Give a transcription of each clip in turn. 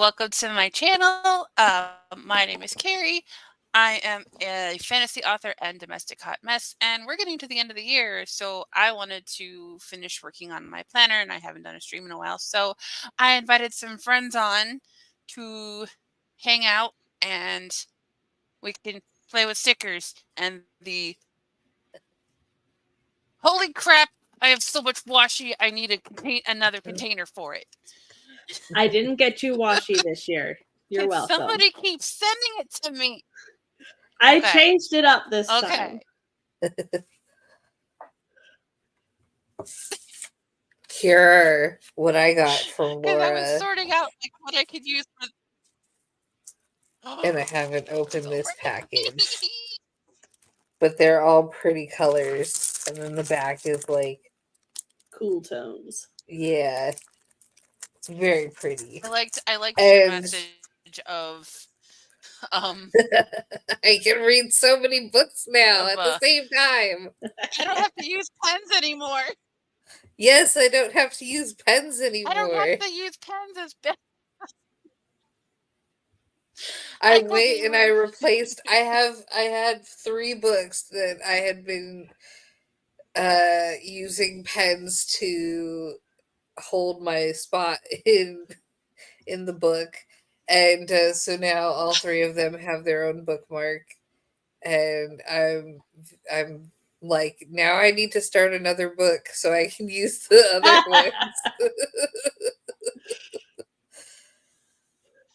welcome to my channel. My name is Carrie. I am a fantasy author and domestic hot mess, and we're getting to the end of the year, so I wanted to finish working on my planner, and I haven't done a stream in a while, so I invited some friends on to hang out, and we can play with stickers. And the holy crap! I have so much washi. I need another container for it. I didn't get you washi this year. You're welcome. Somebody keeps sending it to me. I changed it up this time. Okay. Here, what I got from Because I Laura, was sorting out like what I could use for. and I haven't opened this package, but they're all pretty colors, and then the back is like cool tones. Yeah, it's very pretty. I liked your message of I can read so many books now at the same time. I don't have to use pens anymore. Yes, I don't have to use pens anymore. I don't have to use pens as best. I wait and I replaced. I had 3 books that I had been using pens to hold my spot in the book, and so now all 3 of them have their own bookmark, and I'm like, now I need to start another book so I can use the other ones.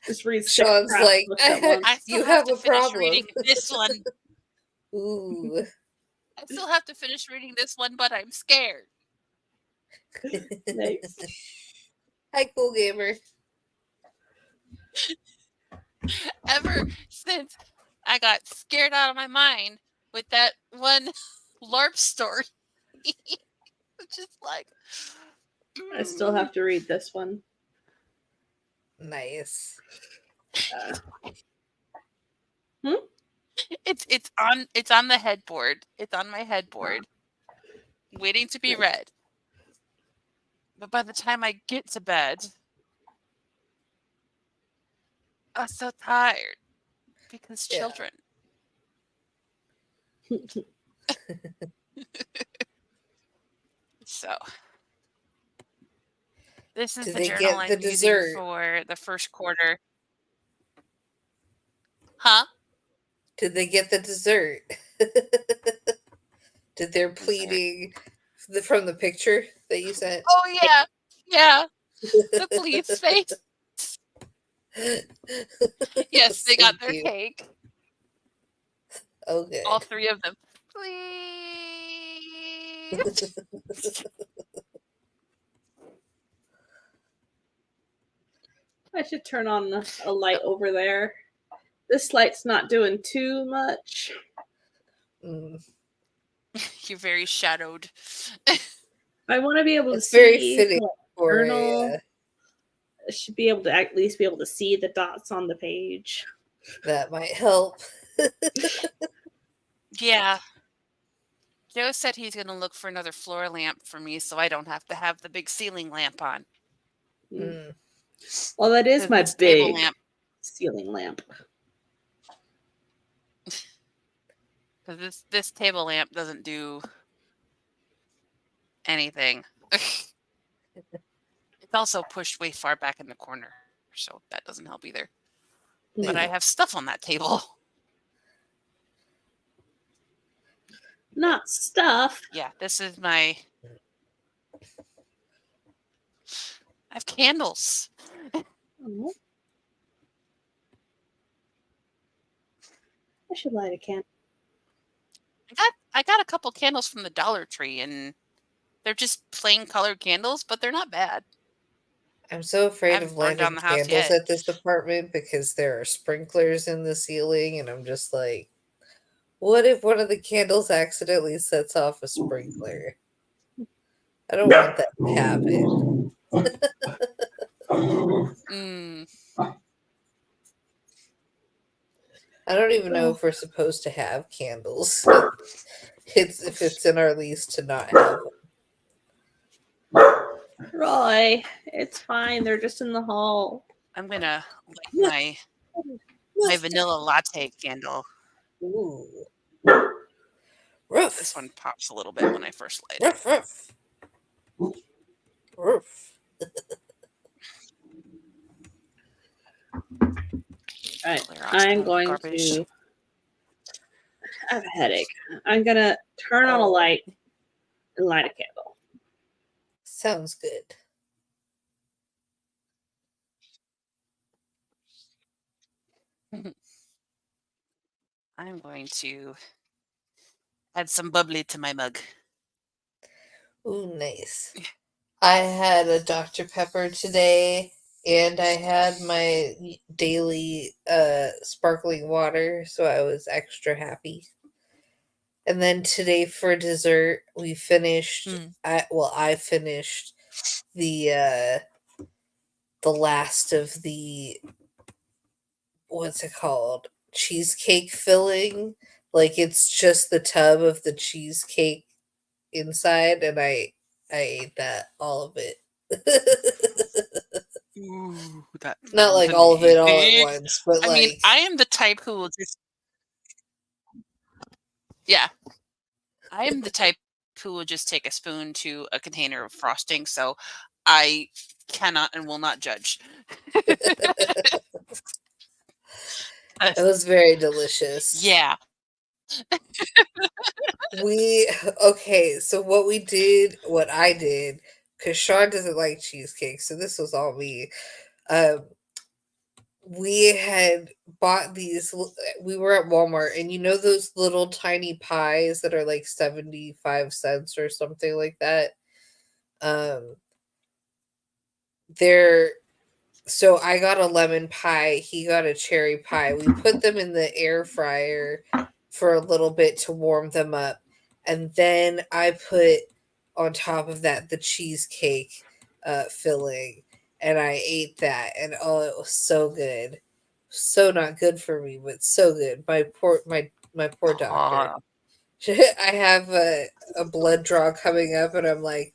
Just read. Sean's like, you have a problem. Reading this one. Ooh. I still have to finish reading this one, but I'm scared. Nice. Hi, Cool Gamer. Ever since I got scared out of my mind with that one LARP story, just like I still have to read this one. Nice. It's on the headboard. It's on my headboard, waiting to be read. But by the time I get to bed, I'm so tired because children. So this is the journal I'm using for the first quarter. Huh? Did they get the dessert? Did their pleading from the picture that you sent? Oh yeah, yeah. The please face. Yes, they got their cake. Okay. All 3 of them. Please. I should turn on a light over there. This light's not doing too much. You're very shadowed. I want to be able to see. Very fitting for I should be able to at least be able to see the dots on the page. That might help. Yeah. Joe said he's going to look for another floor lamp for me so I don't have to have the big ceiling lamp on. Well, that is my big ceiling lamp. Because this table lamp doesn't do anything. It's also pushed way far back in the corner, so that doesn't help either. Yeah. But I have stuff on that table. Not stuff. Yeah, this is my... I have candles. I should light a candle. I got a couple candles from the Dollar Tree, and they're just plain colored candles, but they're not bad. I'm so afraid of lighting candles at this apartment because there are sprinklers in the ceiling, and I'm just like, what if one of the candles accidentally sets off a sprinkler? I don't want that to happen. I don't even know if we're supposed to have candles. If it's in our lease to not have them. Roy, it's fine. They're just in the hall. I'm gonna light my vanilla latte candle. Ooh. This Roof. one pops a little bit when I first light it. Roof, roof. Roof. Right. Clear out some I'm of the going garbage. to. I have a headache. I'm gonna turn on a light and light a candle. Sounds good. I'm going to add some bubbly to my mug. Ooh, nice. I had a Dr. Pepper today, and I had my daily sparkling water, so I was extra happy. And then today for dessert, we finished. I finished the last of the, what's it called, cheesecake filling. Like it's just the tub of the cheesecake inside, and I ate that, all of it. Ooh, that Not sounds like all of it all at amazing. once, but I mean, like I am the type who will just. Yeah. I am the type who will just take a spoon to a container of frosting, so I cannot and will not judge. it was very delicious. Yeah. Okay, so what I did, because Sean doesn't like cheesecake, so this was all me. We had bought these. We were at Walmart, and you know those little tiny pies that are like 75 cents or something like that. They're So I got a lemon pie, he got a cherry pie. We put them in the air fryer for a little bit to warm them up. And then I put on top of that the cheesecake filling, and I ate that, and oh, it was so good. So not good for me, but so good. My poor doctor. Aw. I have a blood draw coming up, and I'm like,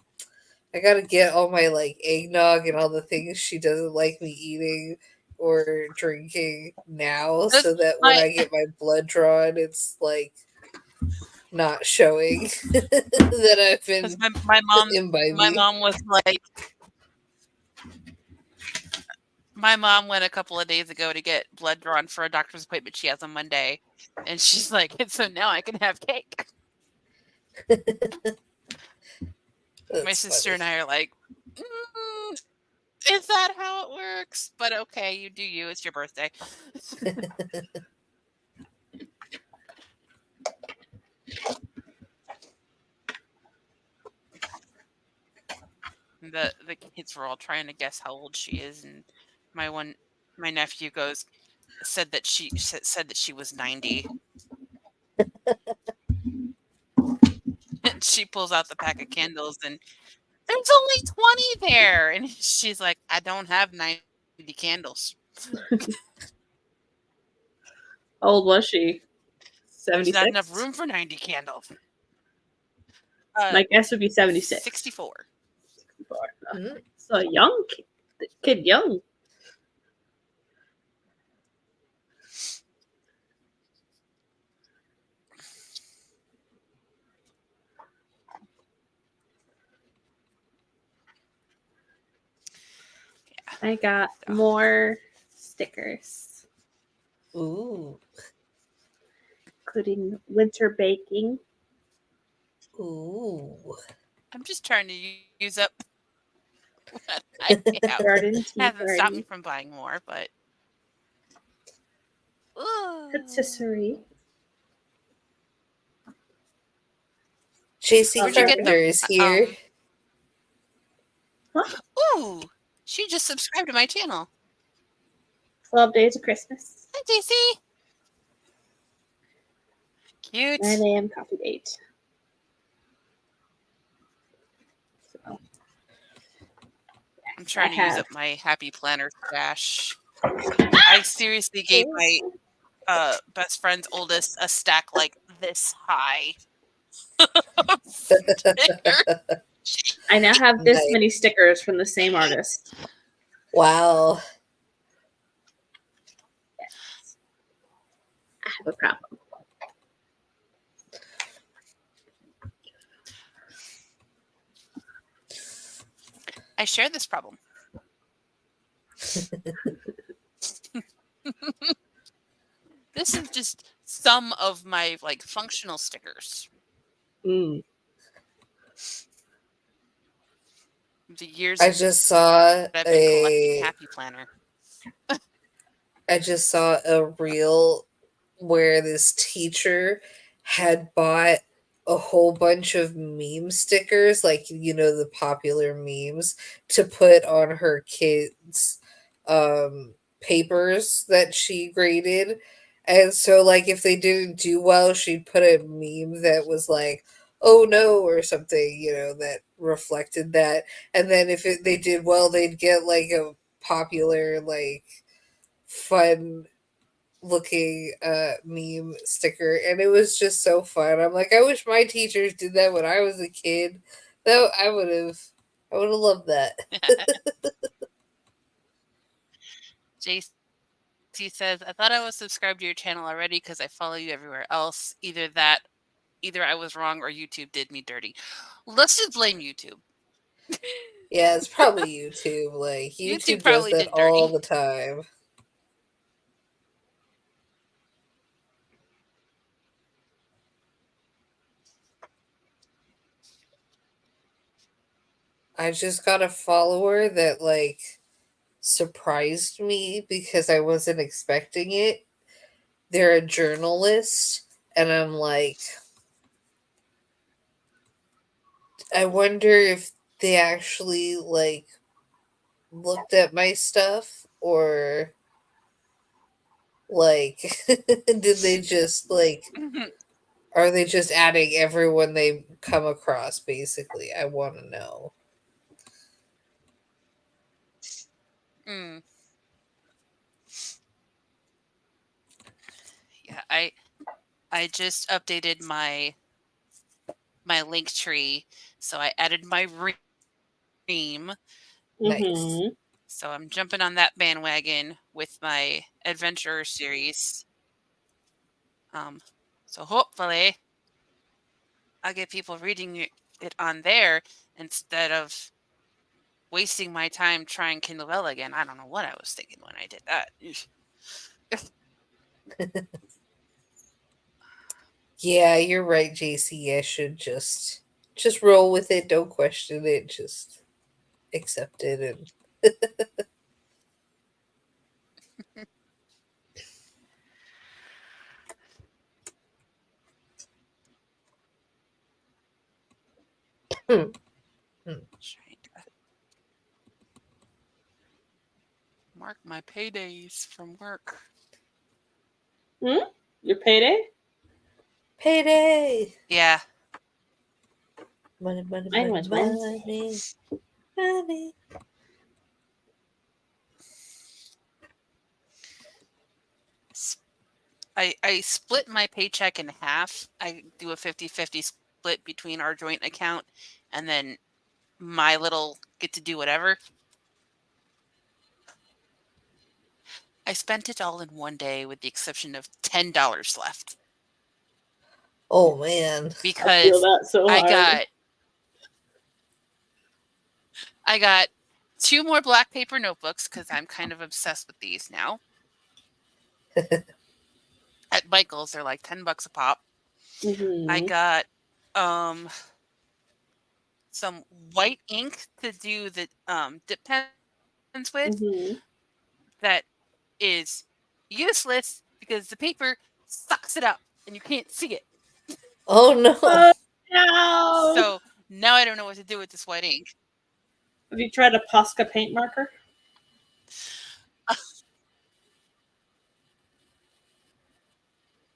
I gotta get all my like eggnog and all the things she doesn't like me eating or drinking now, so that when I get my blood drawn, it's like not showing that I've been my imbibing. mom was like, my mom went a couple of days ago to get blood drawn for a doctor's appointment she has on Monday, and she's like, so now I can have cake. My sister and I are like, is that how it works? But okay, you do you. It's your birthday. The kids were all trying to guess how old she is, and my nephew said that she was 90. And she pulls out the pack of candles, and there's only 20 there, and she's like, I don't have 90 candles. How old was she? There's 76? not enough room for 90 candles. My guess would be 76. 64. Mhm. So a young kid young. I got more stickers, Ooh. including winter baking. Ooh. I'm just trying to use up what I have. Garden tea Hasn't stopped me party. from buying more, but Patisserie. JC Where'd you get Carpenter them? is here. Ooh, she just subscribed to my channel. 12 Days of Christmas. Hi, JC. Cute. 9 a.m. coffee date. So, I'm trying to use up my Happy Planner stash. I seriously gave my best friend's oldest a stack like this high. I now have this Nice. many stickers from the same artist. Wow. the crap. I share this problem. This is just some of my like functional stickers. Mm. The years I just saw I've been collecting Happy Planner. I just saw a reel where this teacher had bought a whole bunch of meme stickers, like the popular memes, to put on her kids' papers that she graded. And so, like, if they didn't do well, she'd put a meme that was like, "Oh no," or something, that reflected that. And then if they did well, they'd get like a popular, like, fun looking meme sticker, and it was just so fun. I'm like, I wish my teachers did that when I was a kid. Though I would have loved that. JC says, I thought I was subscribed to your channel already because I follow you everywhere else. Either I was wrong or YouTube did me dirty. Let's just blame YouTube. Yeah, it's probably YouTube. Like, YouTube YouTube does probably that did all dirty. the time. I just got a follower that, like, surprised me because I wasn't expecting it. They're a journalist, and I'm like, I wonder if they actually, like, looked at my stuff, or like did they just, like, are they just adding everyone they come across? Basically, I want to know. Mm. Yeah, I just updated my link tree, so I added my Ream. Nice. Mm-hmm. So I'm jumping on that bandwagon with my adventure series. So hopefully I'll get people reading it on there instead of wasting my time trying Kindlella again. I don't know what I was thinking when I did that. Yeah, you're right, JC. I should just roll with it. Don't question it. Just accept it. And Trying to mark my paydays from work. Your payday? payday. Yeah. Money, money, Mine money, was money, money. I split my paycheck in half. I do a 50-50 split between our joint account and then my little get to do whatever. I spent it all in one day with the exception of $10 left Oh man. I feel because that so hard. I got 2 more black paper notebooks because I'm kind of obsessed with these now. At Michael's, they're like $10 a pop. Mm-hmm. I got some white ink to do the dip pens with Mm-hmm. that is useless because the paper sucks it up and you can't see it. Oh no. No! So now I don't know what to do with this white ink. Have you tried a Posca paint marker?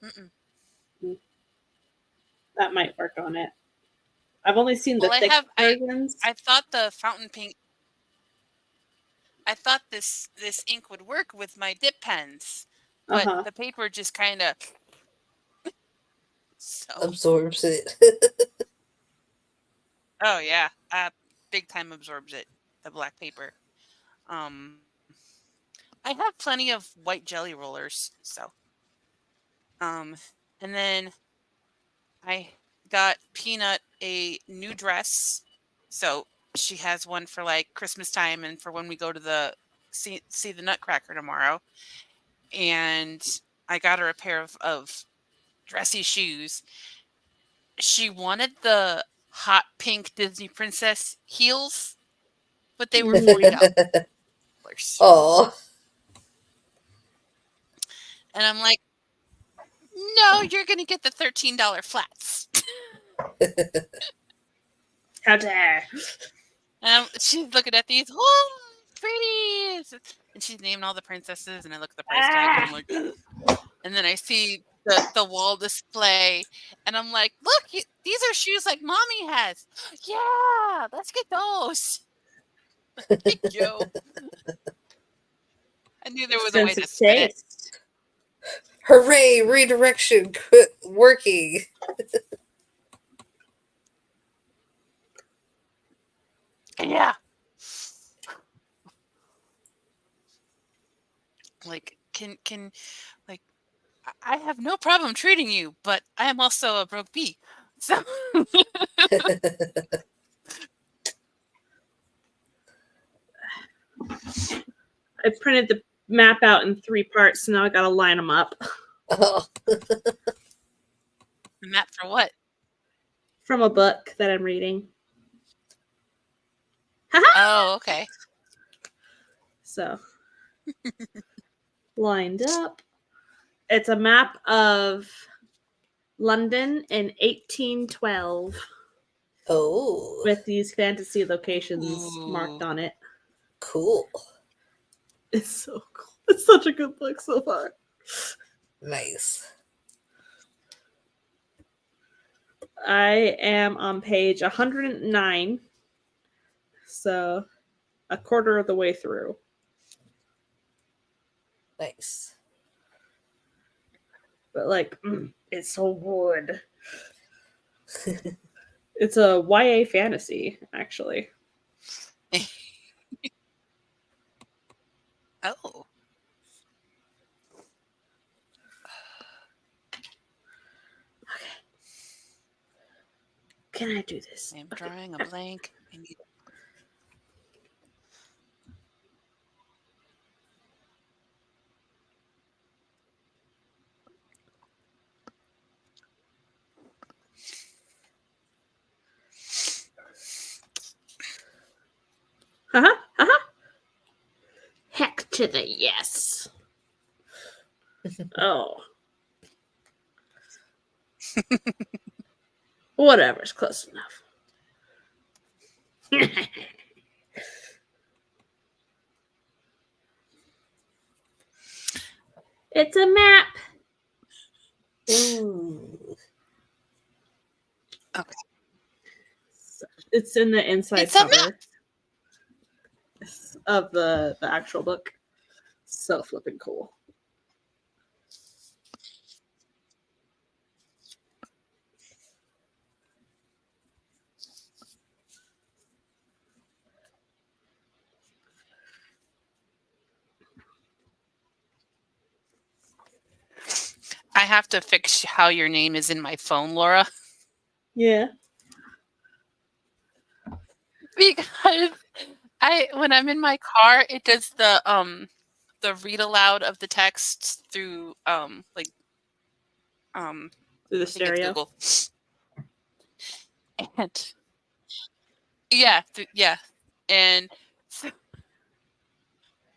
Mm-mm. That might work on it. I've only seen the Well, thick versions. I thought the fountain pen. I thought this ink would work with my dip pens, but Uh-huh. the paper just kind of so. Absorbs it. Oh yeah, big time absorbs it. The black paper. I have plenty of white jelly rollers, so And then I got Peanut a new dress. So she has one for like Christmas time and for when we go to the see the Nutcracker tomorrow. And I got her a pair of dressy shoes. She wanted the hot pink Disney princess heels, but they were $40. Oh. And I'm like, no, you're going to get the $13 flats. How dare. And she's looking at these, oh, pretty. And she's naming all the princesses, and I look at the price tag, and I'm like, and then I see the wall display, and I'm like, look, these are shoes like mommy has. Yeah, let's get those. Thank you. I knew there was a way to Expensive spin it. taste. Hooray! Redirection working. Yeah. Like, can like I have no problem treating you, but I am also a broke bee. So I printed the map out in 3 parts, so now I gotta line them up. Oh. the map for what? From a book that I'm reading. Oh, okay. So, lined up. It's a map of London in 1812 Oh. with these fantasy locations marked Ooh. on it. Cool. It's so cool. It's such a good book so far. Nice. I am on page 109. So, a quarter of the way through. Nice. But like, it's so good. It's a YA fantasy, actually. Oh. Can I do this? I'm Okay. drawing a blank. I need Heck to the yes. Oh. Whatever's close enough. It's a map. Ooh. Okay. It's in the inside It's a map. cover of the actual book. So flipping cool. I have to fix how your name is in my phone, Laura, Yeah. because when I'm in my car, it does the read aloud of the text through Through the I think it's stereo. Google. And yeah, yeah. And so, I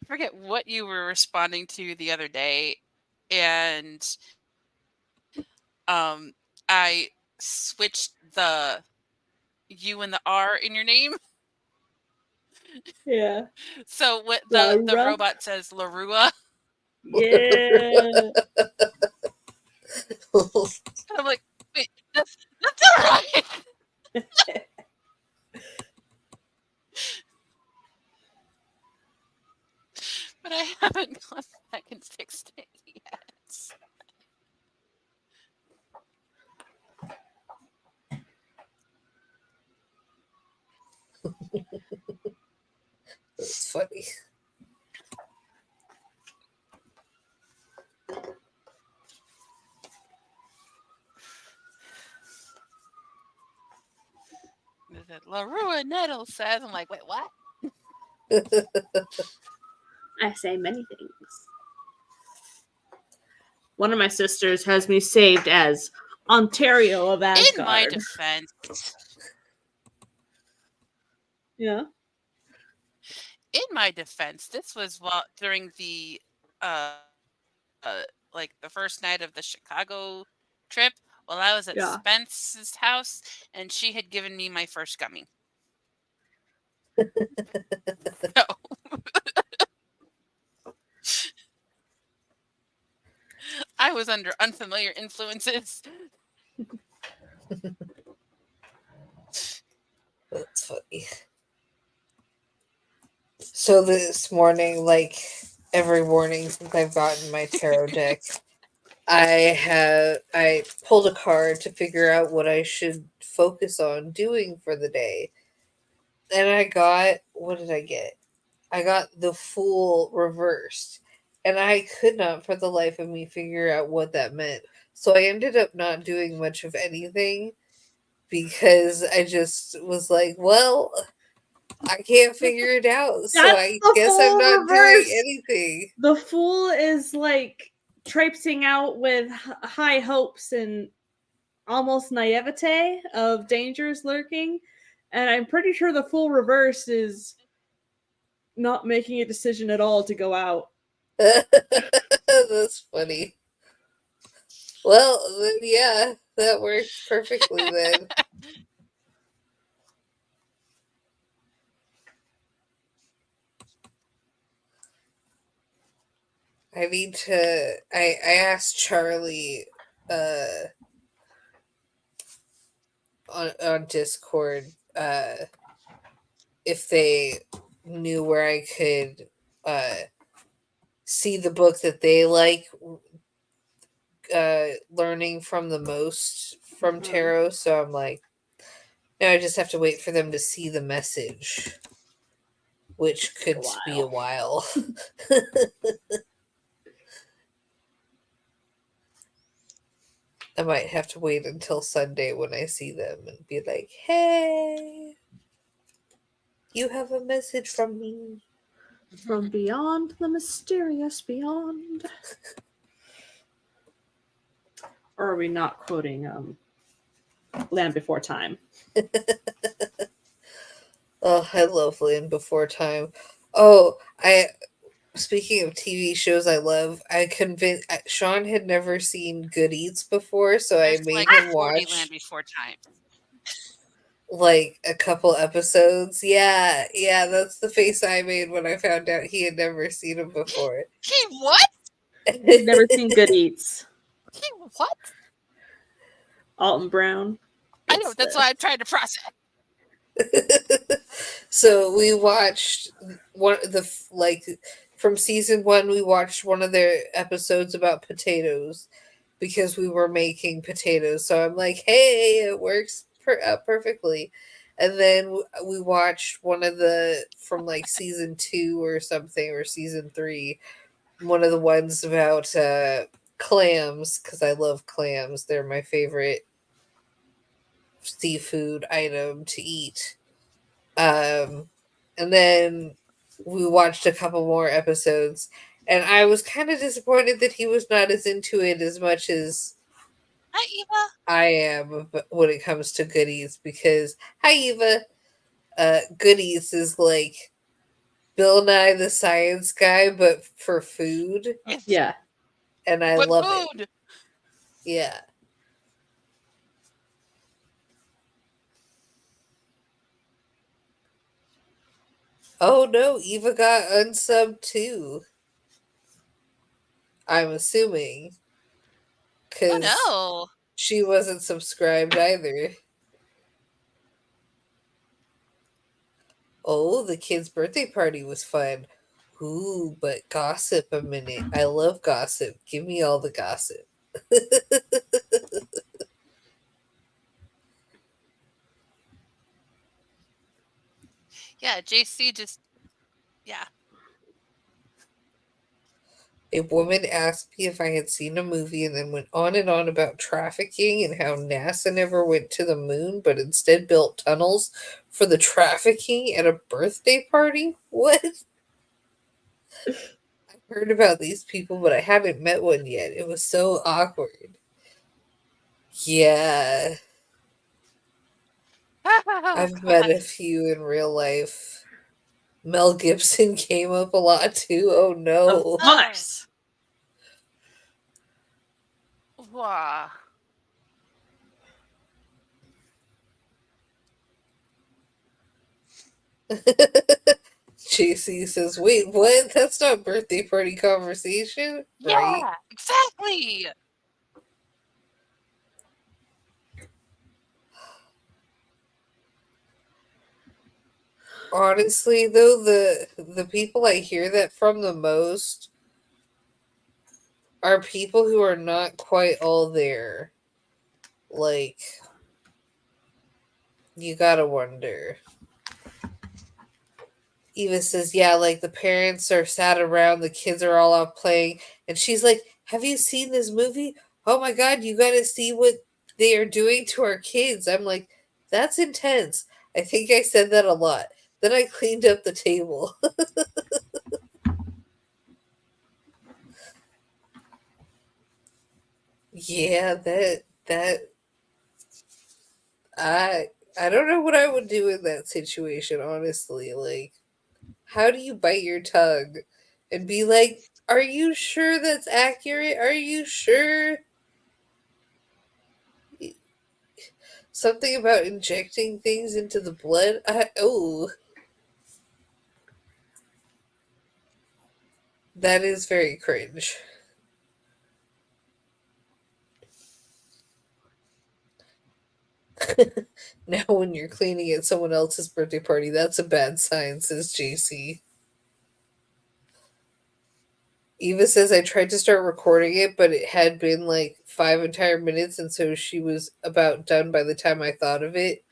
forget what you were responding to the other day, and I switched the U and the R in your name. Yeah. So what the Larua? robot says Larua. Yeah. And I'm like, wait, that's not right. But I haven't gone back and fixed it yet. That's funny. LaRue Nettle says. I'm like, wait, what? I say many things. One of my sisters has me saved as Ontario of Asgard. In my defense, Yeah. this was during the like the first night of the Chicago trip while I was at Yeah. Spence's house, and she had given me my first gummy. So, I was under unfamiliar influences. That's funny. So this morning, every morning since I've gotten my tarot deck, I pulled a card to figure out what I should focus on doing for the day. And what did I get? I got the Fool reversed. And I could not for the life of me figure out what that meant. So I ended up not doing much of anything because I just was like, well, I can't figure it out. So That's I the guess I'm Fool not reversed. doing anything. The Fool is like traipsing out with high hopes and almost naivete of dangers lurking. And I'm pretty sure the Fool reverse is not making a decision at all to go out. That's funny. Well, then, yeah, that works perfectly then. I need to. I asked Charlie on Discord if they knew where I could see the book that they like learning from the most from tarot. So I'm like, now I just have to wait for them to see the message, which could be a while. I might have to wait until Sunday when I see them and be like, hey, you have a message from me. From beyond the mysterious beyond. Or are we not quoting Land Before Time? Oh, I love Land Before Time. Oh, speaking of TV shows I love, I convinced Sean had never seen Good Eats before, so I There's made like him 40 watch Land Before Time. like a couple episodes. Yeah, that's the face I made when I found out he had never seen him before. He what? I've never seen Good Eats. He what? Alton Brown. I know. That's why I'm trying to process. So we watched from season 1. We watched one of their episodes about potatoes because we were making potatoes. So I'm like, hey, it works perfectly. And then we watched one of the from like season 2 or something, or season 3, one of the ones about clams, because I love clams. They're my favorite seafood item to eat. And then we watched a couple more episodes, and I was kind of disappointed that he was not as into it as much as Hi, Eva. I am when it comes to Goodies, because hi Eva, Goodies is like Bill Nye the Science Guy, but for food. Yeah. And I But love food. it. Yeah. Oh no, Eva got unsubbed too. I'm assuming. Oh Because no. she wasn't subscribed either. Oh, the kid's birthday party was fun. Ooh, but gossip a minute. I love gossip. Give me all the gossip. Yeah, JC just. Yeah. A woman asked me if I had seen a movie and then went on and on about trafficking and how NASA never went to the moon but instead built tunnels for the trafficking at a birthday party. What? I've heard about these people, but I haven't met one yet. It was so awkward. Yeah, Oh, I've met God. a few in real life. Mel Gibson came up a lot too. Oh Of no. course. Wow. JC says, wait, what? That's not birthday party conversation, right? Yeah, exactly. Honestly, though, the people I hear that from the most are people who are not quite all there. Like, you gotta wonder. Eva says, yeah, like the parents are sat around, the kids are all out playing, and she's like, have you seen this movie? Oh my god, you gotta see what they are doing to our kids. I'm like, that's intense. I think I said that a lot. Then I cleaned up the table. Yeah, that I I don't know what I would do in that situation, honestly. Like, how do you bite your tongue and be like, "Are you sure that's accurate? Are you sure?" Something about injecting things into the blood. That is very cringe. Now, when you're cleaning at someone else's birthday party, that's a bad sign, says JC. Eva says I tried to start recording it, but it had been like 5 entire minutes, and so she was about done by the time I thought of it.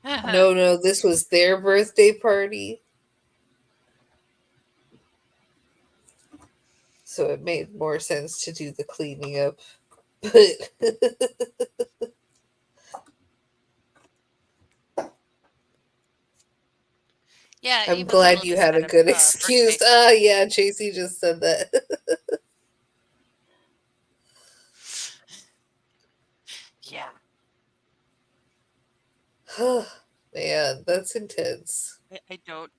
No, this was their birthday party. So it made more sense to do the cleaning up. But Yeah, I'm Eva glad Little you just had a had good a excuse. birthday. Ah, yeah, JC just said that. Yeah, Man, that's intense. I don't.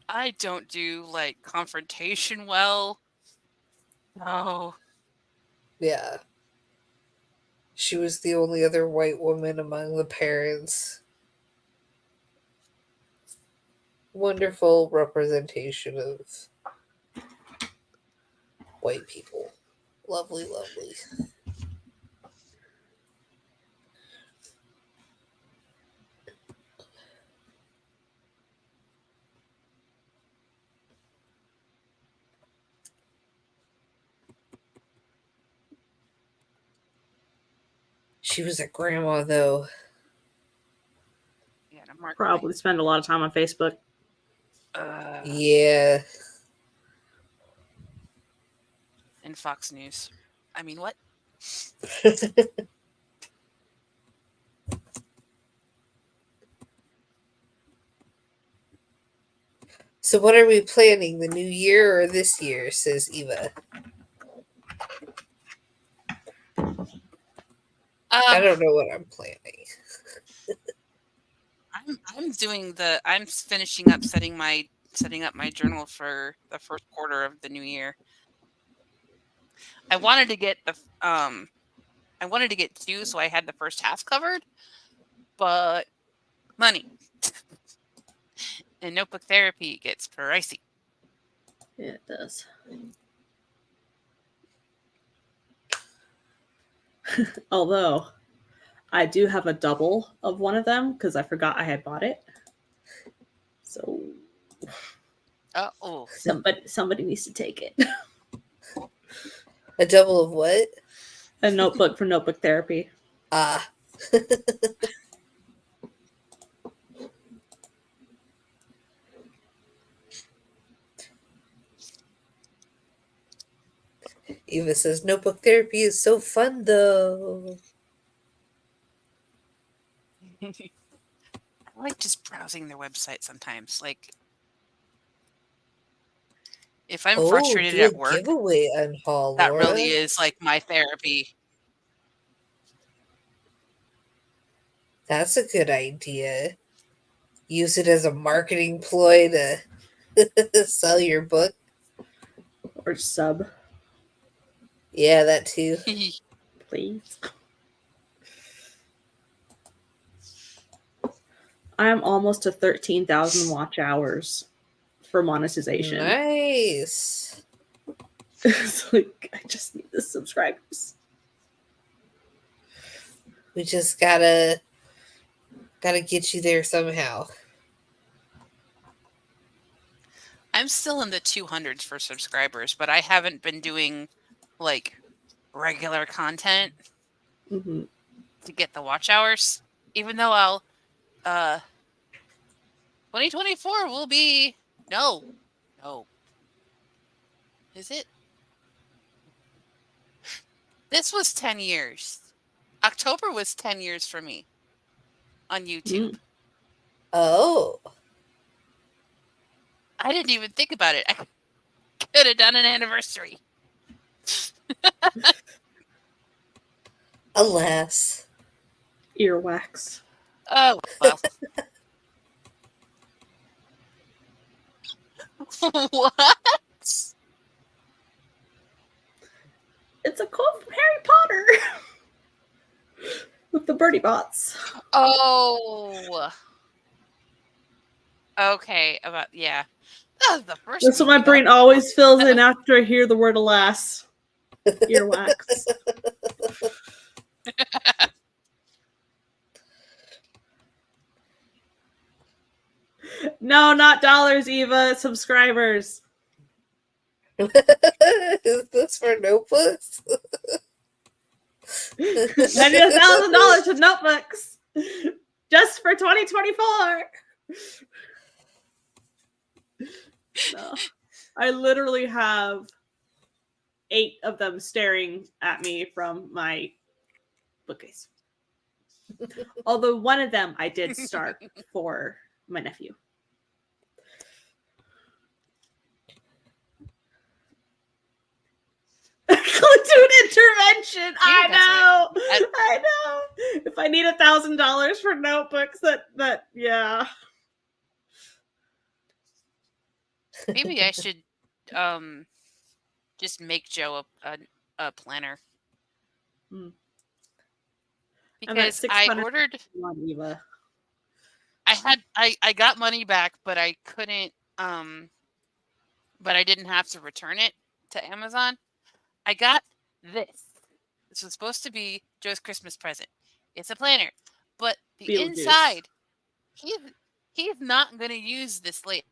I don't do like confrontation well. No. Yeah. She was the only other white woman among the parents. Wonderful representation of white people. Lovely, lovely. She was a grandma, though. Yeah, no, Mark. Probably spend a lot of time on Facebook. Yeah. And Fox News. I mean, what? So, what are we planning? The new year or this year? Says Eva. I don't know what I'm planning. I'm finishing up setting up my journal for the first quarter of the new year. I wanted to get I wanted to get 2, so I had the first half covered, but money and notebook therapy gets pricey. Yeah, it does. Although I do have a double of one of them because I forgot I had bought it. So Oh, somebody needs to take it. A double of what? A notebook for notebook therapy. Ah. Eva says, notebook therapy is so fun, though. I like just browsing their website sometimes. Like, if I'm Oh, frustrated do a at work, giveaway unhaul, that Laura. really is like my therapy. That's a good idea. Use it as a marketing ploy to sell your book. Or sub, Yeah, that too. please. I'm almost to 13,000 watch hours for monetization. Nice. It's like, I just need the subscribers. We just gotta get you there somehow. I'm still in the 200s for subscribers, but I haven't been doing like regular content Mm-hmm. to get the watch hours. Even though I'll 2024 will be no. Is it? This was 10 years. October was 10 years for me on YouTube. Oh. I didn't even think about it. I could have done an anniversary. Alas. Earwax. Oh, well. What? It's a quote from Harry Potter with the birdie bots. Oh. Okay, yeah. That was the first That's what my movie, brain not- always fills in after I hear the word alas. Earwax. No, not dollars, Eva. Subscribers. Is this for notebooks? $90,000 to notebooks. Just for 2024. No. I literally have 8 of them staring at me from my bookcase. Although one of them I did start for my nephew. Cartoon intervention. I know. If I need $1,000 for notebooks, that yeah. Maybe I should just make Joe a planner. I'm at Because I 600 ordered on Eva. I got money back, but I couldn't but I didn't have to return it to Amazon. I got this. This was supposed to be Joe's Christmas present. It's a planner, but the Beetlejuice. inside, he's not going to use this layout.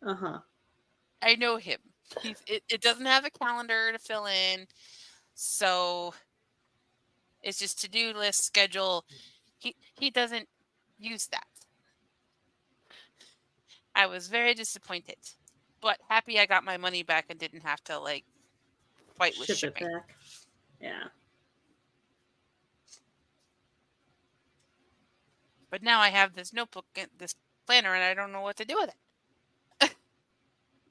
Uh-huh. I know him. It doesn't have a calendar to fill in, so it's just to-do list, schedule. He doesn't use that. I was very disappointed, but happy I got my money back and didn't have to like fight with Ship shipping. it back. Yeah. But now I have this notebook, this planner, and I don't know what to do with it.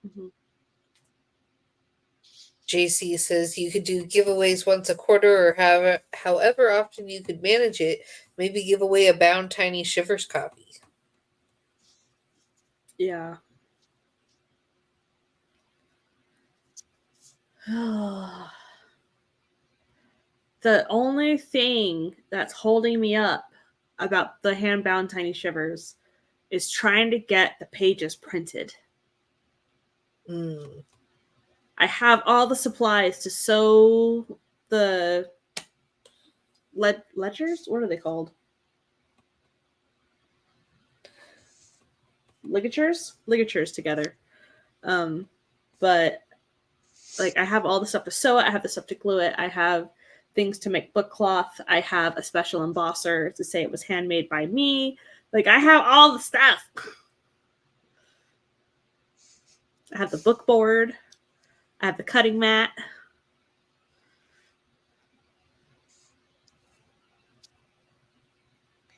Mm-hmm. JC says you could do giveaways once a quarter or however often you could manage it. Maybe give away a bound Tiny Shivers copy. Yeah. The only thing that's holding me up about the hand-bound Tiny Shivers is trying to get the pages printed. Mm. I have all the supplies to sew the ledgers. What are they called? Ligatures together. But like I have all the stuff to sew it. I have the stuff to glue it. I have things to make book cloth. I have a special embosser to say it was handmade by me. Like I have all the stuff. I have the book board. I I have the cutting mat.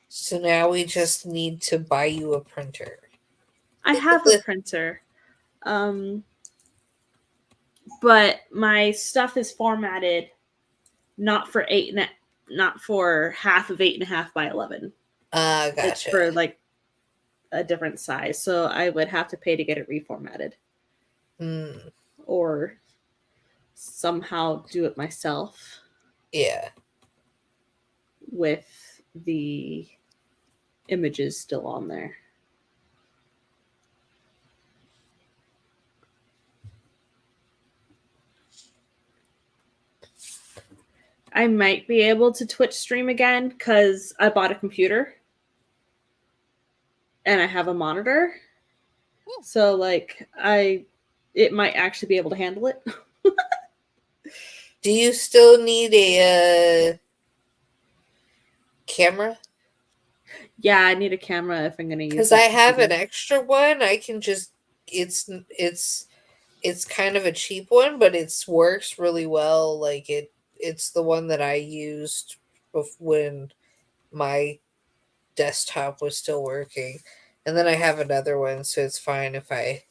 So now we just need to buy you a printer. I have a printer. But my stuff is formatted not for not for half of 8.5 by 11. Gotcha. It's for like a different size, so I would have to pay to get it reformatted, or somehow do it myself. Yeah. With the images still on there. I might be able to Twitch stream again because I bought a computer and I have a monitor. Ooh. So like it might actually be able to handle it. Do you still need a camera? Yeah, I need a camera if I'm going to use. Because I have an extra one. I can just it's kind of a cheap one, but it works really well. Like it's the one that I used when my desktop was still working. And then I have another one, so it's fine if I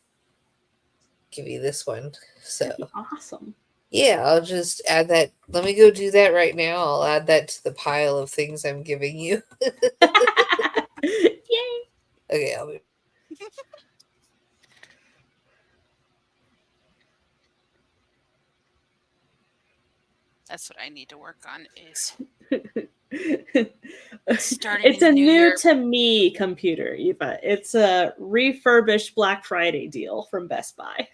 give you this one. So That'd be awesome. yeah, I'll just add that. Let me go do that right now. I'll add that to the pile of things I'm giving you. Yay! Okay, I'll be. That's what I need to work on is It's starting in a the new new year. to me computer, Eva. It's a refurbished Black Friday deal from Best Buy.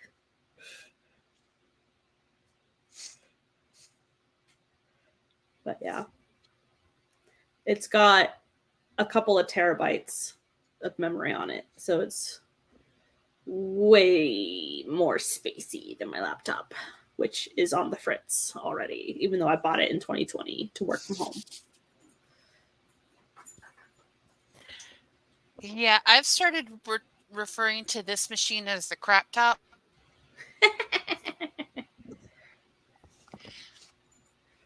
But yeah, it's got a couple of terabytes of memory on it, so it's way more spacey than my laptop, which is on the fritz already, even though I bought it in 2020 to work from home. Yeah, I've started referring to this machine as the crap top.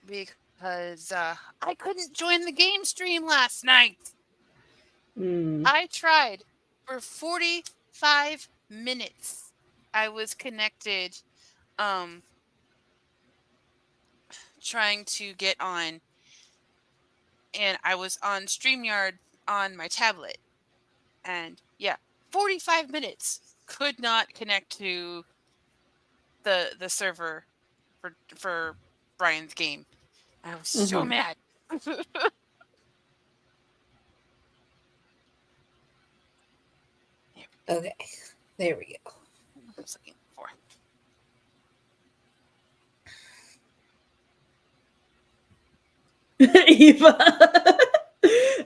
Because I couldn't join the game stream last night. I tried for 45 minutes. I was connected, trying to get on, and I was on StreamYard on my tablet. And yeah, 45 minutes could not connect to the server for Brian's game. I was so mad. Okay, there we go. I was looking for. Eva.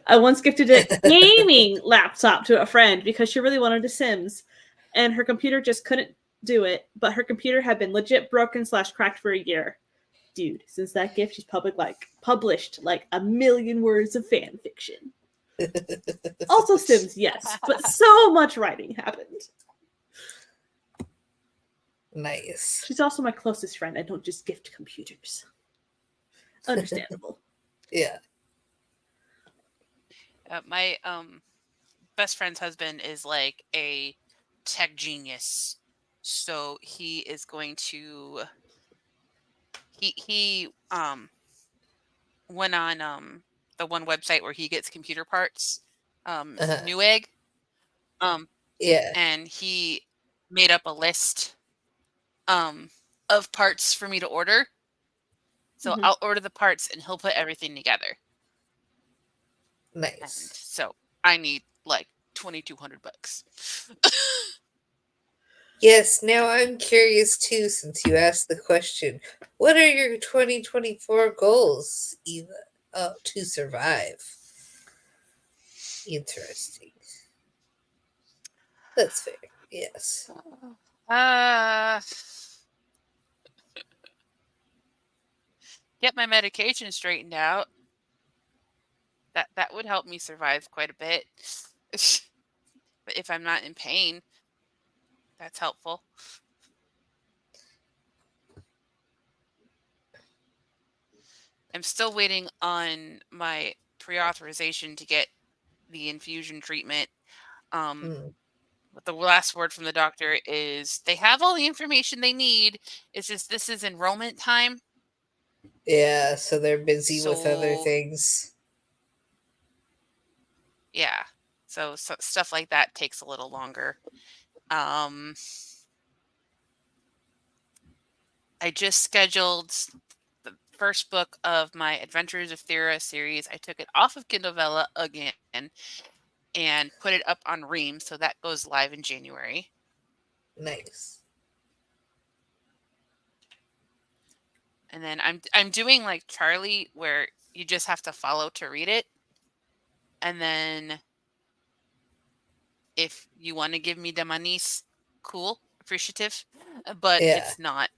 I once gifted a gaming laptop to a friend because she really wanted a Sims, and her computer just couldn't do it. But her computer had been legit broken / cracked for a year. Dude, since that gift, she's published like 1 million words of fan fiction. Also Sims, yes, but so much writing happened. Nice. She's also my closest friend. I don't just gift computers. Understandable. Yeah. My best friend's husband is like a tech genius, so he is going to. He went on the one website where he gets computer parts, Newegg, Yeah. and he made up a list of parts for me to order. So I'll order the parts and he'll put everything together. And Nice. so I need like $2,200. Yes, now I'm curious too, since you asked the question. What are your 2024 goals, Eva? Oh, to survive. Interesting. That's fair. Yes. Get my medication straightened out. That would help me survive quite a bit. But if I'm not in pain, that's helpful. I'm still waiting on my pre-authorization to get the infusion treatment. Mm. But the last word from the doctor is they have all the information they need. It's just this is enrollment time. Yeah, so they're busy with other So things. yeah. So stuff like that takes a little longer. I just scheduled the first book of my Adventures of Thera series. I took it off of Kindle Vella again and put it up on Ream, so that goes live in January. Nice. And then I'm doing like Charlie, where you just have to follow to read it. And then if you want to give me the monies, cool, appreciative. But Yeah. it's not,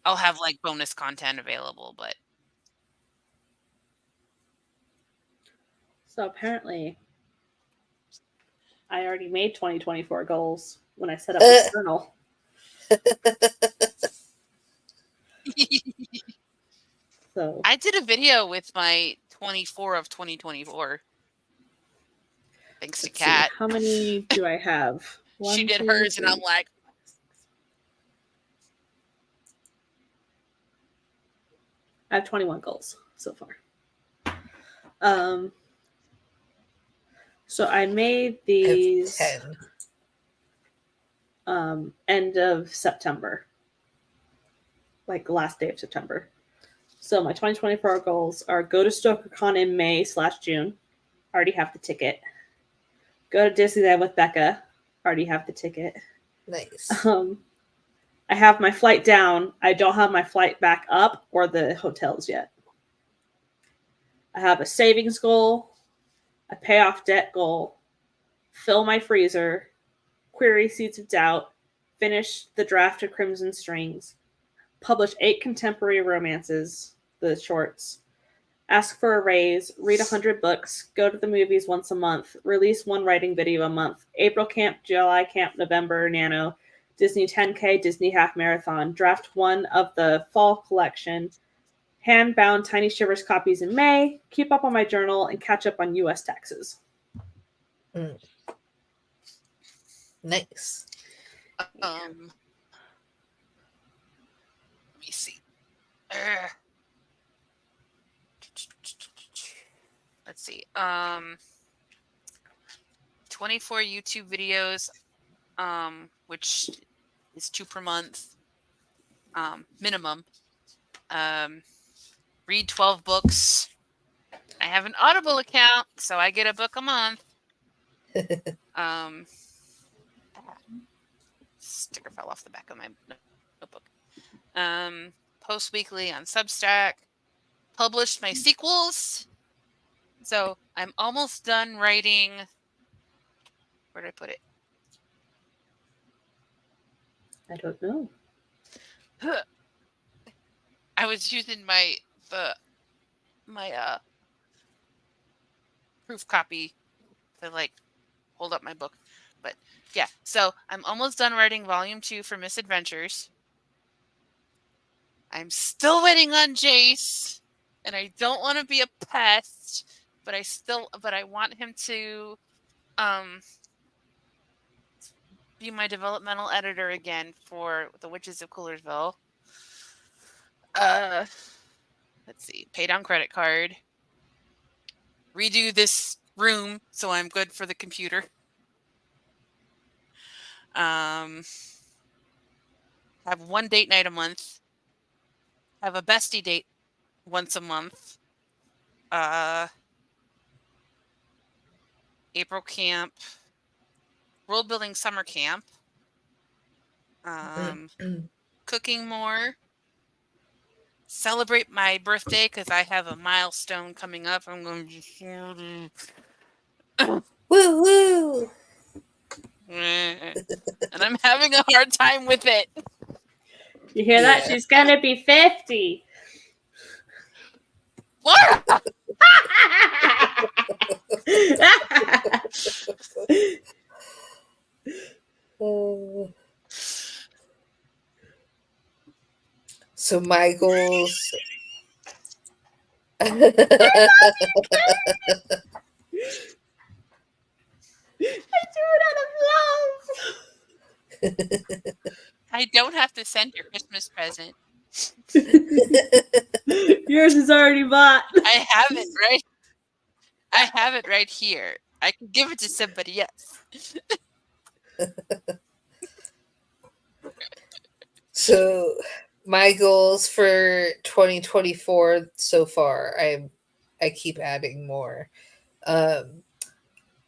I'll have like bonus content available, but So apparently, I already made 2024 goals when I set up the journal. So I did a video with my 24 of 2024. Thanks to let's see, Kat. how many do I have? She 1, did 2, hers, and 3. I'm like, I have 21 goals so far. So I made these I have 10. End of September, like last day of September. So my 2024 goals are go to StokerCon in May/June. Already have the ticket. Go to Disneyland with Becca. Already have the ticket. Nice. I have my flight down. I don't have my flight back up or the hotels yet. I have a savings goal, a pay off debt goal, fill my freezer, query Seeds of Doubt, finish the draft of Crimson Strings, publish 8 contemporary romances, the shorts, ask for a raise, read 100 books, go to the movies once a month, release 1 writing video a month, April camp, July camp, November nano, Disney 10K, Disney half marathon, draft 1 of the fall collection, hand-bound Tiny Shivers copies in May, keep up on my journal, and catch up on U.S. taxes. Nice. let me see. Let's see. 24 YouTube videos, which is 2 per month, minimum. Read 12 books. I have an Audible account, so I get a book a month. Sticker fell off the back of my notebook. Post weekly on Substack. Published my sequels. So I'm almost done writing. Where did I put it? I don't know. I was using my proof copy to like hold up my book. But yeah, so I'm almost done writing volume 2 for Misadventures. I'm still waiting on Jace, and I don't want to be a pest, but I want him to be my developmental editor again for the Witches of Coolersville. Let's see, pay down credit card, redo this room so I'm good for the computer. Have 1 date night a month. Have a bestie date once a month. April camp. World building summer camp. Cooking more. Celebrate my birthday because I have a milestone coming up. I'm going to be 40. Woo woo! And I'm having a hard time with it. You hear that? She's gonna be 50. What? So my goals I do it out of love. I don't have to send your Christmas present. Yours is already bought. I have it right. I have it right here. I can give it to somebody else. So my goals for 2024 so far, I keep adding more.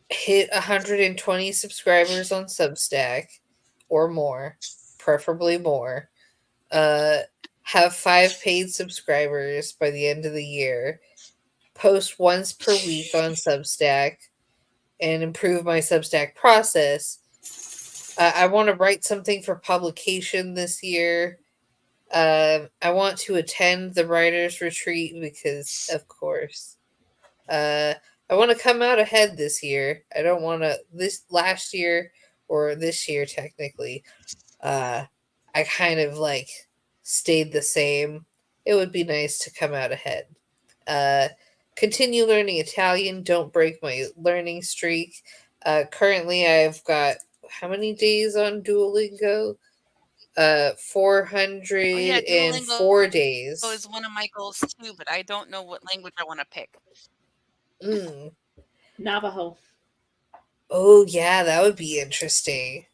Hit 120 subscribers on Substack or more, preferably more. Have 5 paid subscribers by the end of the year. Post once per week on Substack and improve my Substack process. I want to write something for publication this year. I want to attend the writers' retreat because, of course. I want to come out ahead this year. I don't want to this last year or this year technically. I kind of like stayed the same. It would be nice to come out ahead. Continue learning Italian. Don't break my learning streak. Currently, I've got how many days on Duolingo? Oh yeah, 404 Duolingo days. is one of my goals too, but I don't know what language I want to pick. Mm. Navajo. Oh yeah, that would be interesting.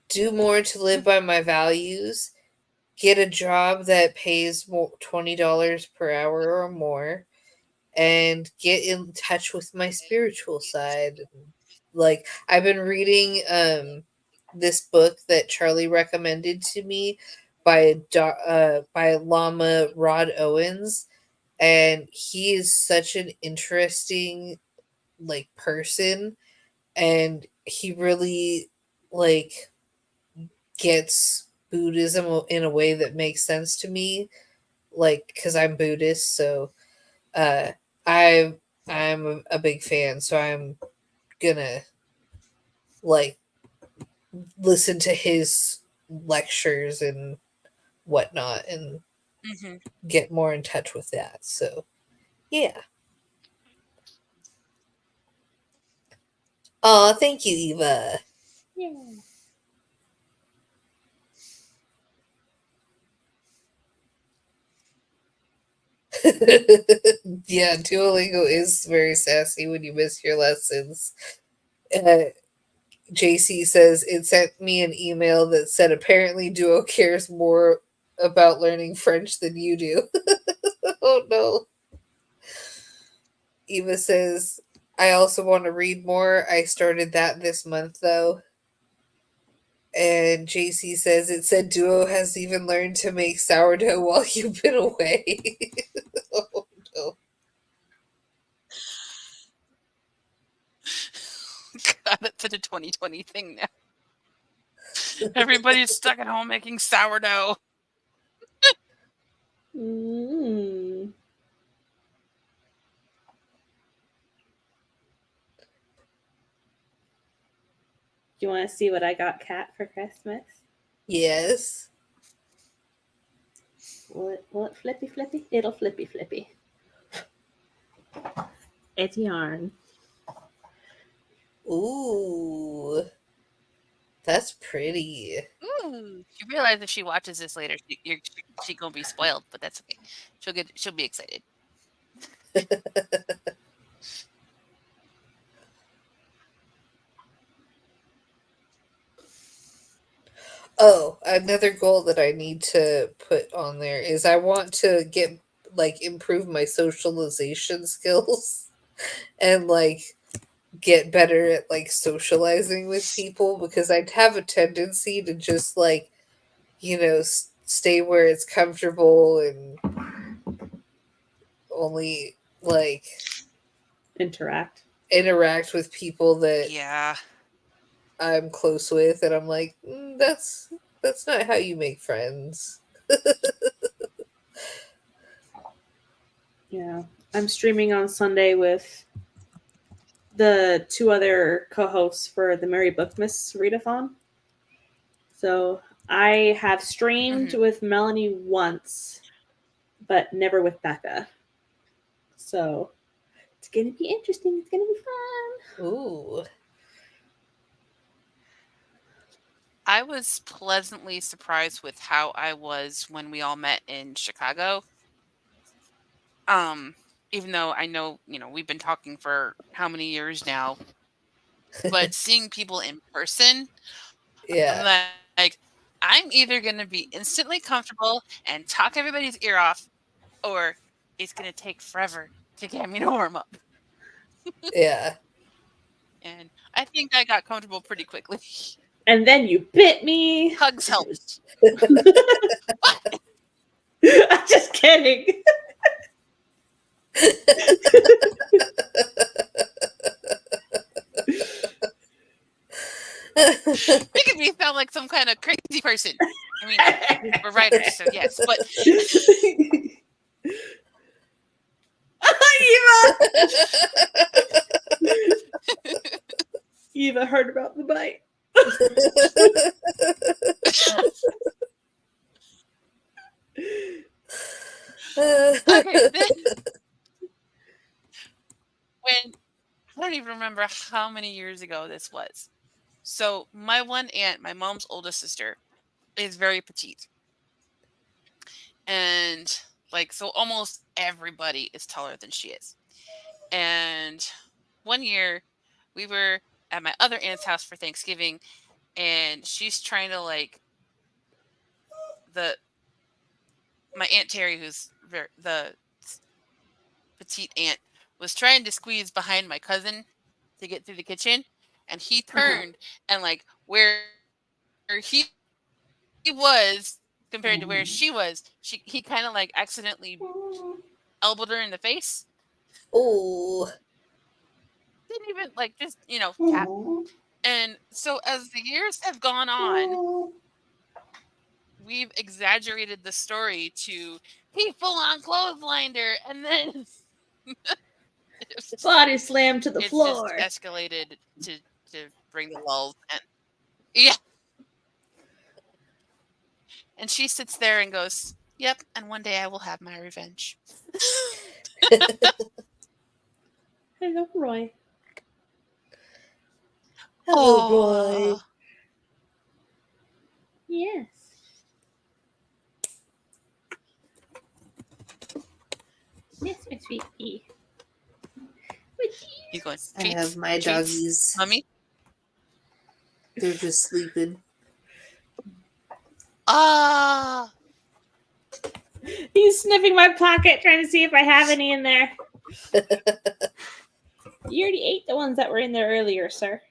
Do more to live by my values. Get a job that pays more $20 per hour or more, and get in touch with my spiritual side. Like I've been reading this book that Charlie recommended to me by Lama Rod Owens, and he is such an interesting like person, and he really like gets Buddhism in a way that makes sense to me, like because I'm Buddhist, so uh I I'm a big fan, so I'm gonna like listen to his lectures and whatnot and Hmm. get more in touch with that. So yeah. Oh, thank you, Eva. Yeah. Yeah, Duolingo is very sassy when you miss your lessons. Uh, JC says it sent me an email that said apparently Duo cares more about learning French than you do. Oh no. Eva says, I also want to read more. I started that this month though. And JC says it said Duo has even learned to make sourdough while you've been away. Oh no. God, that's such a 2020 thing now. Everybody's stuck at home making sourdough. Mm. Do you want to see what I got Kat for Christmas? Yes. Will it flippy flippy? It'll flippy flippy. It's yarn. Ooh. That's pretty. Ooh, she realized if she watches this later, she gonna be spoiled, but that's okay. She'll be excited. Oh, another goal that I need to put on there is I want to get like improve my socialization skills and like get better at like socializing with people because I'd have a tendency to just like, stay where it's comfortable and only like Interact. interact with people that Yeah. I'm close with, and I'm like, that's not how you make friends. Yeah. I'm streaming on Sunday with the 2 other co-hosts for the Merry Bookmas readathon. So I have streamed Mhm. with Melanie once, but never with Becca. So it's gonna be interesting. It's gonna be fun. Ooh. I was pleasantly surprised with how I was when we all met in Chicago. Even though I know, we've been talking for how many years now, but seeing people in person, I'm Yeah. like, I'm either going to be instantly comfortable and talk everybody's ear off, or it's going to take forever to get me to warm up. Yeah. And I think I got comfortable pretty quickly. And then you bit me. Hugs It helped. I'm just kidding. Making me sound like some kind of crazy person. I mean, we're writers, so yes, but Eva heard about the bite. okay, then when I don't even remember how many years ago this was. So my one aunt, my mom's oldest sister, is very petite. And so almost everybody is taller than she is. And one year we were at my other aunt's house for Thanksgiving, and she's trying to my Aunt Terry, who's the petite aunt, was trying to squeeze behind my cousin to get through the kitchen, and he turned and where he was compared to where she was, he kind of accidentally elbowed her in the face. Ooh. Didn't even just tap. And so as the years have gone on, we've exaggerated the story to he full on clotheslined her, and then Body slammed to the it's floor. just escalated to bring the lulls. And yeah, and she sits there and goes, "Yep, and one day I will have my revenge." Hello, Roy. Hello, Roy. Yes. Yes, my sweetie. He's going, I treats, have my treats, doggies. Mommy. They're just sleeping. Ah. He's sniffing my pocket, trying to see if I have any in there. You already ate the ones that were in there earlier, sir.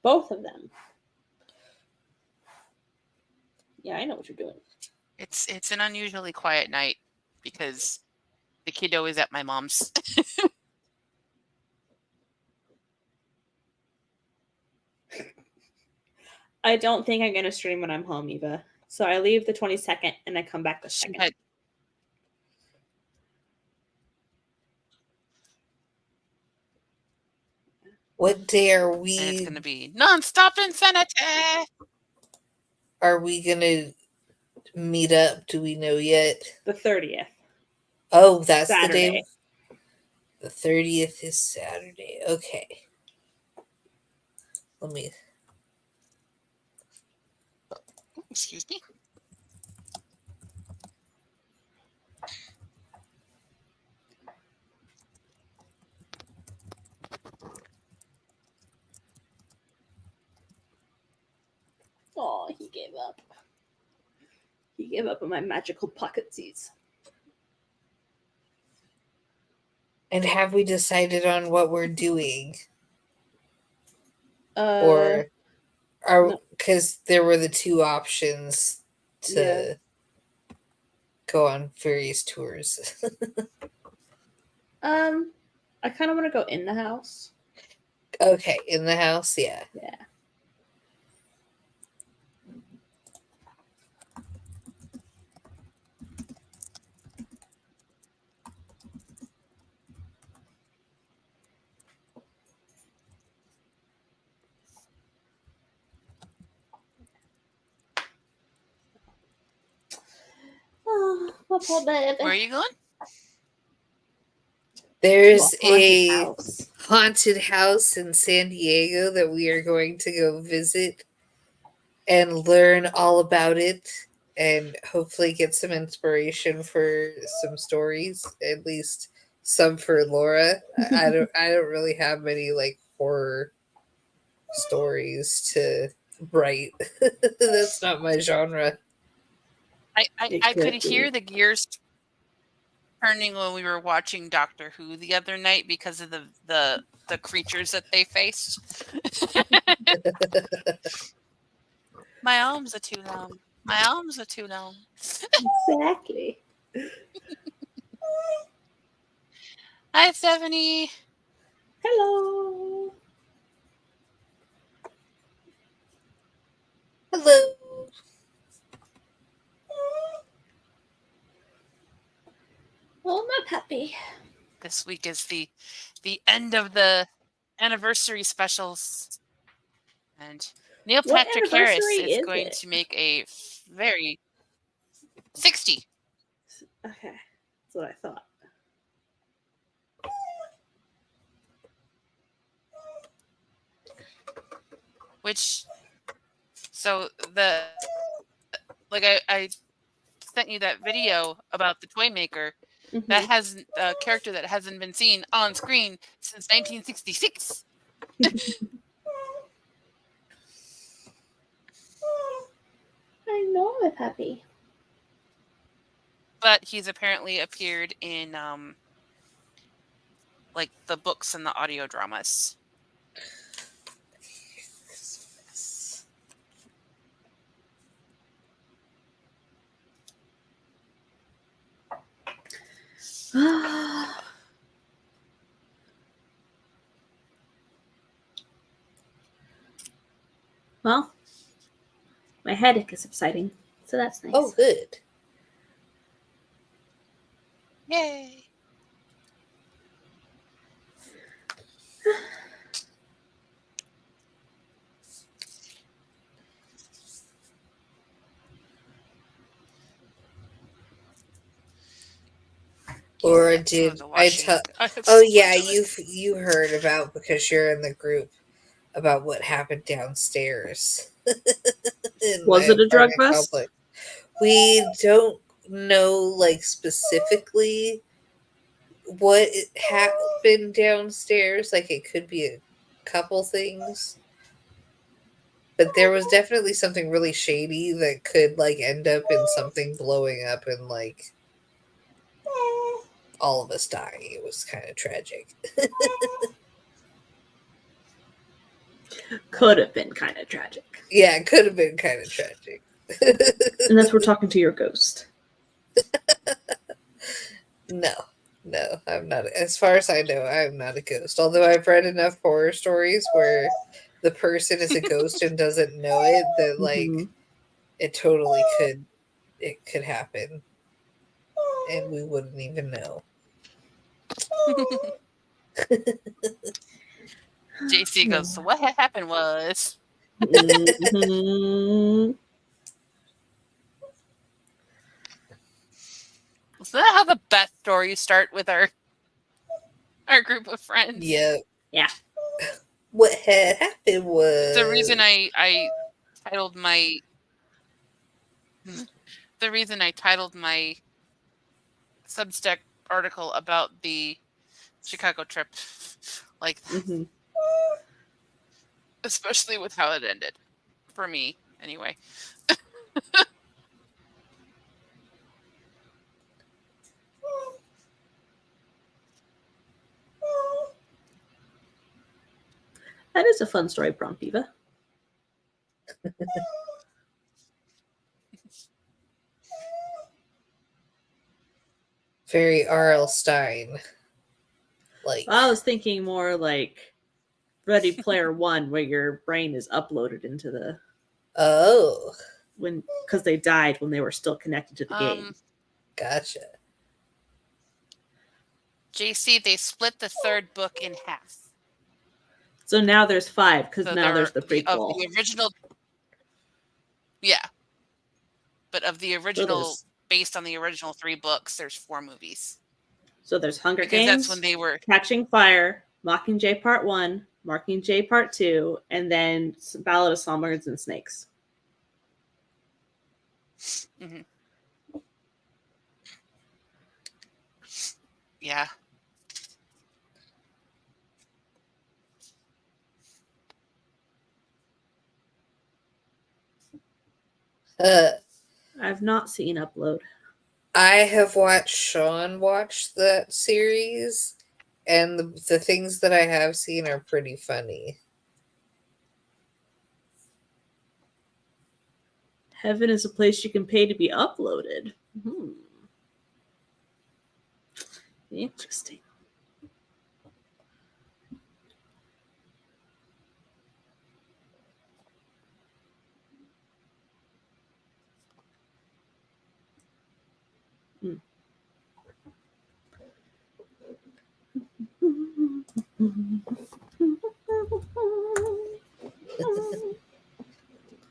Both of them. Yeah, I know what you're doing. It's an unusually quiet night because the kiddo is at my mom's. I don't think I'm going to stream when I'm home, Eva. So I leave the 22nd and I come back the 2nd. What day are And it's we? going to be nonstop insanity. Are we gonna meet up? Do we know yet? The 30th. Oh, that's Saturday. the day. The 30th is Saturday. Okay. Let me. Excuse me. Oh, he gave up. He gave up on my magical pocket seats. And have we decided on what we're doing? No. Because there were the two options to go on various tours. I kind of want to go in the house. Okay, in the house, yeah. Yeah. Papa bed. Where are you going? There's To a haunted a house. haunted house in San Diego that we are going to go visit and learn all about it and hopefully get some inspiration for some stories, at least some for Laura. I don't really have many like horror stories to write. That's not my genre. I could hear the gears turning when we were watching Doctor Who the other night because of the creatures that they faced. My arms are too long. My arms are too long. Exactly. Hi, Stephanie. Hello. Hello. Oh, my puppy. This week is the end of the anniversary specials, and Neil What Patrick Harris anniversary is is going it? to make a very 60. Okay, that's what I thought. Which, so the like I sent you that video about the toy maker that Mhm. has a character that hasn't been seen on screen since 1966. I know my puppy. But he's apparently appeared in like the books and the audio dramas. Well, my headache is subsiding, so that's nice. Oh, good. Yay! Laura, Some did of the I washing. tell? I have Oh so yeah, much of it. you heard about because you're in the group about what happened downstairs in my Was it a drug apartment bust? complex. We don't know like specifically what happened downstairs. Like it could be a couple things, but there was definitely something really shady that could like end up in something blowing up and like all of us dying. It was kind of tragic. Could have been kind of tragic. Yeah, it could have been kind of tragic. Unless we're talking to your ghost. No, I'm not. As far as I know, I'm not a ghost. Although I've read enough horror stories where the person is a ghost and doesn't know it, that like Mhm. it totally could happen, and we wouldn't even know. JC goes, so what had happened was Mhm. is that how the best stories start with our group of friends? Yep. Yeah. What had happened was The reason I titled my Substack article about the Chicago trip like that, Mhm. especially with how it ended for me anyway. That is a fun story, Bronc Diva. very R.L. Stein. Like I was thinking more like Ready Player One, where your brain is uploaded into the oh, because they died when they were still connected to the game. gotcha. JC, they split the third book in half. So now there's 5 because So now there's the of prequel. the original. Yeah. But of the So original there's based on the original 3 books, there's 4 movies. So there's Hunger Because Games, that's when they were. Catching Fire, Mockingjay Part 1, Mockingjay Part 2, and then Ballad of Songbirds and Snakes. Mhm. Yeah. I've not seen Upload. I have watched Sean watch that series, and the things that I have seen are pretty funny. Heaven is a place you can pay to be uploaded. Interesting.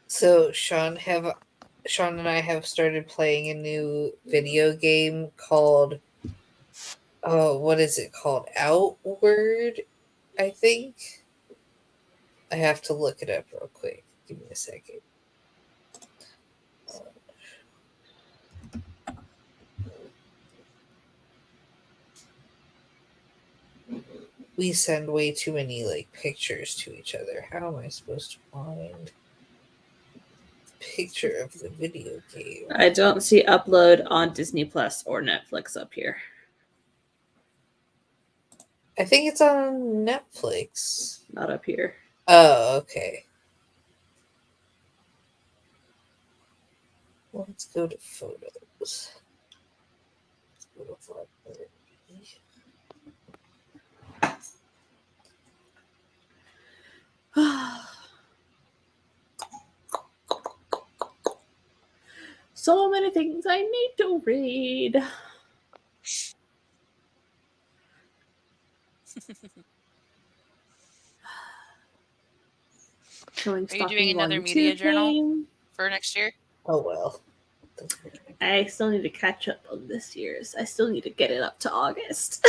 So Sean and I have started playing a new video game called, oh, what is it called? Outward, I think. I have to look it up real quick. Give me a second. We send way too many like pictures to each other. How am I supposed to find the picture of the video game? I don't see Upload on Disney Plus or Netflix up here. I think it's on Netflix. Not up here. Oh, okay. Well, let's go to photos. Let's go to library. So many things I need to read. Are you doing another media journal for next year? Oh well. I still need to catch up on this year's. I still need to get it up to August.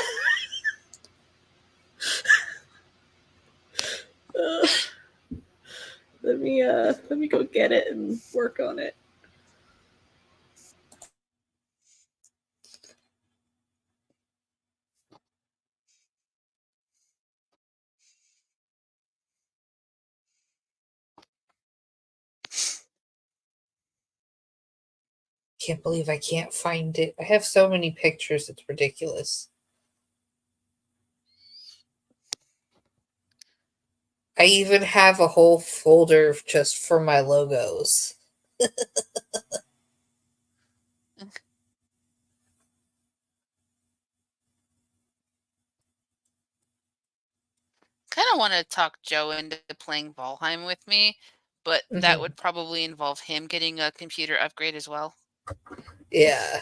Let me go get it and work on it. Can't believe I can't find it. I have so many pictures, it's ridiculous. I even have a whole folder just for my logos. Kind of want to talk Joe into playing Valheim with me, but that would probably involve him getting a computer upgrade as well. Yeah.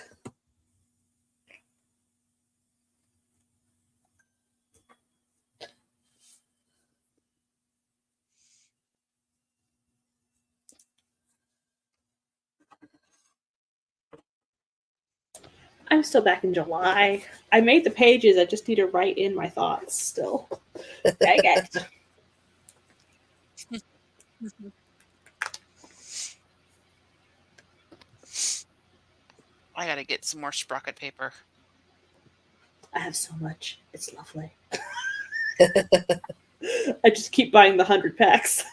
I'm still back in July. I made the pages. I just need to write in my thoughts still. Dang it. I gotta get some more sprocket paper. I have so much. It's lovely. I just keep buying the 100 packs.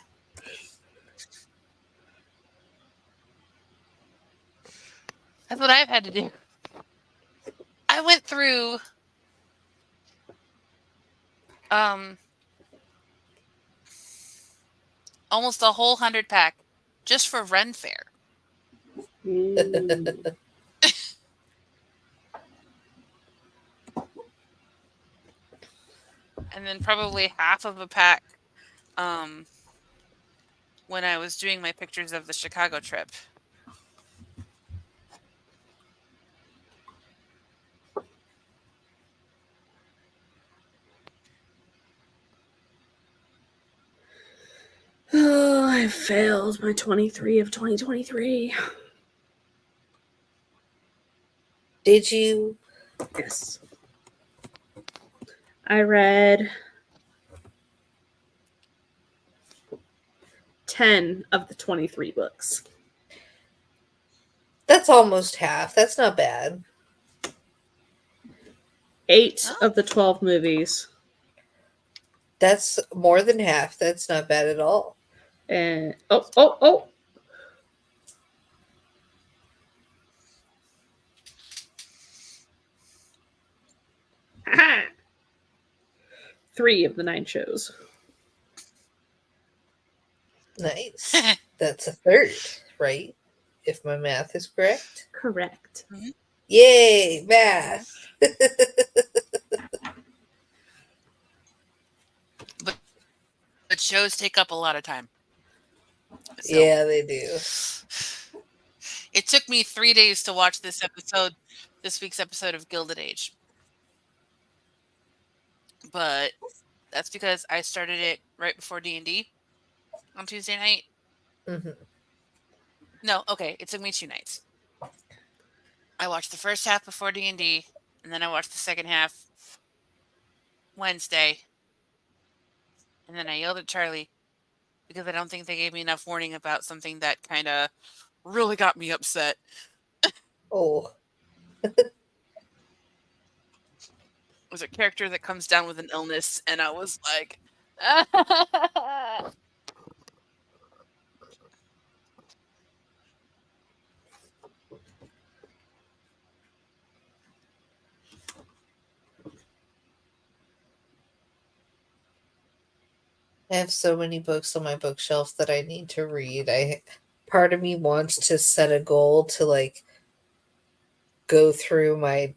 That's what I've had to do. I went through almost a whole 100 pack just for Ren Fair. Mm. And then probably half of a pack when I was doing my pictures of the Chicago trip. Oh, I failed my 23 of 2023. Did you? Yes. I read 10 of the 23 books. That's almost half. That's not bad. 8 Oh. of the 12 movies. That's more than half. That's not bad at all. And oh. Ah! 3 of the 9 shows. Nice. That's a third, right? If my math is correct. Correct. Yay, math. But shows take up a lot of time. So, Yeah, they do. it took me 3 days to watch this week's episode of Gilded Age. But that's because I started it right before D&D on Tuesday night. Hmm. No, okay, it took me 2 nights. I watched the first half before D&D, and then I watched the second half Wednesday. And then I yelled at Charlie because I don't think they gave me enough warning about something that kind of really got me upset. Oh, It was a character that comes down with an illness, and I was like, I have so many books on my bookshelf that I need to read. Part of me wants to set a goal to like go through my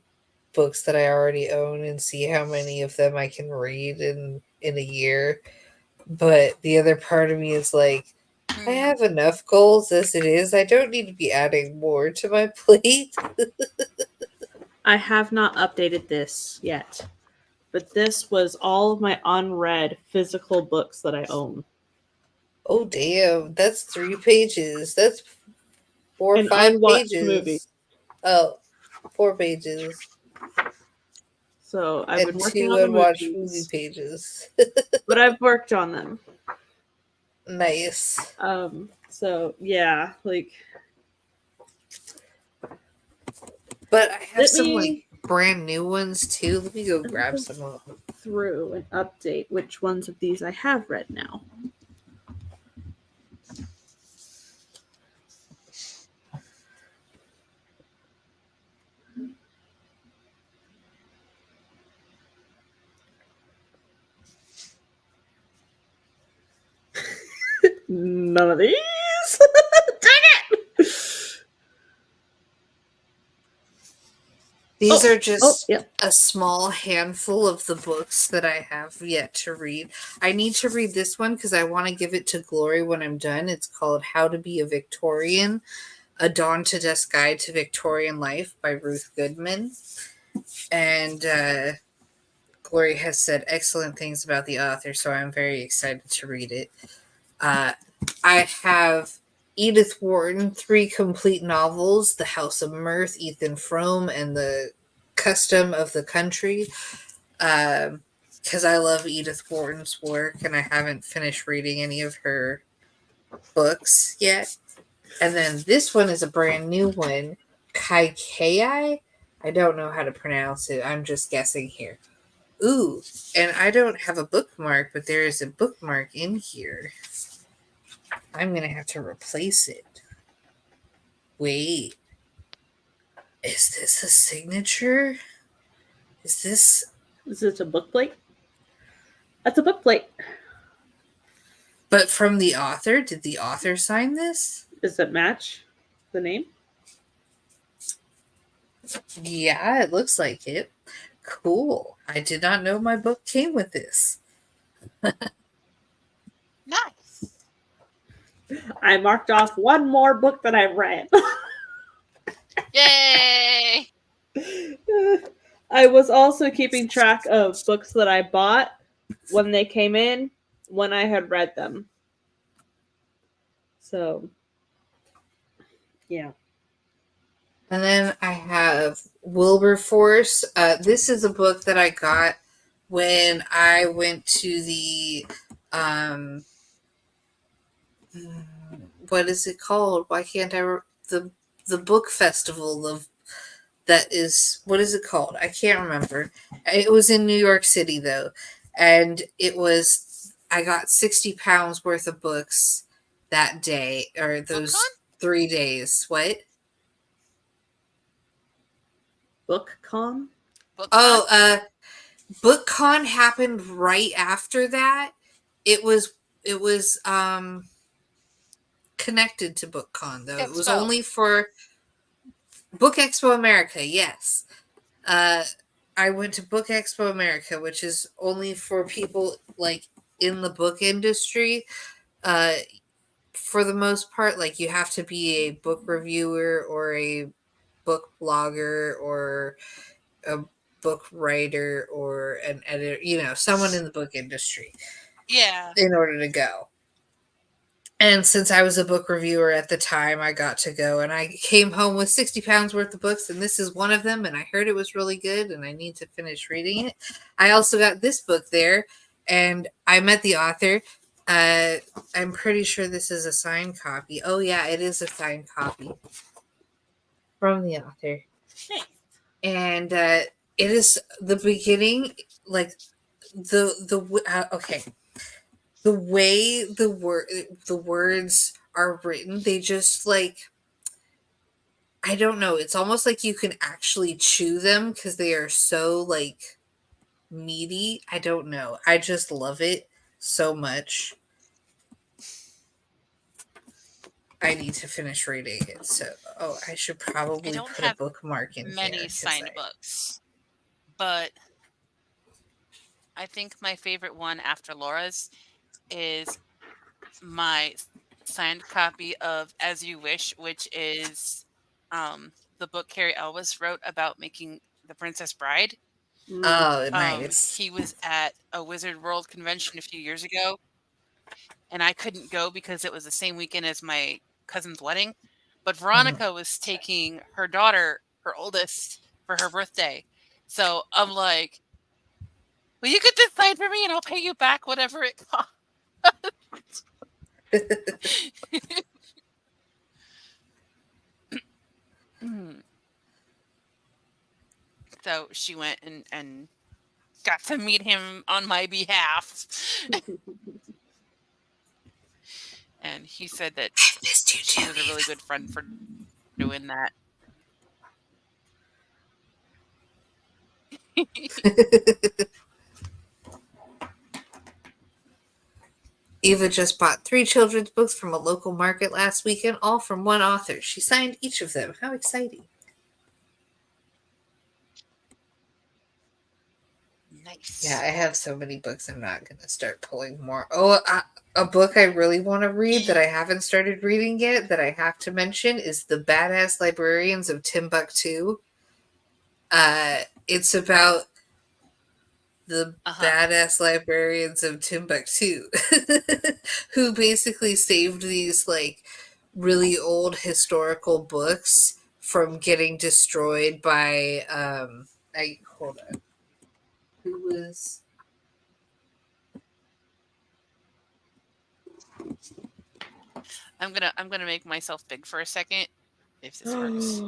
books that I already own and see how many of them I can read in a year. But the other part of me is like, I have enough goals as it is. I don't need to be adding more to my plate. I have not updated this yet, but this was all of my unread physical books that I own. Oh damn, that's 3 pages. That's 4 or An 5 unwatched pages. movie. Oh, 4 pages. So I've been And working 2 on the unwatched movie movies, pages. but I've worked on them. Nice. So yeah, like But I have let some like me brand new ones too. Let me go grab some of them. through and update which ones of these I have read now. None of these. Dang it! These are just yep. a small handful of the books that I have yet to read. I need to read this one because I want to give it to Glory when I'm done. It's called How to Be a Victorian, A Dawn to Dusk Guide to Victorian Life by Ruth Goodman. And Glory has said excellent things about the author, so I'm very excited to read it. I have Edith Wharton, 3 complete novels, The House of Mirth, Ethan Frome, and The Custom of the Country, because I love Edith Wharton's work, and I haven't finished reading any of her books yet. And then this one is a brand new one, Kaikei. I don't know how to pronounce it. I'm just guessing here. Ooh, and I don't have a bookmark, but there is a bookmark in here. I'm going to have to replace it. Wait. Is this a signature? Is this... Is this a book plate? That's a book plate. But from the author? Did the author sign this? Does it match the name? Yeah, it looks like it. Cool. I did not know my book came with this. nice. I marked off one more book that I've read. Yay! I was also keeping track of books that I bought when they came in, when I had read them. So, yeah. And then I have Wilberforce. This is a book that I got when I went to the what is it called? Why can't the book festival of that is what is it called? I can't remember. It was in New York City though, and it was I got 60 pounds worth of books that day or those BookCon? 3 days. What? BookCon? BookCon? Oh, BookCon happened right after that. It was connected to BookCon though. It was Expo. only for Book Expo America, yes. I went to Book Expo America, which is only for people like in the book industry. Uh, for the most part, like you have to be a book reviewer or a book blogger or a book writer or an editor, someone in the book industry Yeah. in order to go. And since I was a book reviewer at the time, I got to go and I came home with 60 pounds worth of books, and this is one of them. And I heard it was really good and I need to finish reading it. I also got this book there and I met the author. I'm pretty sure this is a signed copy. Oh, yeah, it is a signed copy from the author. Nice. And it is the beginning, like okay. The way the words are written, they just like I don't know. It's almost like you can actually chew them because they are so like meaty. I don't know. I just love it so much. I need to finish reading it. So, I should probably don't put a have bookmark in Many here. 'Cause signed books, but I think my favorite one after Laura's is my signed copy of As You Wish, which is the book Carrie Elwes wrote about making The Princess Bride. Oh, nice. He was at a Wizard World convention a few years ago, and I couldn't go because it was the same weekend as my cousin's wedding. But Veronica was taking her daughter, her oldest, for her birthday. So I'm like, will you get this signed for me and I'll pay you back whatever it costs? So she went and got to meet him on my behalf. And he said that she was a really good friend for doing that. Eva just bought 3 children's books from a local market last weekend, all from one author. She signed each of them. How exciting. Nice. Yeah, I have so many books. I'm not going to start pulling more. Oh, a book I really want to read that I haven't started reading yet that I have to mention is The Badass Librarians of Timbuktu. It's about the badass librarians of Timbuktu who basically saved these like really old historical books from getting destroyed by hold on. Who was I'm gonna make myself big for a second. If this works.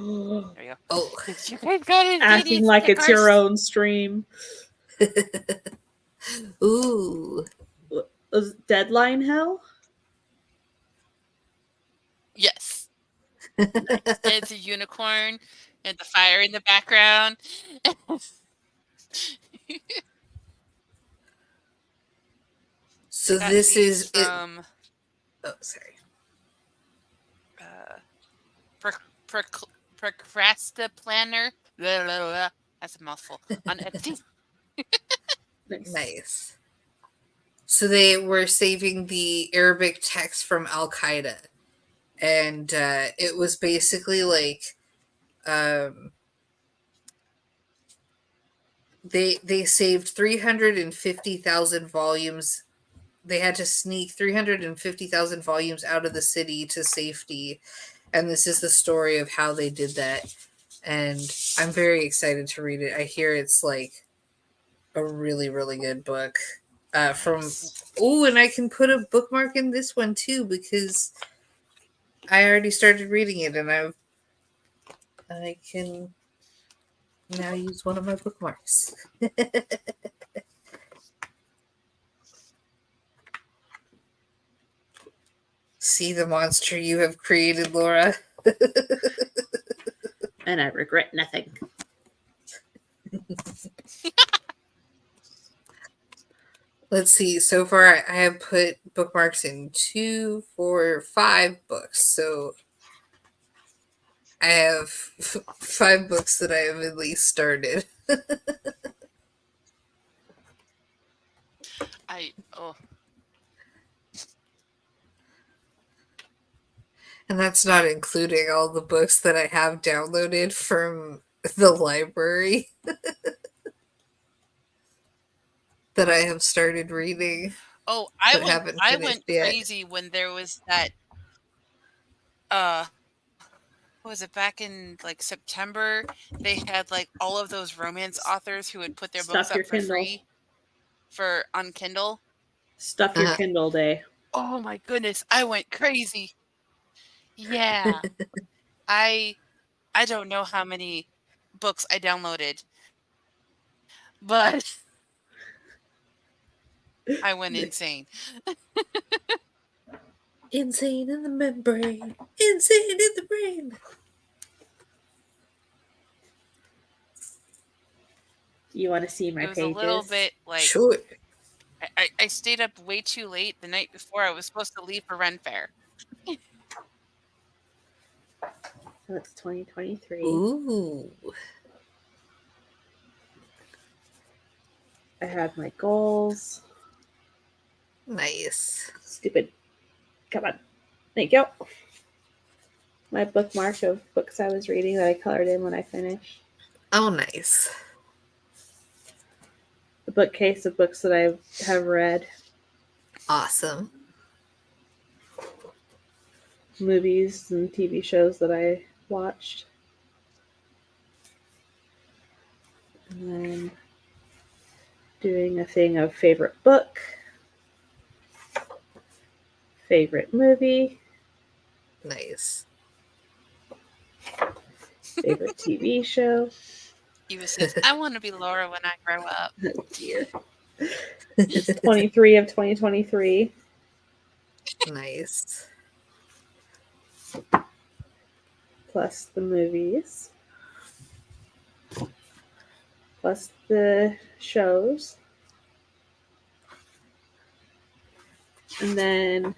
There you go. Oh, you guys got it. Acting like it's your own stream. Ooh. Was Deadline Hell? Yes. It's a unicorn and the fire in the background. So this is from oh, sorry. Procrasta Planner. Blah, blah, blah. That's a mouthful. On Etsy. Nice. So they were saving the Arabic text from Al Qaeda, and it was basically like they saved 350,000 volumes. They had to sneak 350,000 volumes out of the city to safety, And this is the story of how they did that. And I'm very excited to read it. I hear it's like a really, really good book. And I can put a bookmark in this one too because I already started reading it, and I can now use one of my bookmarks. See the monster you have created, Laura. And I regret nothing. Let's see. So far, I have put bookmarks in 2, 4, 5 books. So I have 5 books that I have at least started. Oh, And that's not including all the books that I have downloaded from the library that I have started reading oh, but haven't I finished went yet. crazy when there was that. What was it back in like September? They had like all of those romance authors who would put their books Stuff your up for Kindle. free on Kindle. Stuff your Kindle day. Oh my goodness, I went crazy. Yeah. I don't know how many books I downloaded, but I went insane. Insane in the membrane. Insane in the brain. You want to see my It was pages? a little bit like Sure. I stayed up way too late the night before I was supposed to leave for Ren Fair. That's 2023. Ooh. I had my goals. Nice. Stupid. Come on. There you go. My bookmark of books I was reading that I colored in when I finished. Oh, nice. The bookcase of books that I have read. Awesome. Movies and TV shows that I watched. And then doing a thing of favorite book, favorite movie, Nice. favorite TV show. Eva says, I want to be Laura when I grow up. Oh dear. It's 23 of 2023. Nice. Plus the movies. Plus the shows. And then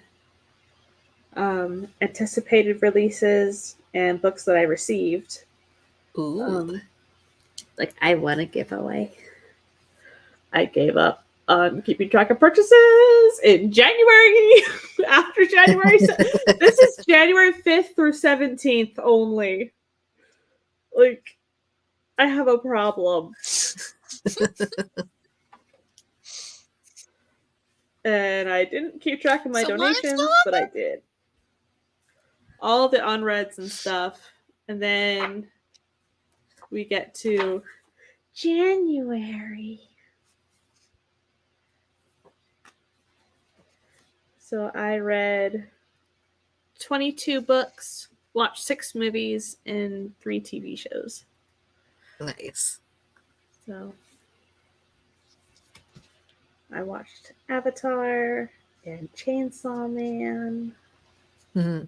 anticipated releases and books that I received. Ooh. Like I won a giveaway. I gave up on keeping track of purchases in January. After January, this is January 5th through 17th only. Like, I have a problem. And I didn't keep track of my donations, but I did. All the unreads and stuff. And then we get to January. So I read 22 books, watched 6 movies, and 3 TV shows. Nice. So I watched Avatar and Chainsaw Man. Mm-hmm.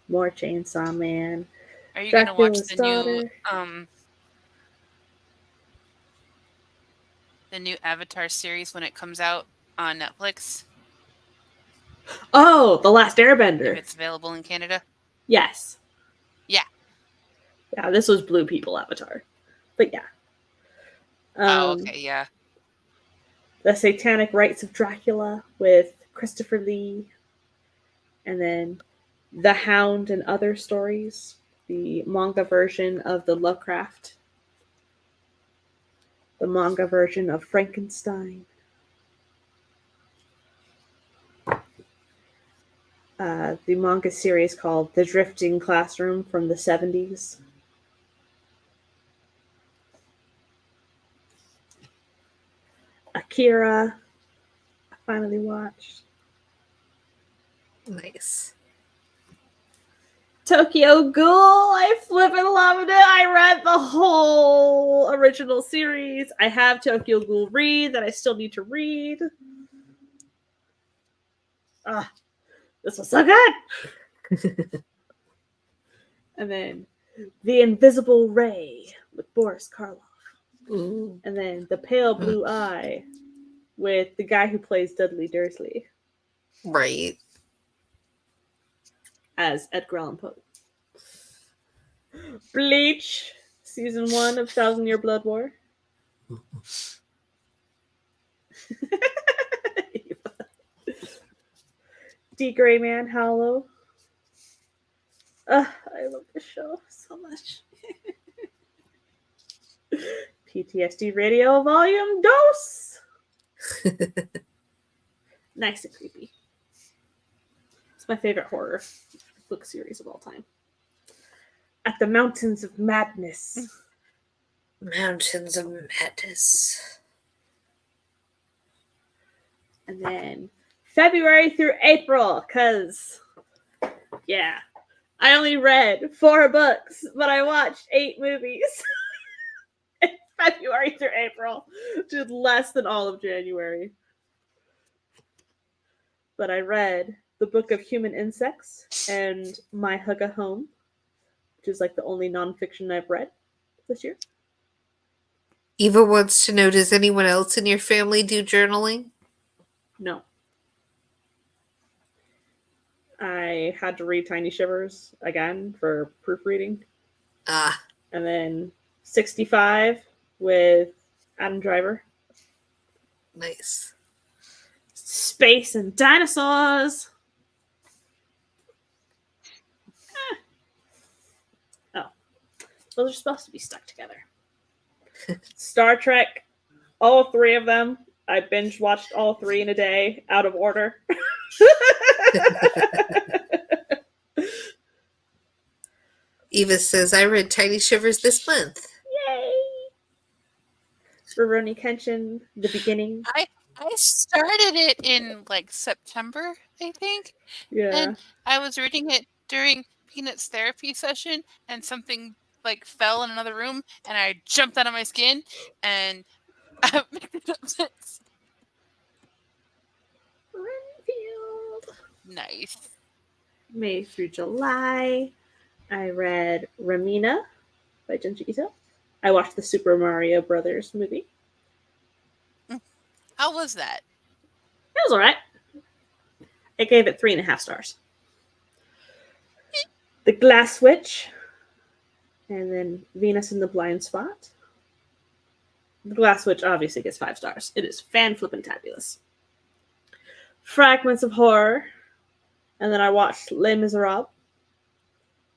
More Chainsaw Man. Are you going to watch Dracula's the new Avatar series when it comes out on Netflix? Oh, The Last Airbender. If it's available in Canada? Yes. Yeah. Yeah, this was Blue People Avatar. But yeah. Okay, yeah. The Satanic Rites of Dracula with Christopher Lee. And then The Hound and Other Stories, the manga version of the Lovecraft. The manga version of Frankenstein. the manga series called The Drifting Classroom from the 70s. Akira, I finally watched. Nice. Tokyo Ghoul, I flippin' loved it. I read the whole original series. I have Tokyo Ghoul read that I still need to read. Ah, this was so good. And then The Invisible Ray with Boris Karloff. Ooh. And then The Pale Blue Eye with the guy who plays Dudley Dursley Right. as Edgar Allan Poe. Bleach, season 1 of Thousand Year Blood War. D. Gray Man Hollow. I love this show so much. PTSD Radio Volume Dose. Nice and creepy. It's my favorite horror book series of all time. At the Mountains of Madness. Mountains of Madness. And then February through April, because, yeah, I only read 4 books, but I watched 8 movies. In February through April, did less than all of January. But I read The Book of Human Insects and My Hugga Home, which is like the only nonfiction I've read this year. Eva wants to know, does anyone else in your family do journaling? No. I had to read Tiny Shivers again for proofreading. Ah. And then 65 with Adam Driver. Nice. Space and dinosaurs. Oh. Those are supposed to be stuck together. Star Trek, all 3 of them. I binge watched all 3 in a day, out of order. Eva says, I read Tiny Shivers this month. Yay! Rurouni Kenshin, The Beginning. I started it in like September, I think. Yeah. And I was reading it during Peanut's therapy session, and something like fell in another room, and I jumped out of my skin, and I haven't picked it up since. Renfield. Nice. May through July, I read Ramina by Junji Ito. I watched the Super Mario Brothers movie. How was that? It was alright. I gave it 3.5 stars. The Glass Witch, and then Venus in the Blind Spot. The Glass Witch obviously gets 5 stars. It is fan-flippin'-tabulous. Fragments of Horror, and then I watched Les Miserables.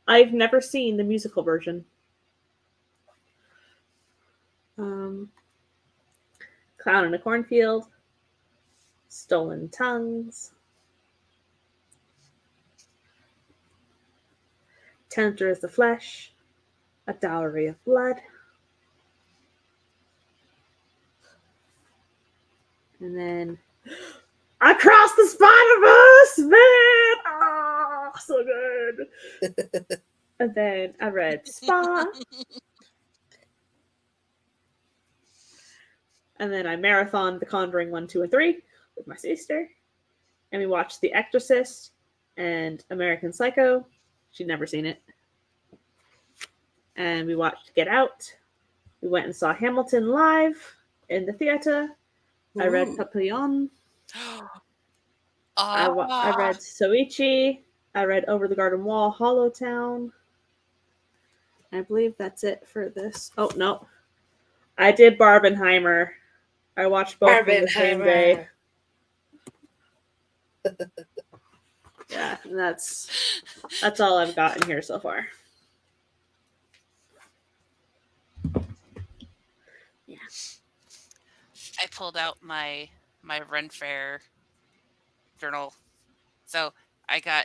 I've never seen the musical version. Clown in a Cornfield, Stolen Tongues, Tender as the Flesh, A Dowry of Blood, and then Across the Spider-Verse, man! Oh, so good. And then I read Spa. And then I marathoned The Conjuring 1, 2, and 3 with my sister. And we watched The Exorcist and American Psycho. She'd never seen it. And we watched Get Out. We went and saw Hamilton live in the theater. I read Papillon. I read Soichi. I read Over the Garden Wall, Hollow Town. I believe that's it for this. Oh, no. I did Barbenheimer. I watched both on the same day. Yeah, and that's all I've gotten here so far. Yeah. I pulled out my Ren Fair journal. So I got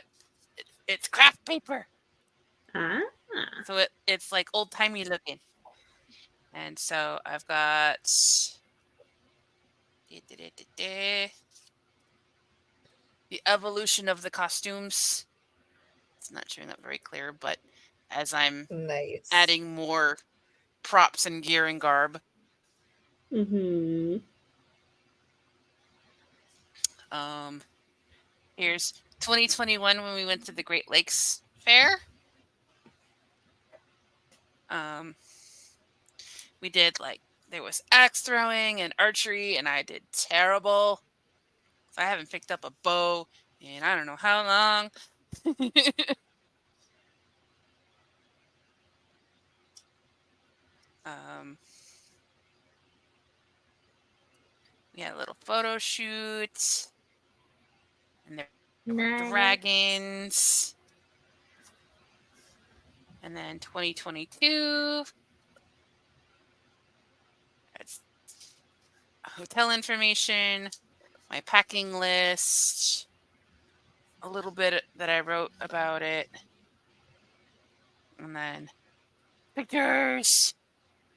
it's craft paper, Ah. so it's like old timey looking. And so I've got the evolution of the costumes. It's not showing up very clear, but as I'm Nice. adding more props and gear and garb. Mm-hmm. Here's 2021 when we went to the Great Lakes Fair. We did there was axe throwing and archery, and I did terrible. I haven't picked up a bow in I don't know how long. We had a little photo shoot, and there were Nice. dragons. And then 2022, that's hotel information, my packing list, a little bit that I wrote about it, and then pictures.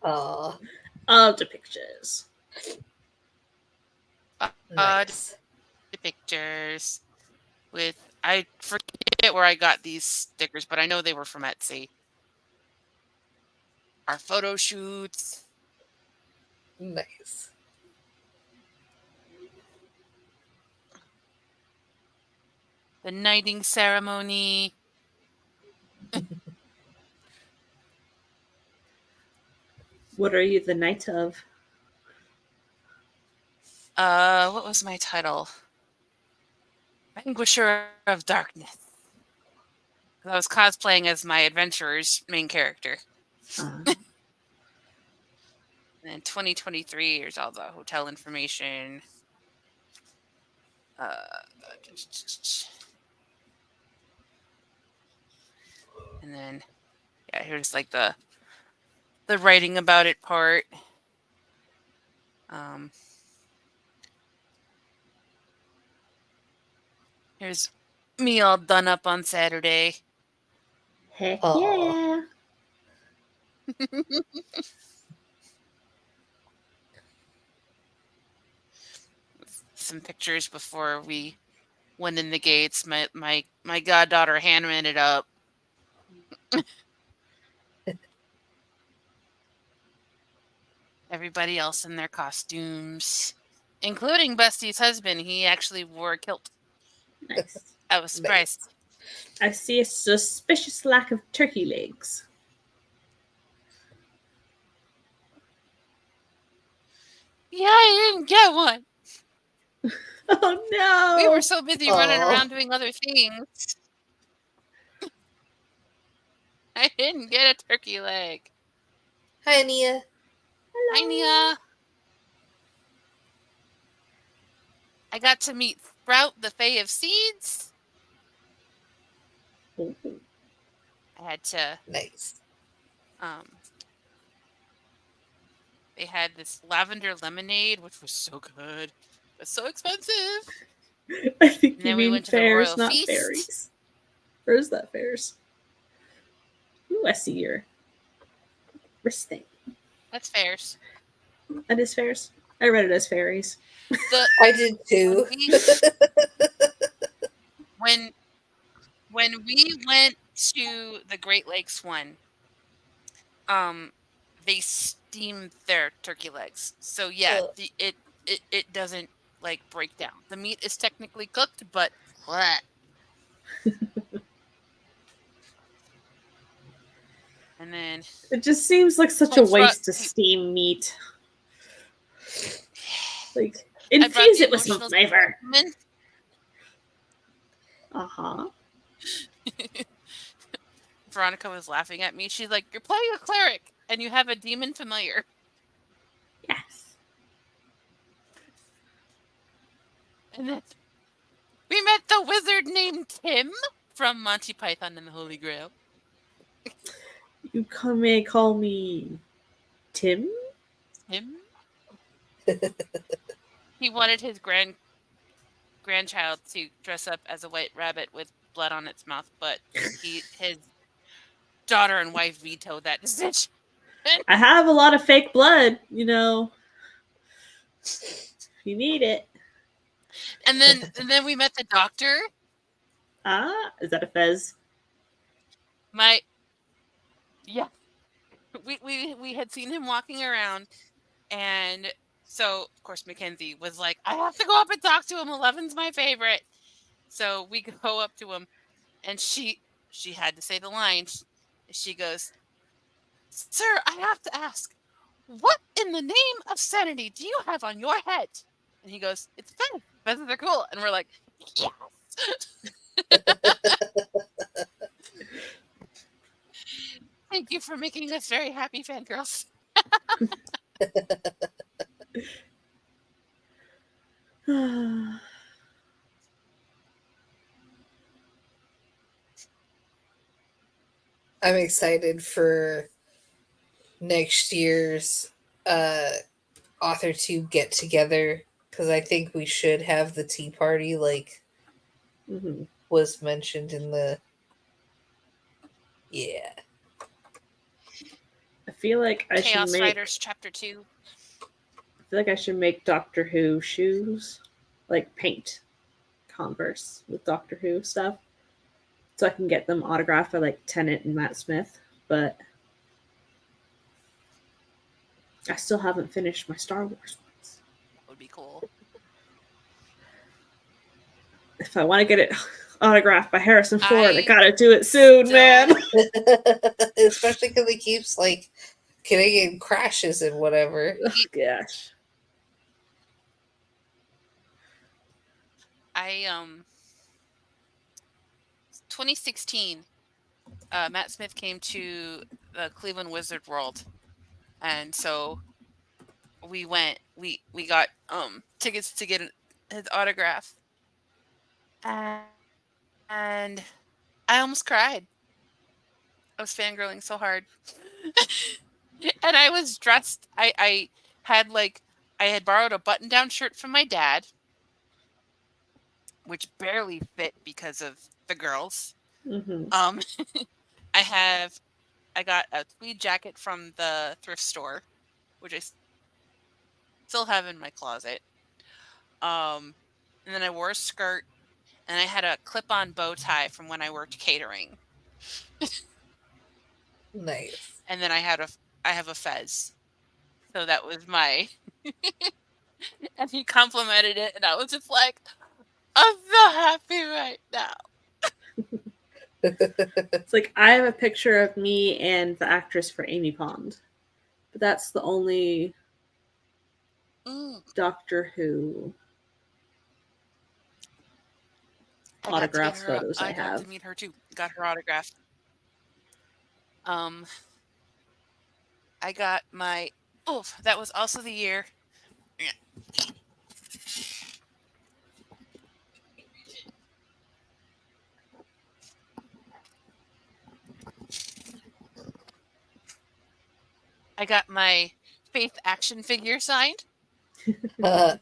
Aw, Of the pictures. nice. The pictures with I forget where I got these stickers, but I know they were from Etsy. Our photo shoots. Nice. The knighting ceremony. What are you the knight of? What was my title? Vanquisher of Darkness. I was cosplaying as my adventurer's main character. And then 2023, here's all the hotel information. And then, yeah, here's like the writing about it part. Here's me all done up on Saturday. Heck Aw. yeah. Some pictures before we went in the gates. My goddaughter handmade it up. Everybody else in their costumes, including Busty's husband. He actually wore a kilt. Nice. I was surprised. I see a suspicious lack of turkey legs. Yeah, I didn't get one. Oh no! We were so busy running Aw. around doing other things. I didn't get a turkey leg. Hi, Nia. Hi, Nia. I got to meet Sprout, the Fae of Seeds. Ooh. I had to. Nice. They had this lavender lemonade, which was so good, but so expensive. I think And you then we mean went to the fairs, Royal not Feast. fairies. Or is that fairs? Ooh, I see your wrist thing. That's fairs. That is fairs. I read it as fairies. I did too. When we went to the Great Lakes one, they steamed their turkey legs. So yeah, it doesn't like break down. The meat is technically cooked, but what? And then It just seems like such a waste to steam meat. Like, infuse it with some flavor. Uh-huh. Veronica was laughing at me. She's like, "You're playing a cleric, and you have a demon familiar." Yes. And then we met the wizard named Tim from Monty Python and the Holy Grail. You may call me Tim? Tim? He wanted his grandchild to dress up as a white rabbit with blood on its mouth, but his daughter and wife vetoed that decision. I have a lot of fake blood, you know. If you need it. And then we met the doctor. Is that a fez? Yeah. We had seen him walking around, and so of course Mackenzie was like, I have to go up and talk to him. 11's my favorite. So we go up to him, and she had to say the line. She goes, "Sir, I have to ask, what in the name of sanity do you have on your head?" And he goes, "It's fez. Fezzes are cool." And we're like, yes. Thank you for making us very happy, fangirls. I'm excited for next year's author to get together because I think we should have the tea party like was mentioned in the I feel like I Chaos should make Riders Chapter 2. I feel like I should make Doctor Who shoes, like paint Converse with Doctor Who stuff, so I can get them autographed by like Tennant and Matt Smith. But I still haven't finished my Star Wars ones. That would be cool. If I want to get it autographed by Harrison Ford, I gotta do it soon, man. Especially because he keeps like getting in crashes and whatever. Oh, gosh. 2016, Matt Smith came to the Cleveland Wizard World, and so we went. We got tickets to get his autograph, and I almost cried. I was fangirling so hard, and I was dressed. I had borrowed a button-down shirt from my dad, which barely fit because of the girls. I got a tweed jacket from the thrift store, which I still have in my closet. And then I wore a skirt, and I had a clip-on bow tie from when I worked catering. Nice. And then I have a fez. So that was my and he complimented it, and I was just like, I'm so happy right now. It's like I have a picture of me and the actress for Amy Pond, but that's the only Doctor Who autograph photos I have. I got to meet her too. Got her autographed. I got my. Oh, that was also the year. I got my Faith action figure signed.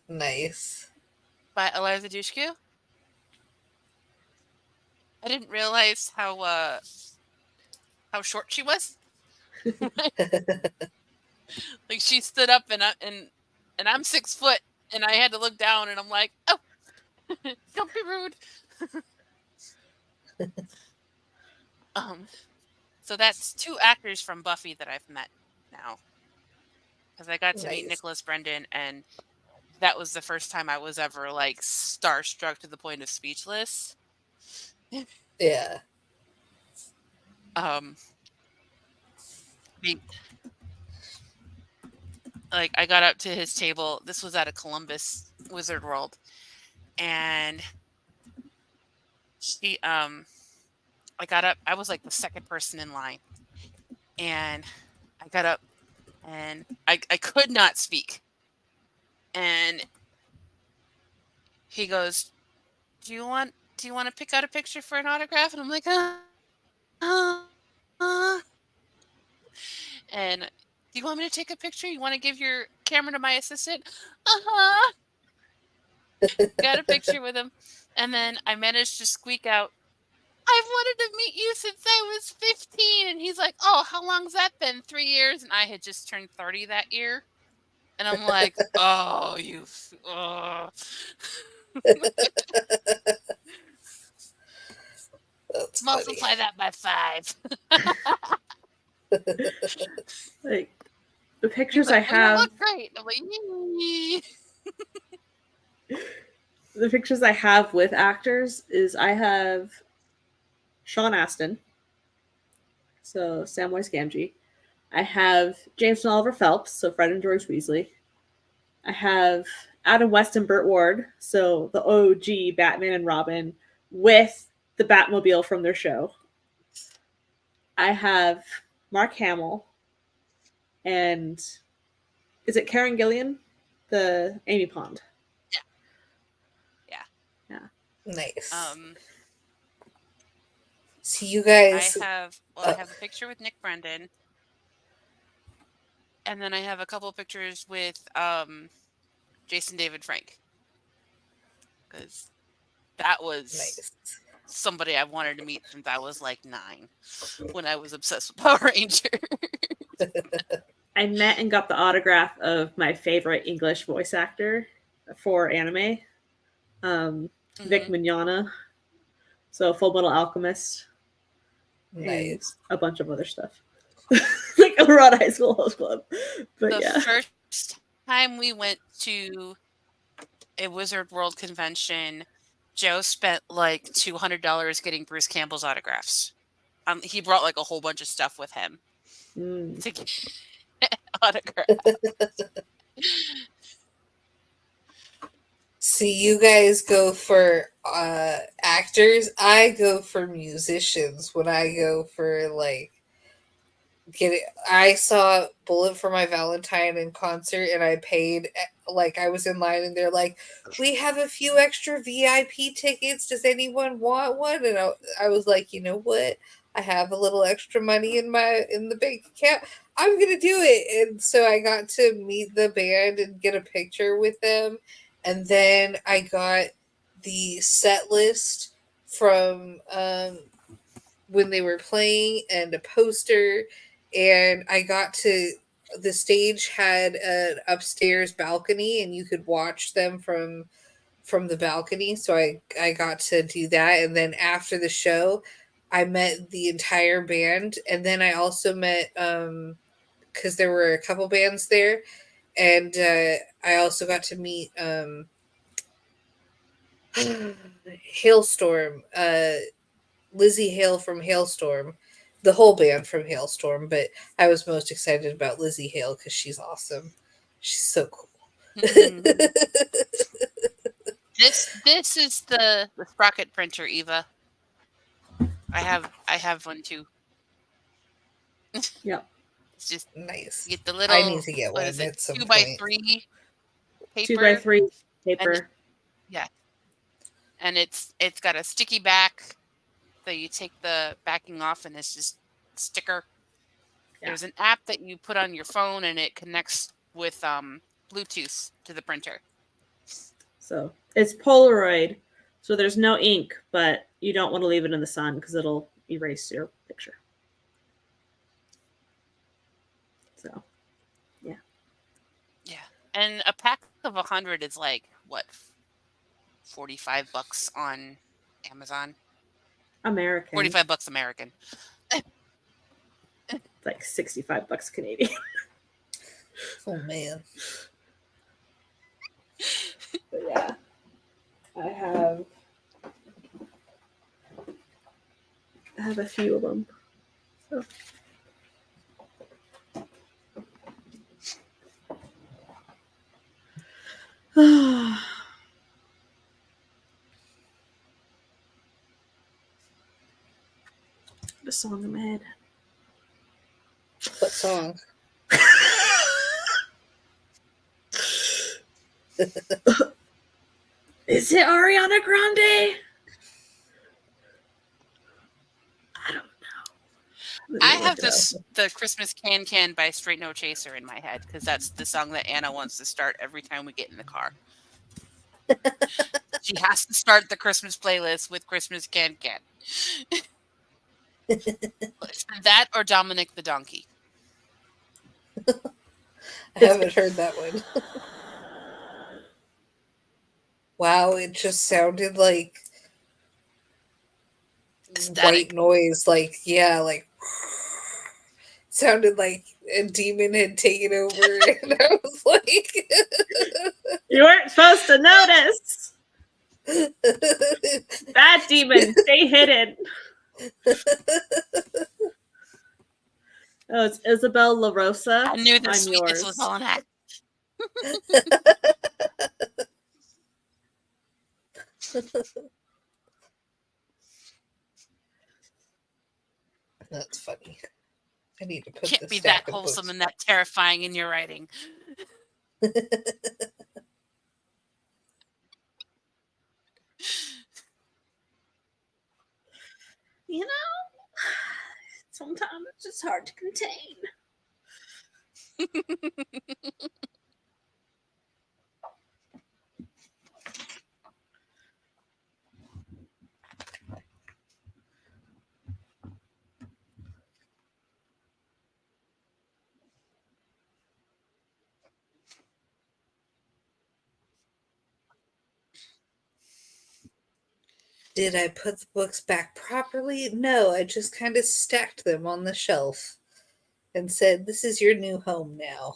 Nice. By Eliza Dushku. I didn't realize how short she was. Like she stood up and I'm 6 foot, and I had to look down, and I'm like, oh, don't be rude. So that's 2 actors from Buffy that I've met now, because I got to meet Nicholas Brendan, and that was the first time I was ever like starstruck to the point of speechless. Yeah. Like I got up to his table. This was at a Columbus Wizard World, and I got up. I was like the second person in line, and I got up, and I could not speak. And he goes, "Do you want to pick out a picture for an autograph?" And I'm like, And do you want me to take a picture? You want to give your camera to my assistant? Got a picture with him. And then I managed to squeak out, I've wanted to meet you since I was 15. And he's like, oh, how long's that been? 3 years? And I had just turned 30 that year. And I'm like, oh, oh. That's Multiply that by 5. Like the pictures Like, I well, you have, look great. I'm like, yee. the pictures I have with actors is I have Sean Astin, so Samwise Gamgee. I have James and Oliver Phelps, so Fred and George Weasley. I have Adam West and Burt Ward, so the OG Batman and Robin with the Batmobile from their show. I have Mark Hamill and is it Karen Gillian? The Amy Pond. Nice. Um, So you I guys, have I have a picture with Nick Brendan. And then I have a couple pictures with Jason David Frank. Because that was nice. somebody I wanted to meet since I was like 9, when I was obsessed with Power Ranger. I met and got the autograph of my favorite English voice actor for anime, Vic Mhm. Mignogna. So Full Metal Alchemist, and Nice. a bunch of other stuff, like around High School Host Club. But The yeah, first time we went to a Wizard World convention, Joe spent like $200 getting Bruce Campbell's autographs. He brought like a whole bunch of stuff with him Mm. to get autograph. So you guys go for actors. I go for musicians when I go for like I saw Bullet for My Valentine in concert and I paid like I was in line and they're like, we have a few extra VIP tickets. Does anyone want one? And I was like, you know what? I have a little extra money in the bank account. I'm gonna do it. And so I got to meet the band and get a picture with them. And then I got the set list from when they were playing and a poster, and I got to the stage had an upstairs balcony and you could watch them from the balcony, so I got to do that. And then after the show I met the entire band, and then I also met because there were a couple bands there, and I also got to meet Hailstorm, Lizzie Hale from Hailstorm, the whole band from Hailstorm, but I was most excited about Lizzie Hale because she's awesome. She's so cool. This is the Sprocket printer, Eva. I have one too. Yep. It's just Nice. you get the little. I need to get What one is it? at some 2x3 point. paper. 2x3 paper. And it's got a sticky back, so you take the backing off, and it's just sticker. Yeah. There's an app that you put on your phone, and it connects with Bluetooth to the printer. So it's Polaroid, so there's no ink, but you don't want to leave it in the sun because it'll erase your picture. So, Yeah, and a pack of 100 is like what, $45 on Amazon. American. $45 American. It's like $65 Canadian. Oh man. But yeah, I have a few of them. So. The song in my head. What song? Is it Ariana Grande? I don't know. I have the Christmas Can by Straight No Chaser in my head because that's the song that Anna wants to start every time we get in the car. She has to start the Christmas playlist with Christmas Can Can. It's that or Dominic the Donkey. I haven't heard that one. Wow, it just sounded like white Static. noise. Like, yeah, like sounded like a demon had taken over, and I was like, You weren't supposed to notice. Bad demon, stay hidden. Oh, it's Isabel La Rosa. I knew the I'm sweetness yours. was all an act. That's funny. I need to put Can't this be stack that of wholesome books and that terrifying in your writing. You know, sometimes it's just hard to contain. Did I put the books back properly? No, I just kind of stacked them on the shelf and said, "This is your new home now."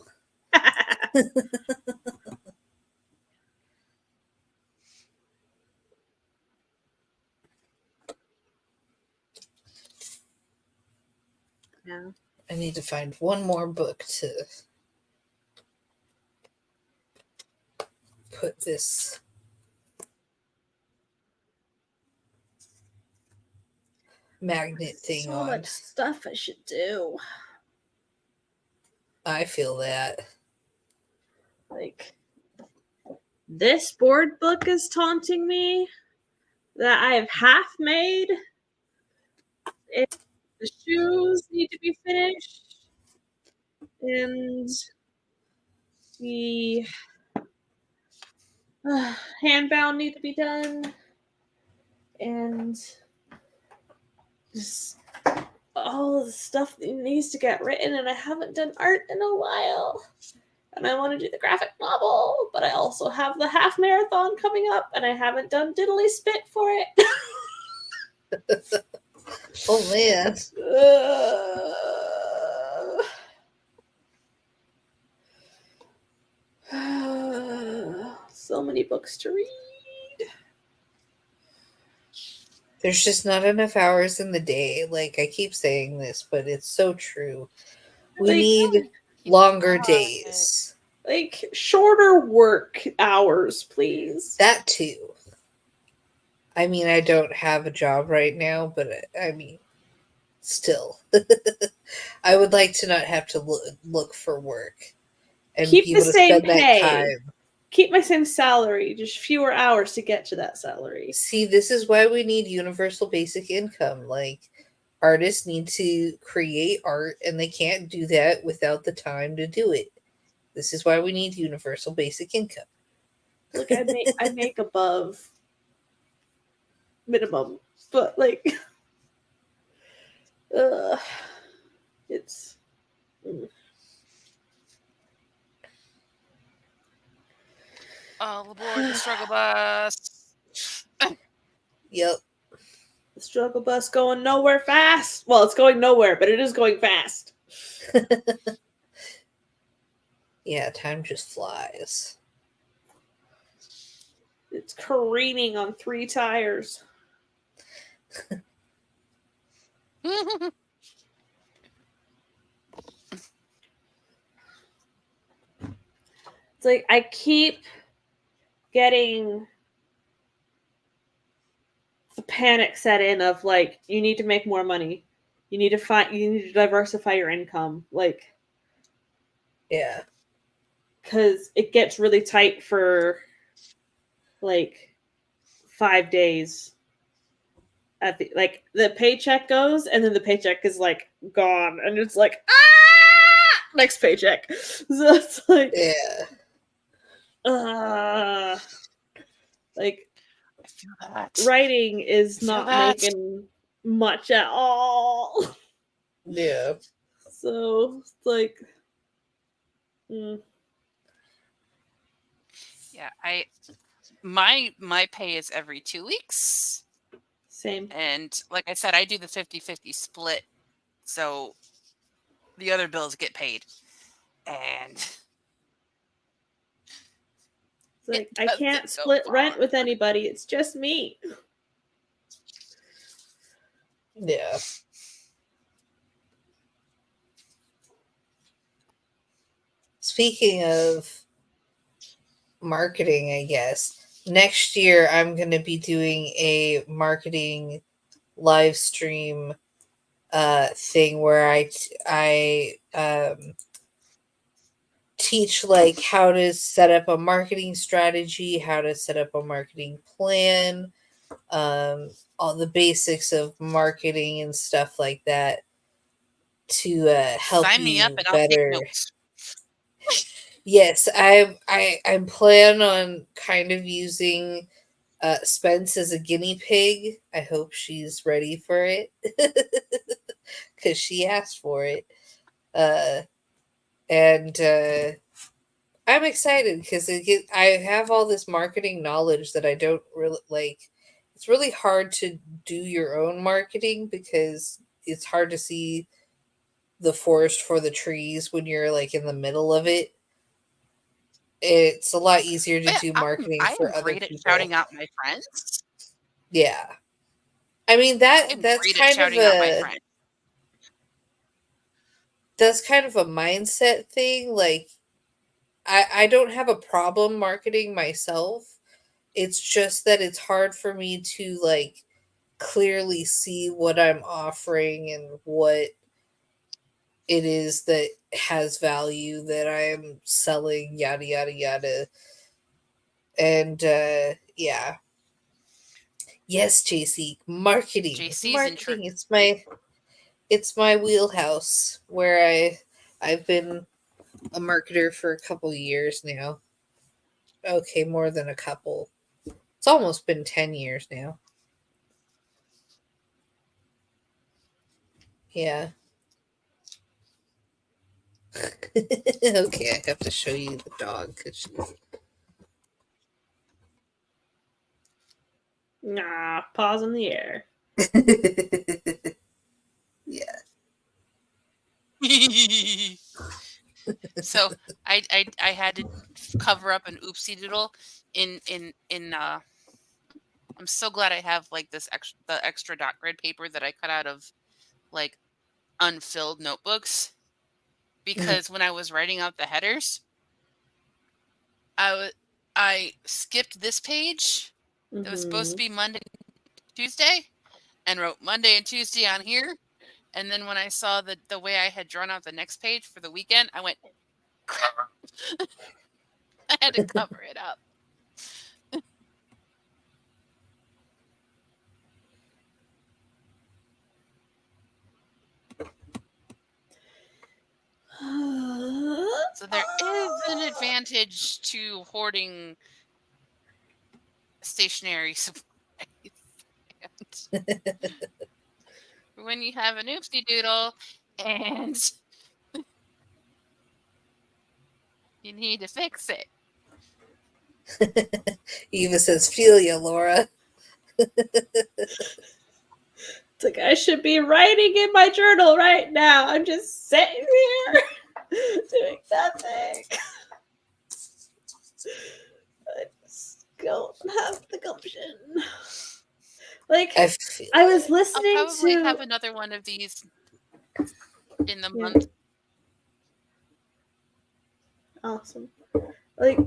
Yeah. I need to find one more book to put this magnet thing So on. much stuff I should do. I feel that. Like, this board book is taunting me that I have half made. The shoes need to be finished. And the handbound need to be done. And just all the stuff that needs to get written. And I haven't done art in a while. And I want to do the graphic novel, but I also have the half marathon coming up, and I haven't done diddly spit for it. Oh man. So many books to read. There's just not enough hours in the day. Like, I keep saying this, but it's so true. We Like, need longer God. days. Like, shorter work hours, please. That too. I mean, I don't have a job right now, but I mean, still. I would like to not have to look for work and Keep be the able to same spend that pay. time. Keep my same salary, just fewer hours to get to that salary. See, this is why we need universal basic income. Like, artists need to create art, and they can't do that without the time to do it. This is why we need universal basic income. Look, I make above minimum, but like, it's. All aboard the struggle bus. Yep. The struggle bus going nowhere fast. Well, it's going nowhere, but it is going fast. Yeah, time just flies. It's careening on 3 tires. It's like I keep getting the panic set in of like, you need to make more money. You need to diversify your income. Like, Yeah. because it gets really tight for like 5 days. At the paycheck goes, and then the paycheck is like gone, and it's like, next paycheck. So it's like, Yeah. Like, I feel that. writing is Feel not that. making much at all. Yeah. So it's like, mm, Yeah, my pay is every 2 weeks. same. And like I said, I do the 50-50 split. So the other bills get paid. And It's like, it I doesn't can't go split rent far. with anybody. It's just me. Yeah. Speaking of marketing, I guess next year I'm going to be doing a marketing live stream thing where I teach like how to set up a marketing strategy, how to set up a marketing plan, all the basics of marketing and stuff like that to help Sign me up you and I'll take better. notes. Yes, I plan on kind of using Spence as a guinea pig. I hope she's ready for it because she asked for it. And I'm excited because I have all this marketing knowledge that I don't really like. It's really hard to do your own marketing because it's hard to see the forest for the trees when you're like in the middle of it. It's a lot easier to But do yeah, marketing I am for other great at people. shouting out my friends. Yeah. I mean I am that's great at kind of shouting out my a friends. mindset thing. Like I don't have a problem marketing myself. It's just that it's hard for me to like clearly see what I'm offering and what it is that has value that I'm selling, yada yada yada. And yeah. Yes, JC, marketing. JC's in church. Marketing it's my wheelhouse where I've been a marketer for a couple years now. Okay, more than a couple. It's almost been 10 years now. Yeah. Okay, I have to show you the dog because she's. Nah, pause in the air. Yeah. So I had to cover up an oopsie doodle in I'm so glad I have like the extra dot grid paper that I cut out of like unfilled notebooks, because when I was writing out the headers, I skipped this page that was supposed to be Monday, Tuesday, and wrote Monday and Tuesday on here. And then when I saw the way I had drawn out the next page for the weekend, I went, crap. I had to cover it up. So there is an advantage to hoarding stationery supplies. When you have an oopsie doodle and you need to fix it. Eva says, "Feel ya, Laura." It's like, I should be writing in my journal right now. I'm just sitting here doing nothing. I just don't have the gumption. Like, I was I'll listening probably to. have another one of these in the Yeah. month. Awesome. Like,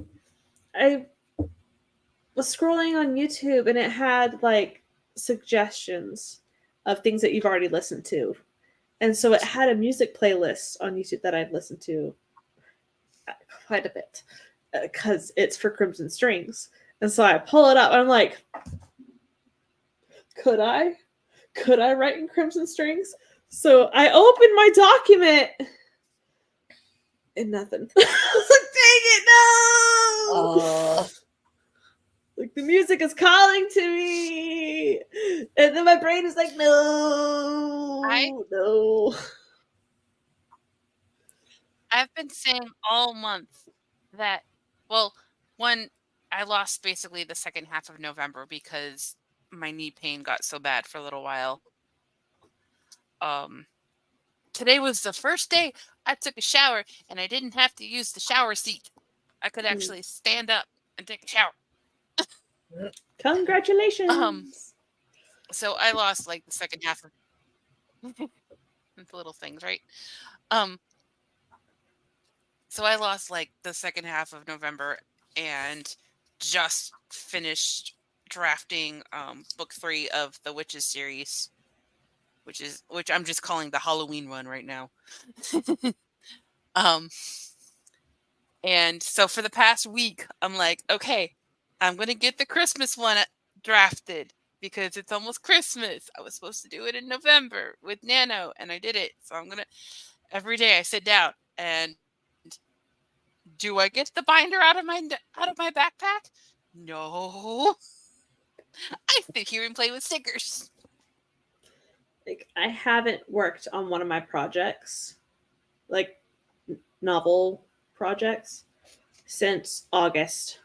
I was scrolling on YouTube and it had like suggestions of things that you've already listened to. And so it had a music playlist on YouTube that I've listened to quite a bit because it's for Crimson Strings. And so I pull it up and I'm like, could I write in Crimson Strings? So I opened my document and nothing. I was like, dang it, no! Like the music is calling to me, and then my brain is like, no, no. I've been saying all month that, well, one, I lost basically the second half of November because my knee pain got so bad for a little while. Today was the first day I took a shower and I didn't have to use the shower seat. I could actually stand up and take a shower. Congratulations. So I lost like the second half of the little things, right? So I lost like the second half of November and just finished drafting book 3 of the Witches series, which I'm just calling the Halloween one right now. And so for the past week, I'm like, okay, I'm gonna get the Christmas one drafted because it's almost Christmas. I was supposed to do it in November with Nano, and I did it. So I'm gonna every day I sit down and do I get the binder out of my backpack? No. I sit here and play with stickers. Like I haven't worked on one of my projects, like novel projects, since August.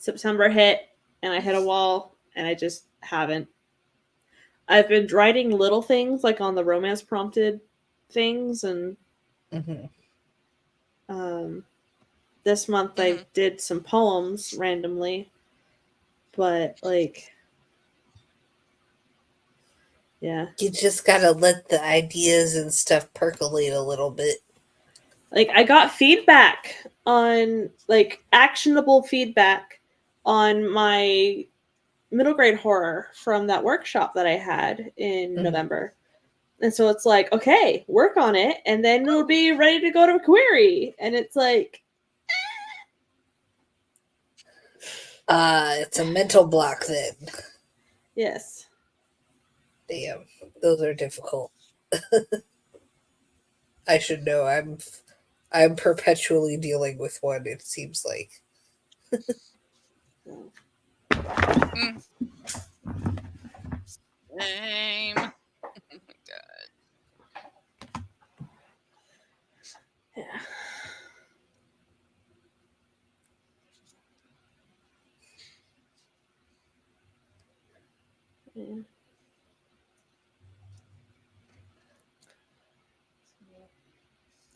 September hit and I hit a wall and I just haven't. I've been writing little things like on the romance prompted things, and this month I did some poems randomly, but like, yeah, You just gotta let the ideas and stuff percolate a little bit. like I got feedback on like actionable feedback on my middle grade horror from that workshop that I had in November. And so it's like, okay, work on it, and then it'll be ready to go to a query. And it's like, it's a mental block then. yes. Damn, those are difficult. I should know. I'm perpetually dealing with one, it seems like. Same. Oh my God. Yeah. Yeah.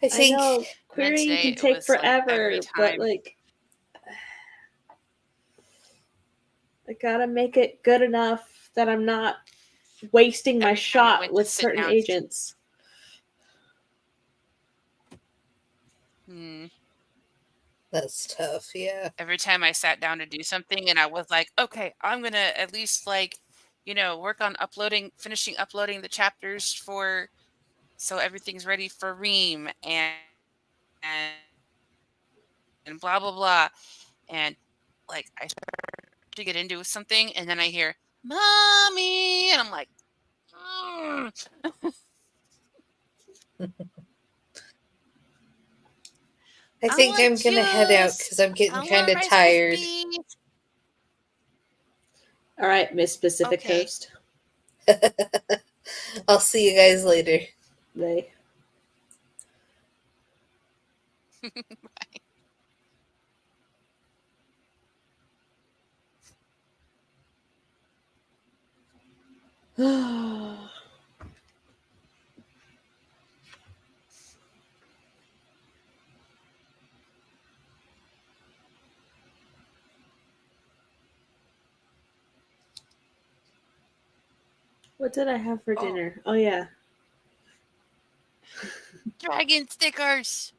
I think I know querying can take forever, but like I gotta make it good enough that I'm not wasting my shot with certain agents. That's tough, yeah. Every time I sat down to do something and I was like, okay, I'm gonna at least like, work on finishing uploading the chapters so everything's ready for Ream and blah blah blah. And like I start to get into something and then I hear mommy and I'm like, I think I'm gonna head out because I'm getting kind of tired. All right, Miss Pacific Coast. I'll see you guys later. Bye. What did I have for dinner? Oh yeah. Dragon stickers.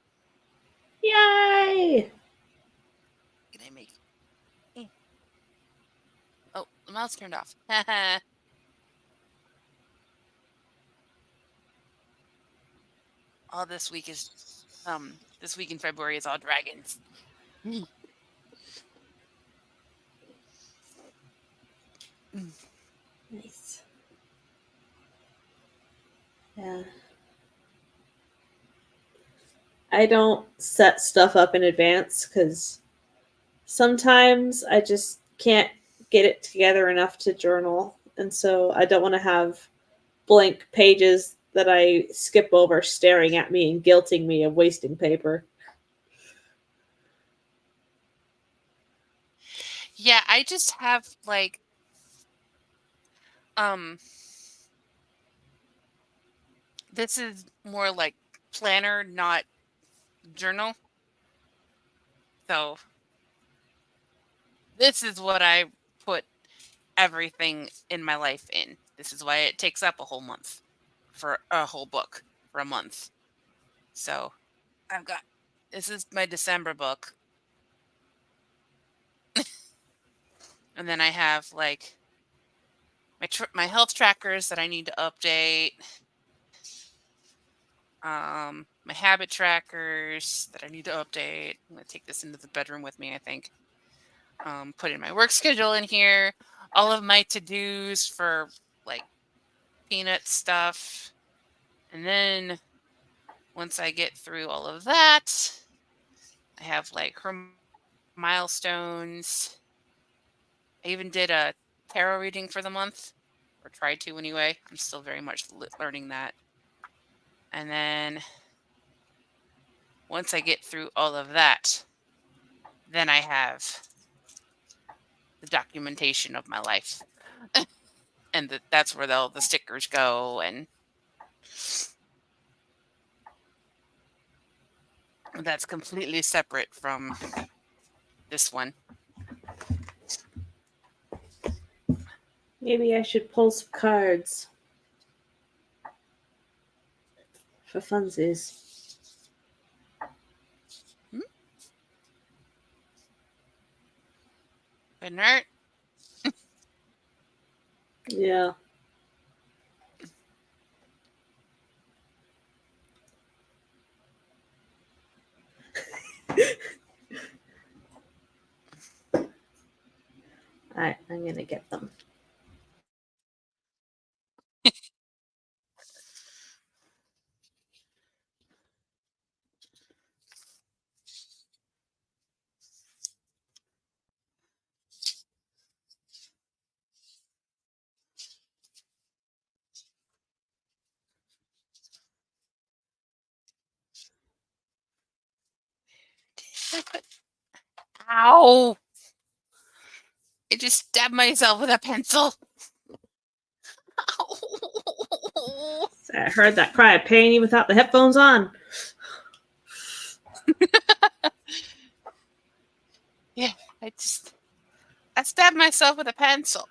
Yay! Can I make? Oh, the mouse turned off. All this week is this week in February is all dragons. Nice. Yeah. I don't set stuff up in advance because sometimes I just can't get it together enough to journal. And so I don't want to have blank pages that I skip over staring at me and guilting me of wasting paper. Yeah, I just have like this is more like planner, not journal. So this is what I put everything in my life in. This is why it takes up a whole month for a whole book for a month. So I've got this is my December book. And then I have like my health trackers that I need to update. My habit trackers that I need to update. I'm gonna take this into the bedroom with me, I think. Put in my work schedule in here, all of my to-dos for like peanut stuff. And then once I get through all of that, I have like her milestones. I even did a tarot reading for the month, or tried to anyway. I'm still very much learning that. And then once I get through all of that, then I have the documentation of my life. And that's where all the stickers go. And that's completely separate from this one. Maybe I should pull some cards for funsies. Good night. Yeah. Alright, I'm gonna get them. Ow! I just stabbed myself with a pencil. Ow. I heard that cry of pain even without the headphones on. Yeah, I stabbed myself with a pencil.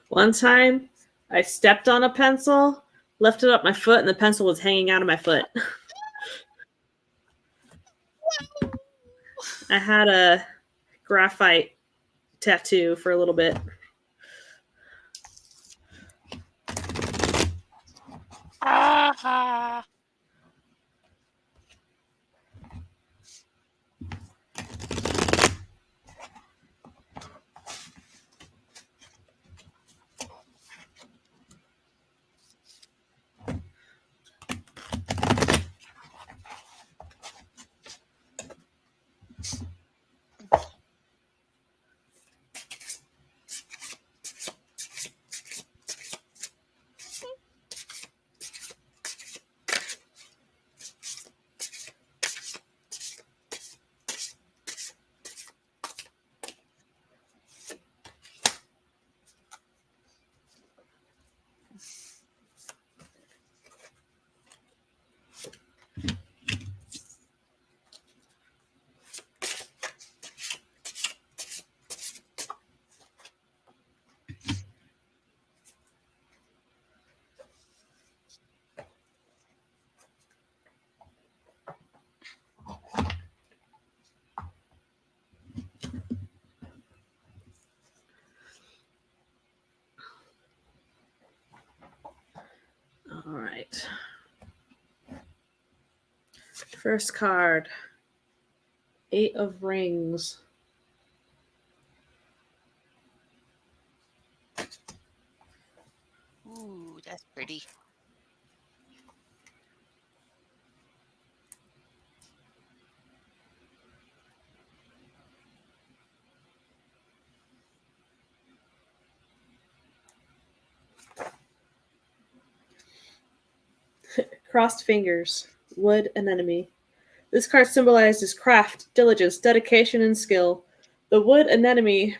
One time, I stepped on a pencil, lifted up my foot, and the pencil was hanging out of my foot. I had a graphite tattoo for a little bit. Ah. All right. First card. 8 of Rings. Ooh, that's pretty. crossed fingers, wood anemone. This card symbolizes craft, diligence, dedication, and skill. The wood anemone,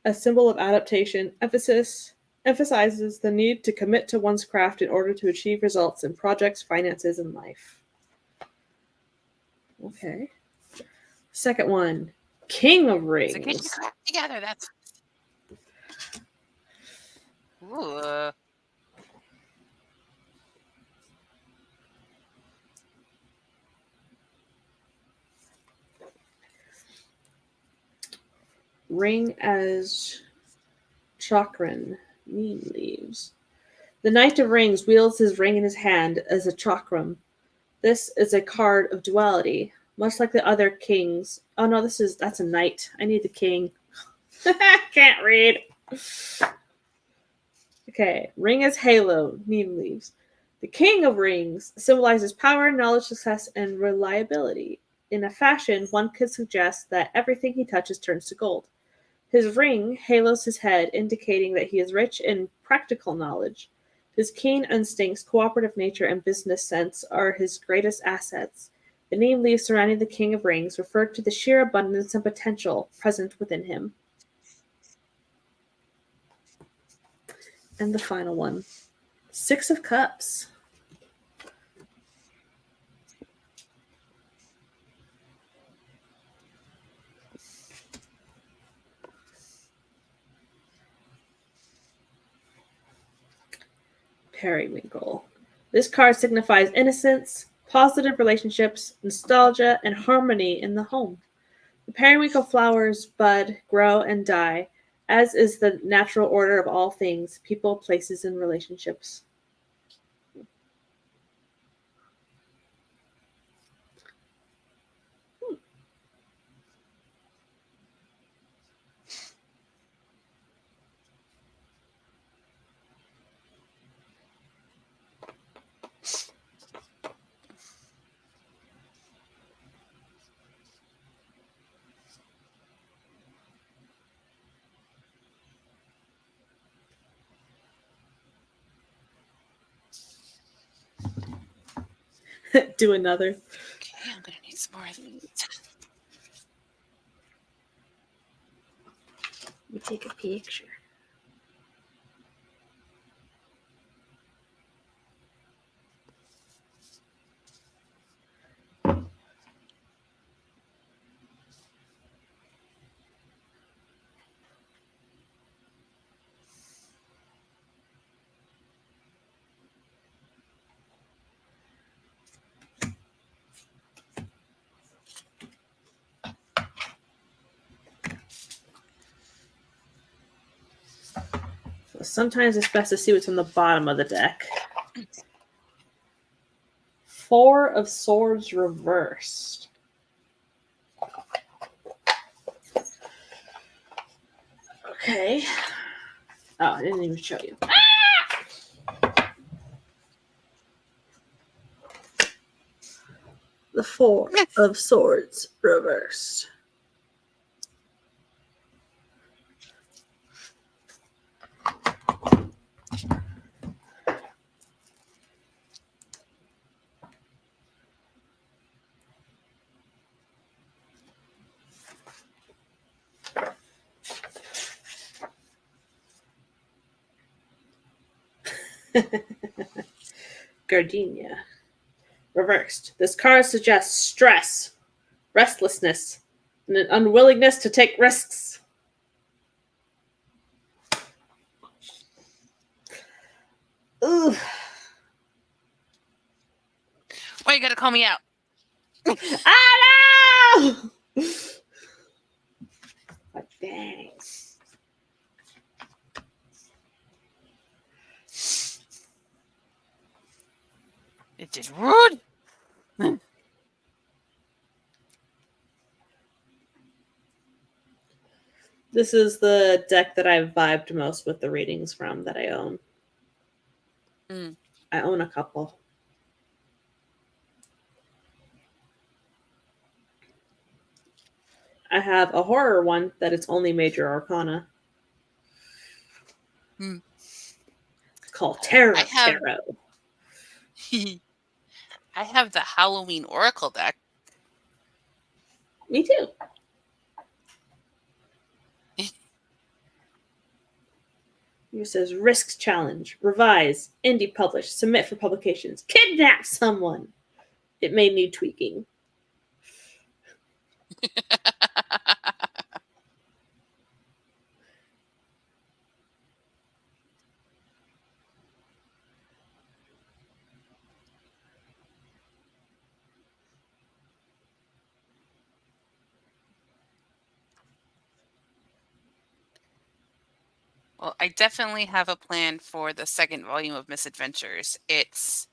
a symbol of adaptation, emphasizes the need to commit to one's craft in order to achieve results in projects, finances, and life. Okay. Second one, King of So get your Rings. crap together. That's. Ooh. Ring as chakran. Neem leaves. The Knight of Rings wields his ring in his hand as a chakram. This is a card of duality, much like the other kings. Oh no, that's a knight. I need the king. Can't read. Okay, ring as halo, neem leaves. The King of Rings symbolizes power, knowledge, success, and reliability. In a fashion, one could suggest that everything he touches turns to gold. His ring halos his head, indicating that he is rich in practical knowledge. His keen instincts, cooperative nature, and business sense are his greatest assets. The neem leaves surrounding the King of Rings refer to the sheer abundance and potential present within him. And the final one, Six of Cups. Periwinkle. This card signifies innocence, positive relationships, nostalgia, and harmony in the home. The periwinkle flowers bud, grow, and die, as is the natural order of all things, people, places, and relationships. Do another. Okay, I'm gonna need some more of these. Let me take a picture. So sometimes it's best to see what's on the bottom of the deck. Four of Swords reversed. Okay. Oh, I didn't even show you. The Four of Swords reversed. Gardenia. Reversed. This card suggests stress, restlessness, and an unwillingness to take risks. Ooh. Why you gotta call me out? Ah, no! Like, dang. It's just rude. This is the deck that I've vibed most with the readings from that I own. Mm. I own a couple. I have a horror one that it's only major arcana. Hmm. It's called Tarot I have- Tarot. I have the Halloween Oracle deck. Me too. It says Risks Challenge, Revise, Indie Publish, Submit for Publications, Kidnap Someone. It may need tweaking. Well, I definitely have a plan for the second volume of Misadventures. It's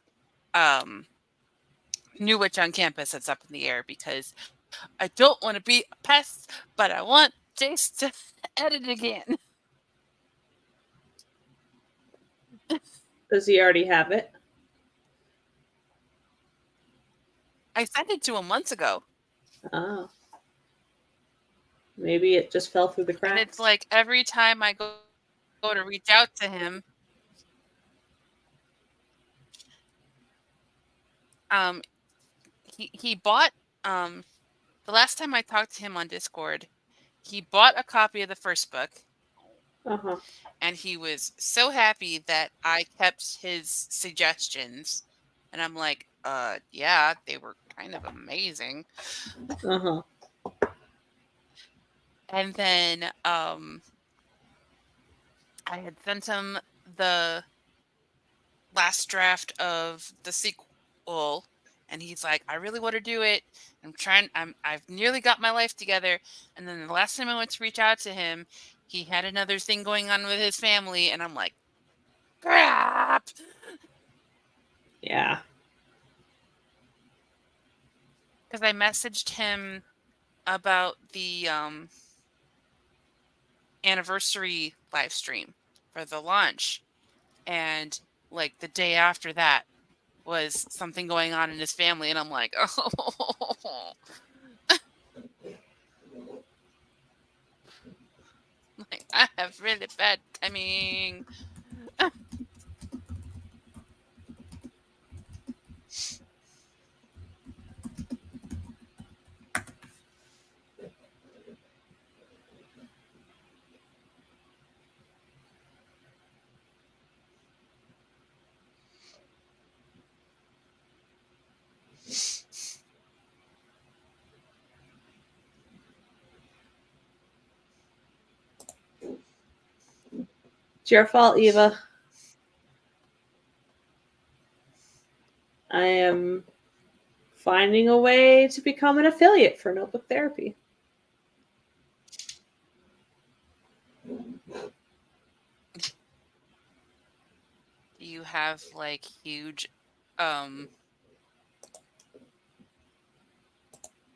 New Witch on Campus that's up in the air because I don't want to be a pest, but I want Jace to edit again. Does he already have it? I sent it to him months ago. Oh. Maybe it just fell through the cracks. And it's like every time I go to reach out to him, he bought the last time I talked to him on Discord, he bought a copy of the first book. Uh-huh. And he was so happy that I kept his suggestions. And I'm like, yeah, they were kind of amazing. Uh-huh. And then I had sent him the last draft of the sequel, and he's like, I really want to do it. I've nearly got my life together. And then the last time I went to reach out to him, he had another thing going on with his family, and I'm like, crap. Yeah. Because I messaged him about the anniversary live stream for the launch, and like the day after that was something going on in his family, and I'm like, oh, like I have really bad timing. It's your fault, Eva. I am finding a way to become an affiliate for Notebook Therapy. Do you have like huge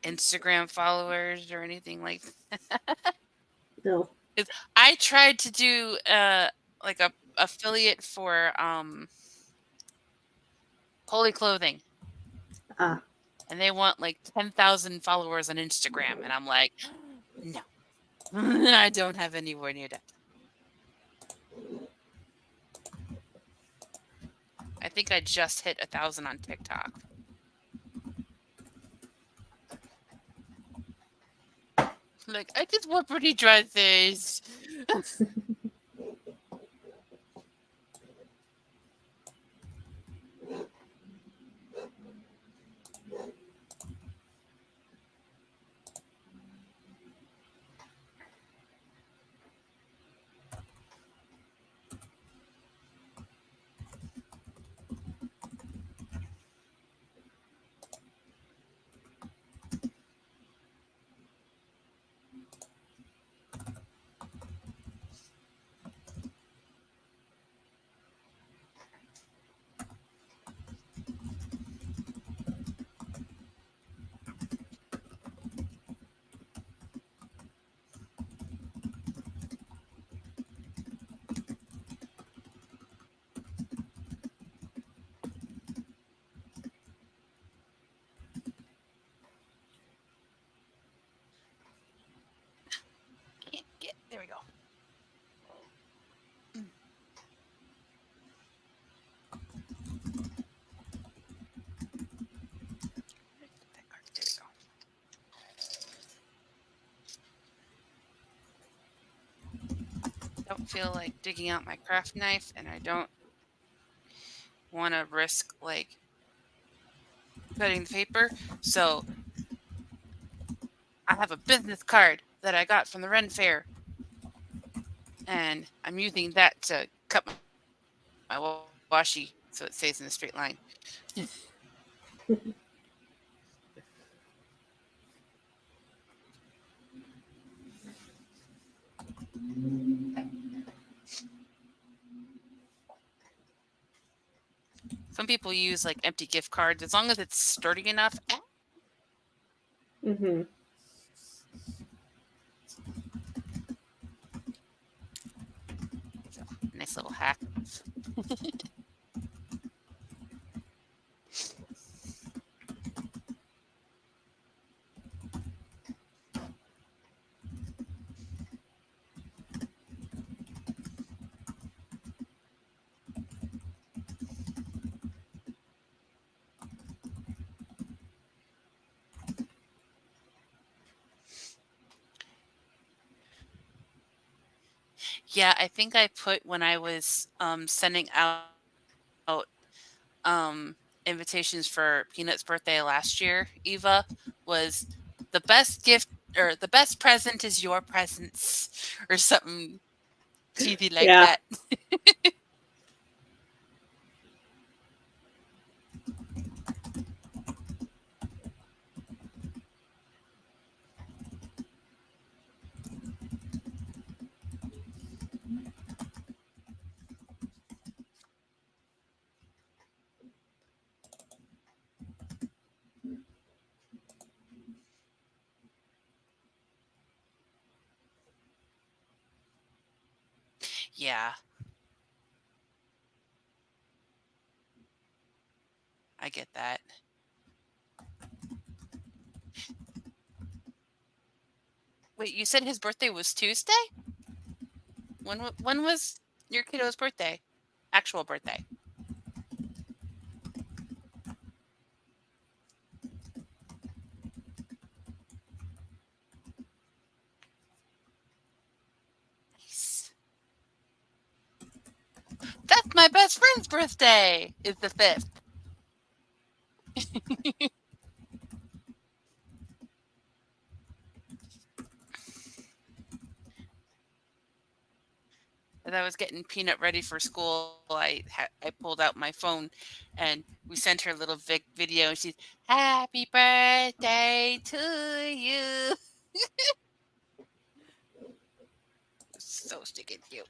Instagram followers or anything like that? No. I tried to do like a affiliate for Holy Clothing. Ah. And they want like 10,000 followers on Instagram, and I'm like, no. I don't have anywhere near that. I think I just hit 1,000 on TikTok. Like, I just want pretty dresses. feel like digging out my craft knife, and I don't want to risk like cutting the paper. So I have a business card that I got from the Ren Fair, and I'm using that to cut my washi so it stays in a straight line. Some people use like empty gift cards as long as it's sturdy enough. Mm-hmm. So, nice little hack. Yeah, I think I put when I was sending out um, invitations for Peanut's birthday last year, Eva, was the best gift or the best present is your presence or something cheesy like Yeah. that. Yeah, I get that. Wait, you said his birthday was Tuesday? When was your kiddo's birthday? Actual birthday. Nice. That's my best friend's birthday. Is the 5th. As I was getting Peanut ready for school, I pulled out my phone, and we sent her a little video. And she's "Happy birthday to you." So stinking cute.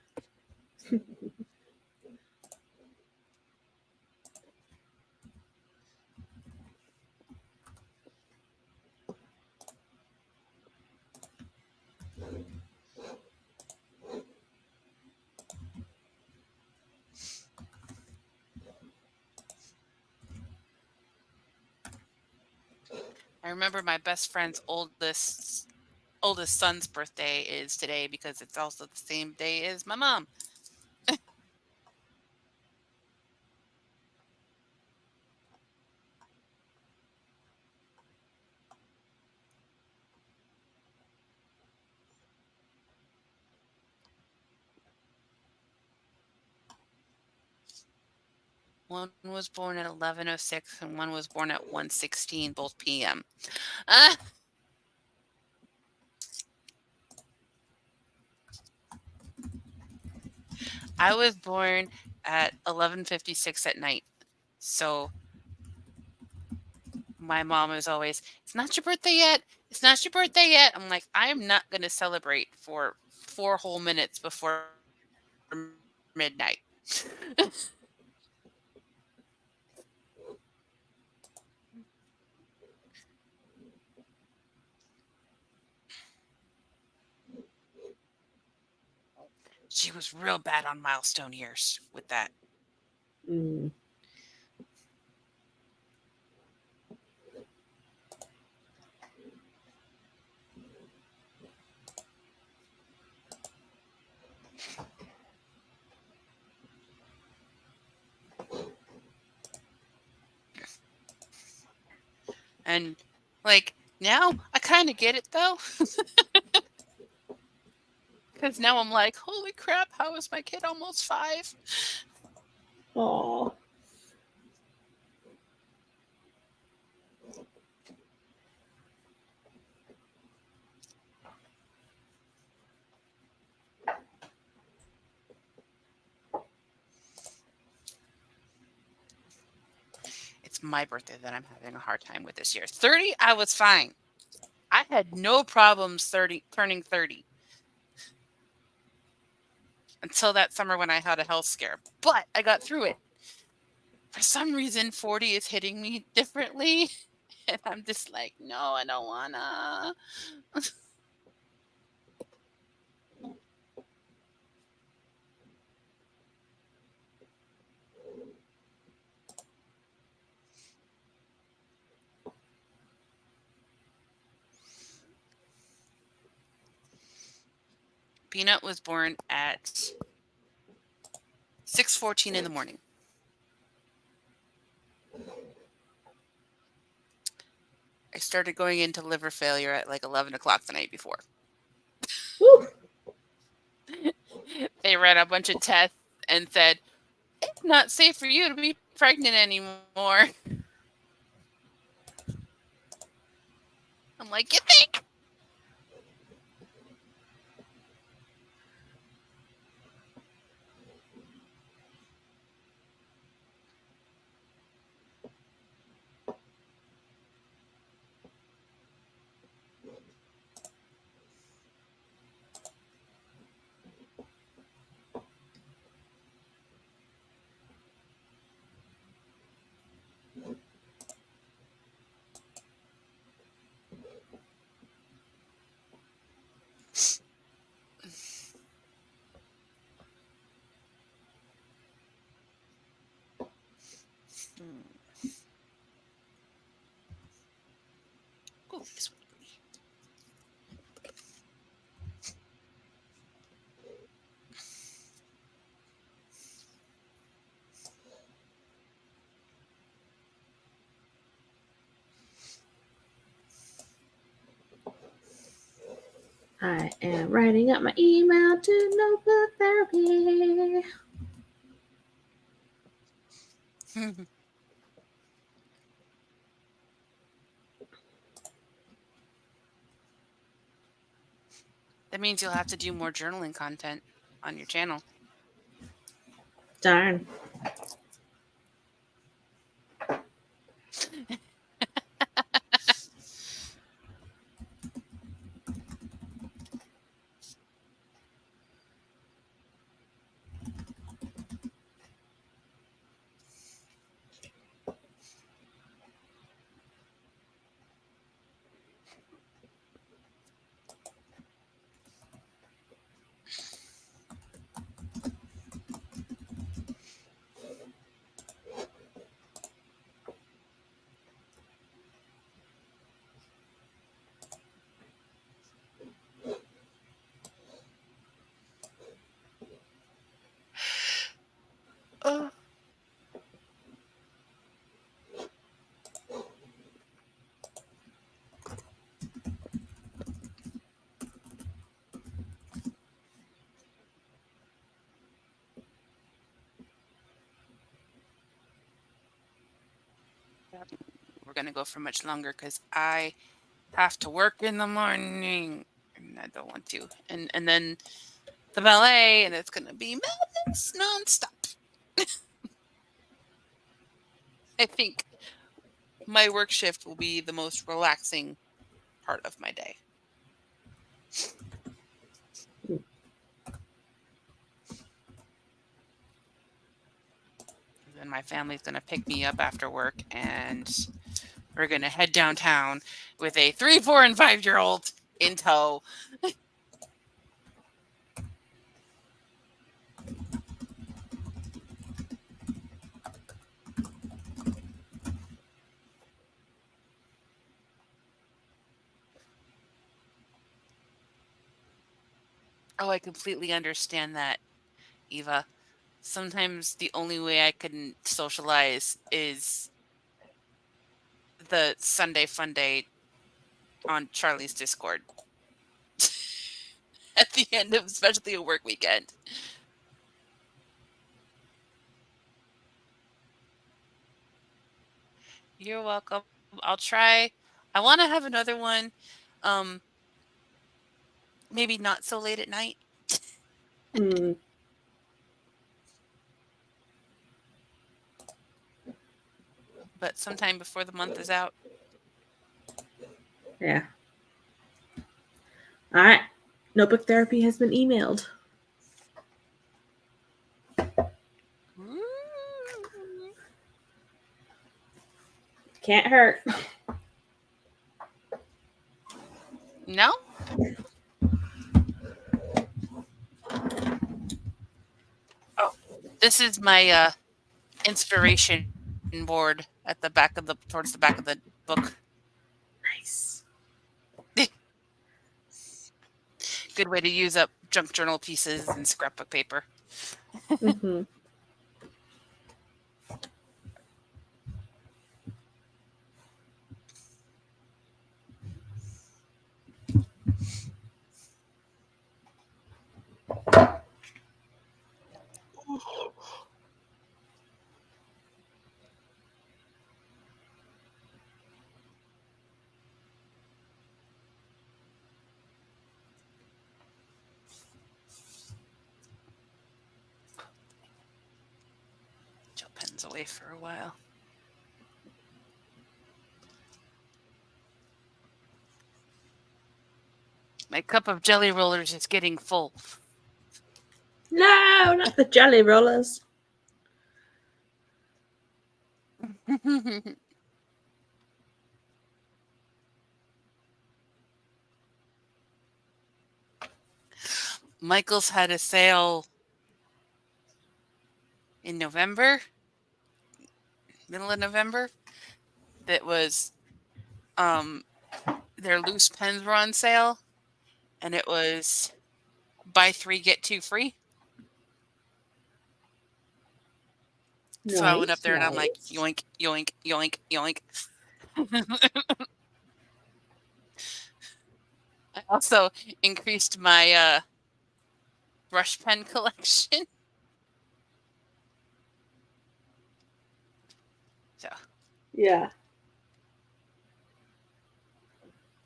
I remember my best friend's oldest son's birthday is today because it's also the same day as my mom. One was born at 11:06 and one was born at 1:16, both p.m. Ah, I was born at 11:56 at night. So my mom was always, "It's not your birthday yet. It's not your birthday yet." I'm like, I am not going to celebrate for 4 whole minutes before midnight. She was real bad on milestone years with that. Mm. And like now I kind of get it though. Because now I'm like, holy crap, how is my kid almost 5? Aw. It's my birthday that I'm having a hard time with this year. 30, I was fine. I had no problems turning 30 until that summer when I had a health scare. But I got through it. For some reason, 40 is hitting me differently. And I'm just like, no, I don't wanna. Peanut was born at 6:14 in the morning. I started going into liver failure at like 11 o'clock the night before. Whew. They ran a bunch of tests and said, it's not safe for you to be pregnant anymore. I'm like, you think? Oh, this one's pretty. I am writing up my email to Notebook Therapy. That means you'll have to do more journaling content on your channel. Darn. Oh. We're going to go for much longer because I have to work in the morning and I don't want to. And then the ballet, and it's going to be madness nonstop. I think my work shift will be the most relaxing part of my day. Then my family's going to pick me up after work and we're going to head downtown with a 3, 4, and 5-year-old in tow. Oh, I completely understand that, Eva. Sometimes the only way I can socialize is the Sunday Fun Day on Charlie's Discord. at the end of especially a work weekend. You're welcome. I'll try. I want to have another one. Um, maybe not so late at night. Mm, But sometime before the month is out. yeah. All right. Notebook therapy has been emailed. Can't hurt. No? Oh, this is my inspiration board at the back of towards the back of the book. Nice. Good way to use up junk journal pieces and scrapbook paper. Mm-hmm. Gel pens away for a while. My cup of jelly rollers is getting full. No, not the jelly rollers. Michael's had a sale in November, middle of November, that was their loose pens were on sale, and it was buy 3 get 2 free. So I went up there and I'm like, yoink, yoink, yoink, yoink. I also increased my brush pen collection. So Yeah.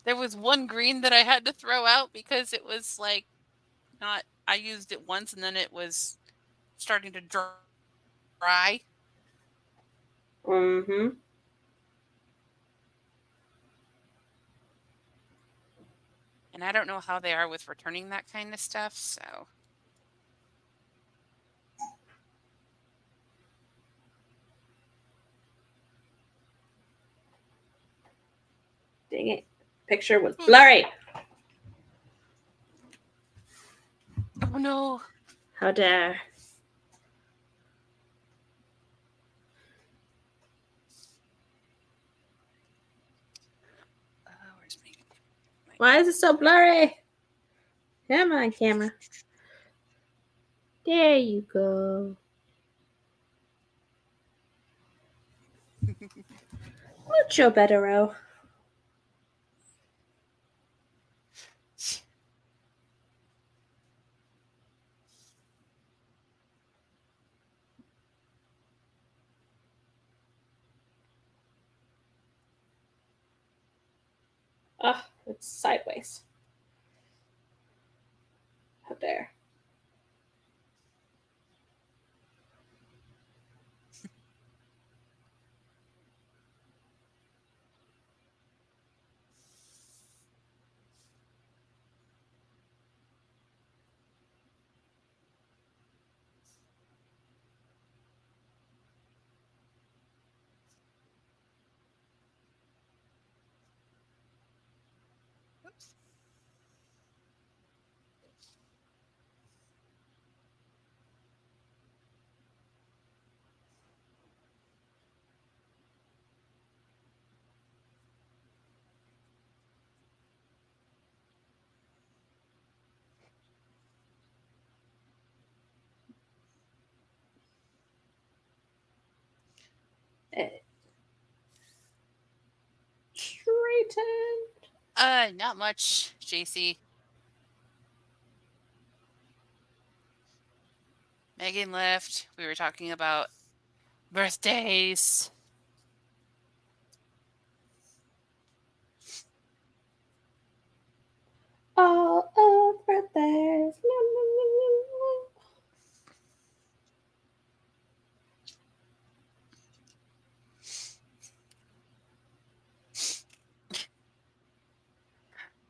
there was one green that I had to throw out because it was like not. I used it once and then it was starting to dry. Mm-hmm. And I don't know how they are with returning that kind of stuff. So Dang it. Picture was blurry. oh no. How dare. Where's my Why is it so blurry? Come on, camera. There you go. Mucho bettero. Oh, it's sideways. How dare. Oops. Straighten. Not much, JC. Megan left. We were talking about birthdays. All over there.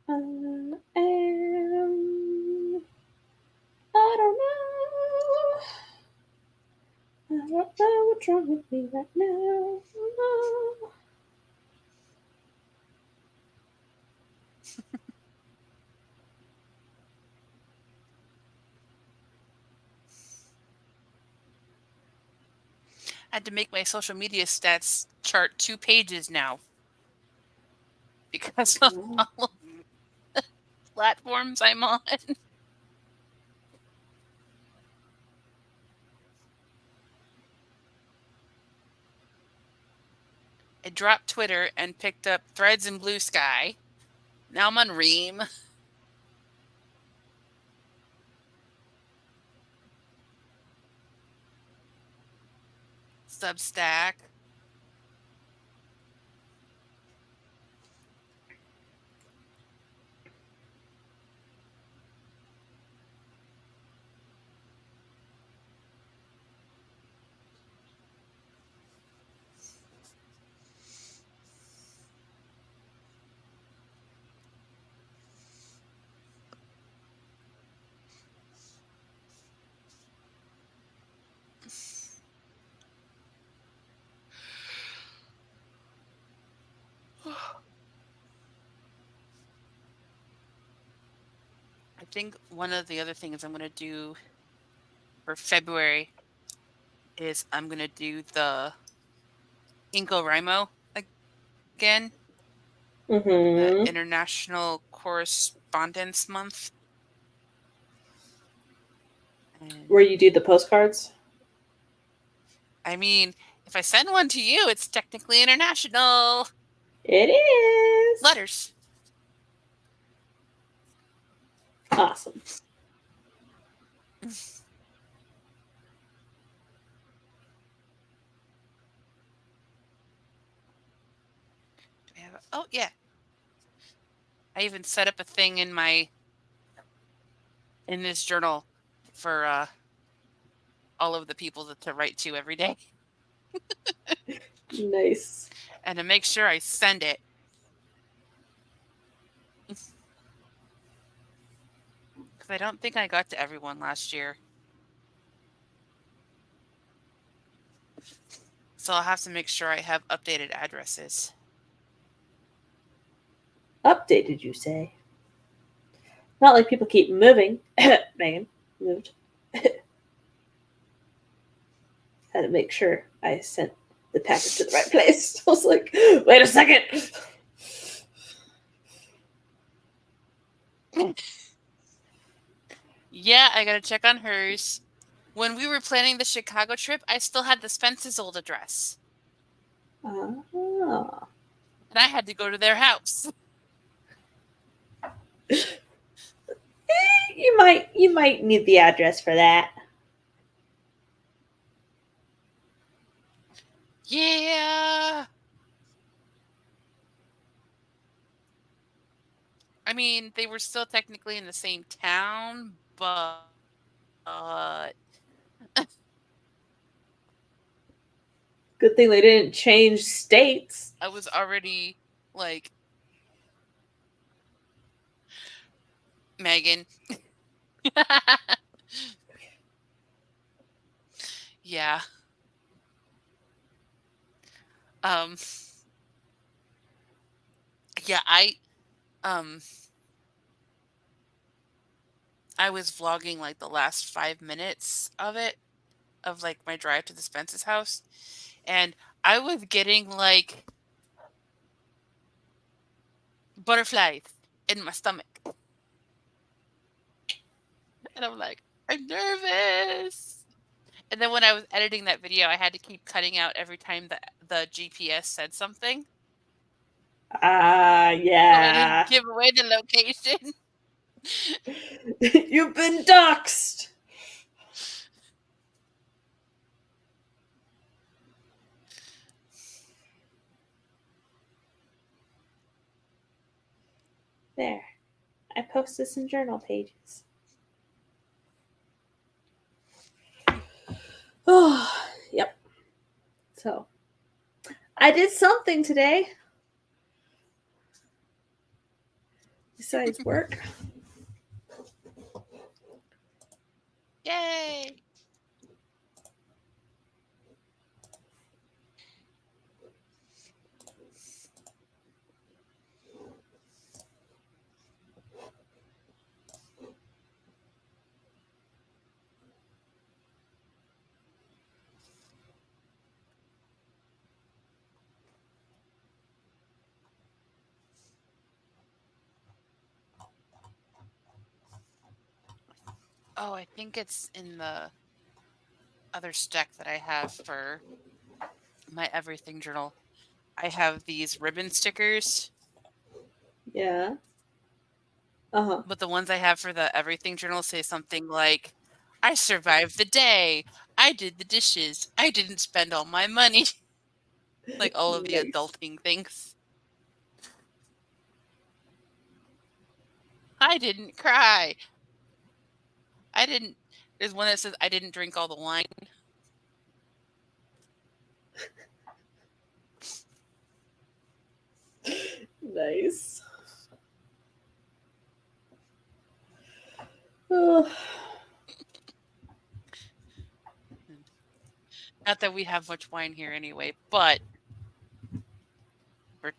I don't know. I don't know what's wrong with me right now. I had to make my social media stats chart 2 pages now because of all of the platforms I'm on. I dropped Twitter and picked up Threads and Blue Sky. Now I'm on Ream. Substack. I think one of the other things I'm going to do for February is I'm going to do the NaNoWriMo again, the Mm-hmm. International Correspondence Month. And, Where you do the postcards? I mean, if I send one to you, it's technically international. It is. Letters. Awesome. Do we have oh, yeah. I even set up a thing in this journal for all of the people to write to every day. Nice. And to make sure I send it. Because I don't think I got to everyone last year. So I'll have to make sure I have updated addresses. Updated, you say? Not like people keep moving. Megan moved. Had to make sure I sent the package to the right place. I was like, wait a second. Yeah, I gotta check on hers. When we were planning the Chicago trip, I still had the Spence's old address. Ah. And I had to go to their house. You might need the address for that. Yeah. I mean, they were still technically in the same town, but Good thing they didn't change states. I was already like, Megan. Yeah. Yeah, I was vlogging like the last 5 minutes of it, of like my drive to the Spence's house, and I was getting like butterflies in my stomach. And I'm like, I'm nervous. And then when I was editing that video, I had to keep cutting out every time the GPS said something. Ah, So I yeah. didn't give away the location. You've been doxxed. There. I posted some journal pages. Oh, yep. So, I did something today. Besides work. Yay! Oh, I think it's in the other stack that I have for my everything journal. I have these ribbon stickers, Yeah. Uh-huh. but the ones I have for the everything journal say something like, I survived the day. I did the dishes. I didn't spend all my money. Like all of the Nice. adulting things. I didn't cry. I didn't. There's one that says, I didn't drink all the wine. Nice. Oh. Not that we have much wine here anyway, but for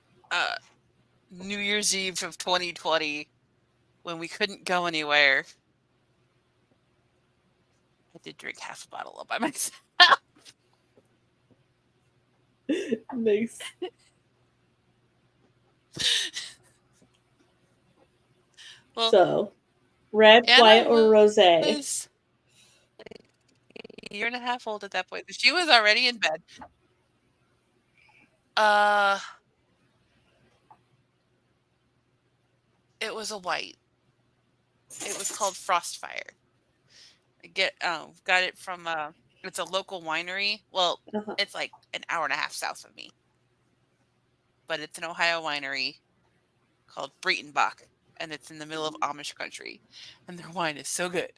New Year's Eve of 2020, when we couldn't go anywhere, I did drink half a bottle all by myself. Nice. Well, So, red, Anna white, or rosé? was a year and a half old at that point. She was already in bed. It was a white. It was called Frostfire. Got it from it's a local winery. Well, Uh-huh. it's like an hour and a half south of me, but it's an Ohio winery called Breitenbach, and it's in the middle of Amish country, and their wine is so good.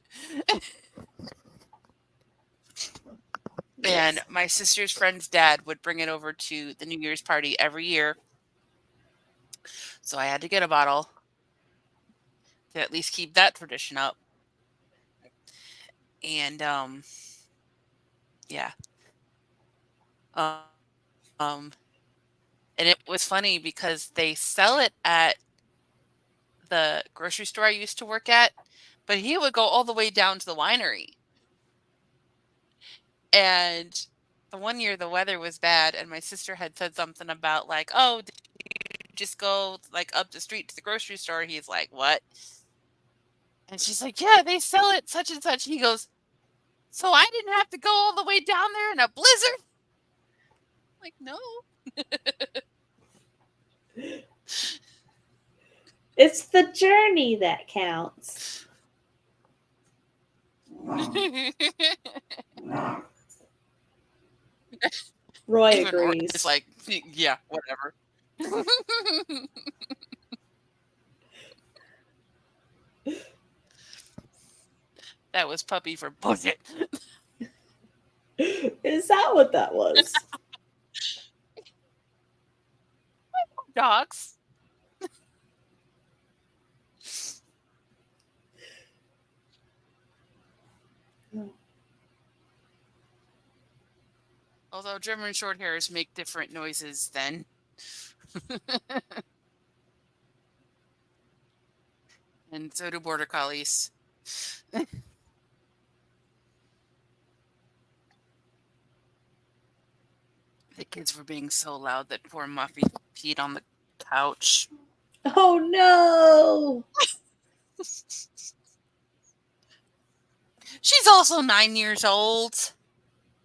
And my sister's friend's dad would bring it over to the New Year's party every year, so I had to get a bottle to at least keep that tradition up. And yeah. Um, and it was funny because they sell it at the grocery store I used to work at, but he would go all the way down to the winery. And the one year the weather was bad, and my sister had said something about like, "Oh, did you just go like up the street to the grocery store?" He's like, "What?" And she's like, "Yeah, they sell it such and such." He goes, "So I didn't have to go all the way down there in a blizzard?" I'm like, no. It's the journey that counts. Roy Even Roy agrees. is like, yeah, whatever. That was puppy for bullshit. Is that what that was? Dogs. Although German short hairs make different noises than and so do border collies. The kids were being so loud that poor Muffy peed on the couch. Oh no! She's also 9 years old.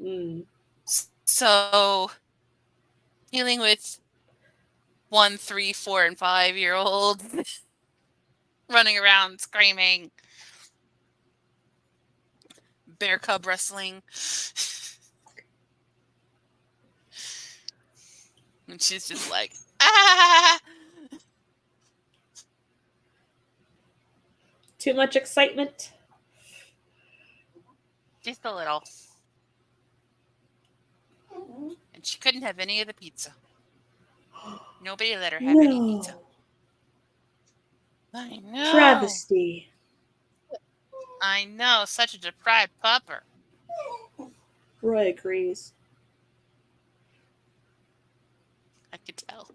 Mm. So dealing with 1, 3, 4, and 5-year-olds running around screaming, bear cub wrestling. And she's just like, ah! Too much excitement. Just a little. And she couldn't have any of the pizza. Nobody let her have any pizza. No. I know. Travesty. I know. Such a deprived pupper. Roy agrees. I could tell.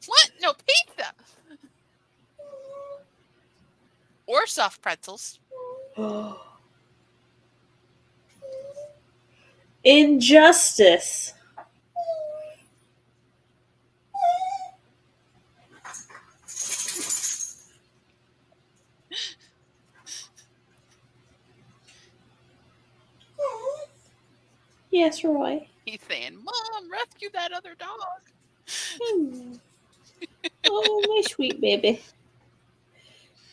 What? No pizza? Or soft pretzels. Injustice. Yes, Roy. He's saying, Mom, rescue that other dog. Oh, my sweet baby.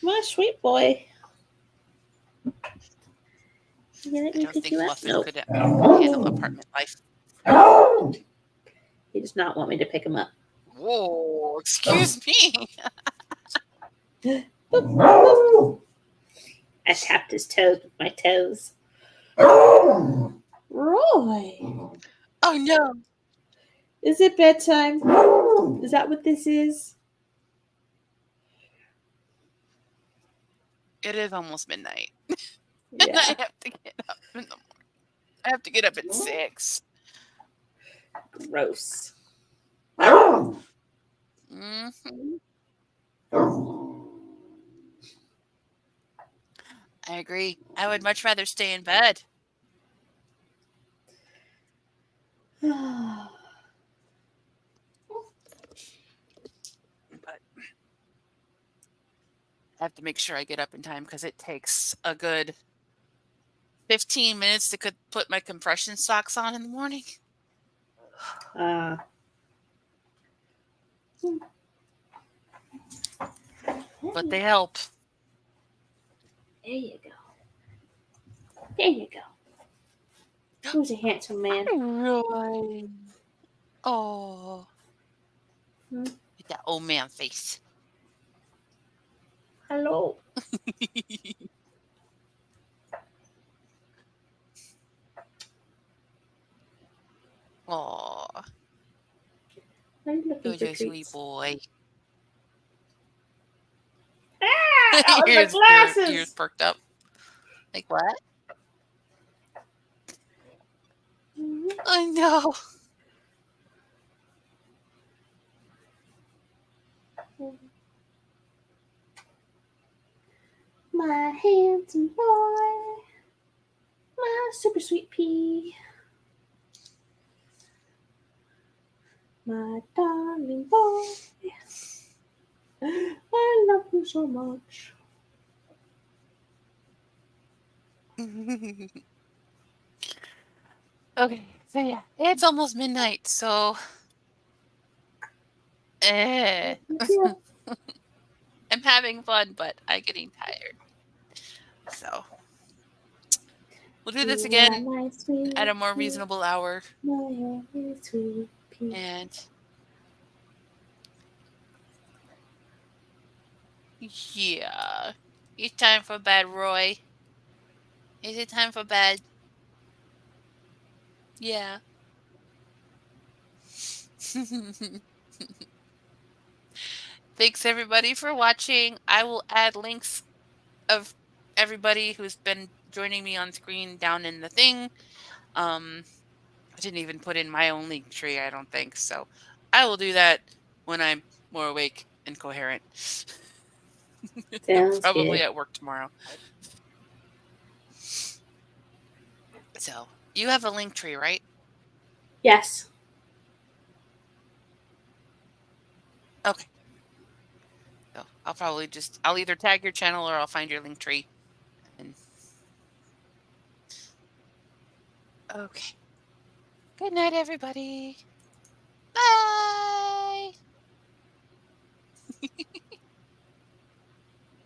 My sweet boy. You let I me don't pick think you up? Muffin Nope. could handle apartment life. He does not want me to pick him up. Whoa, excuse me. I tapped his toes with my toes. Roy, Oh no. is it bedtime? Is that what this is? It is almost midnight. And Yeah. I have to get up in the morning. I have to get up at 6. Gross. Mm-hmm. I agree. I would much rather stay in bed. But I have to make sure I get up in time because it takes a good 15 minutes to put my compression socks on in the morning. But they help. There you go. There you go. Who's a handsome man? Roy. Oh. Hmm? With that old man face. Hello. Oh, I'm looking you're for a sweet treats. boy. Ah, that was Ears my glasses. perked up. Like what? I know. My handsome boy. My super sweet pea. My darling boy. I love you so much. Okay, so yeah, it's almost midnight, so I'm having fun, but I'm getting tired. So we'll do this again at a more reasonable hour. My sweet pea. And yeah, it's time for bed, Roy. Is it time for bed? Yeah. Thanks everybody for watching. I will add links of everybody who's been joining me on screen down in the thing. I didn't even put in my own link tree, I don't think. So I will do that when I'm more awake and coherent. Sounds Probably good. at work tomorrow. So you have a link tree, right? Yes. Okay. So I'll either tag your channel or I'll find your link tree. And okay. Good night, everybody.